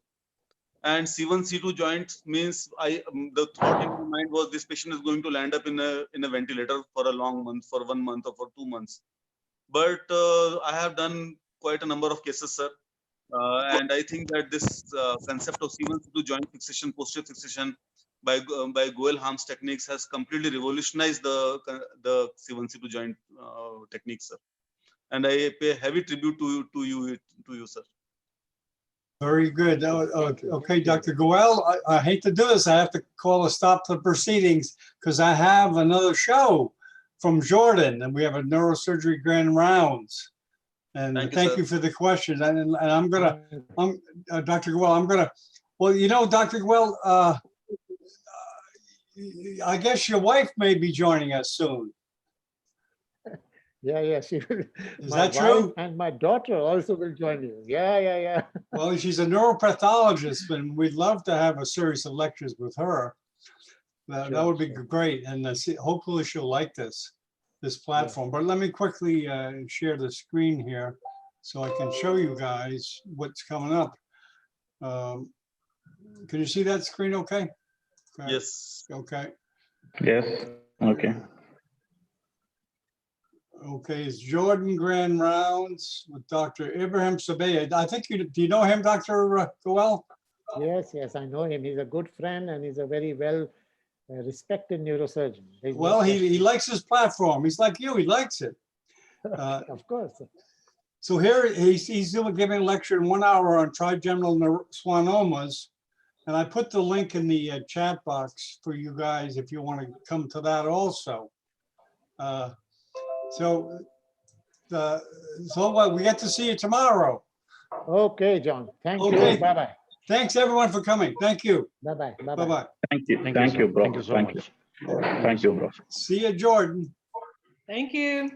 And C1, C2 joints means the thought in my mind was this patient is going to land up in a ventilator for a long month, for 1 month or for 2 months. But I have done quite a number of cases, sir. And I think that this concept of C1, C2 joint fixation, posterior fixation by Goel-Harms techniques has completely revolutionized the C1, C2 joint techniques, sir. And I pay heavy tribute to you, sir. Very good. Okay, Dr. Goel, I hate to do this. I have to call a stop to the proceedings because I have another show from Jordan, and we have a neurosurgery grand rounds. And thank you for the questions. And I'm Dr. Goel, well, Dr. Goel, I guess your wife may be joining us soon. Yeah, she will. Is that true? And my daughter also will join you. Yeah. Well, she's a neuropathologist, and we'd love to have a series of lectures with her. That would be great, and hopefully she'll like this platform. But let me quickly share the screen here so I can show you guys what's coming up. Can you see that screen okay? Yes. Okay. Yes. Okay. Okay, it's Jordan Grand Rounds with Dr. Ibrahim Sabaya. I think do you know him, Dr. Goel? Yes, I know him. He's a good friend and he's a very well respected neurosurgeon. Well, he likes his platform. He's like you, he likes it. Of course. So here he's giving a lecture in 1 hour on trigeminal schwannomas. And I put the link in the chat box for you guys if you want to come to that also. So we get to see you tomorrow. Okay, John. Thank you. Bye-bye. Thanks everyone for coming. Thank you. Bye-bye. Bye-bye. Thank you, bro. Thank you so much. Thank you, bro. See you, Jordan. Thank you.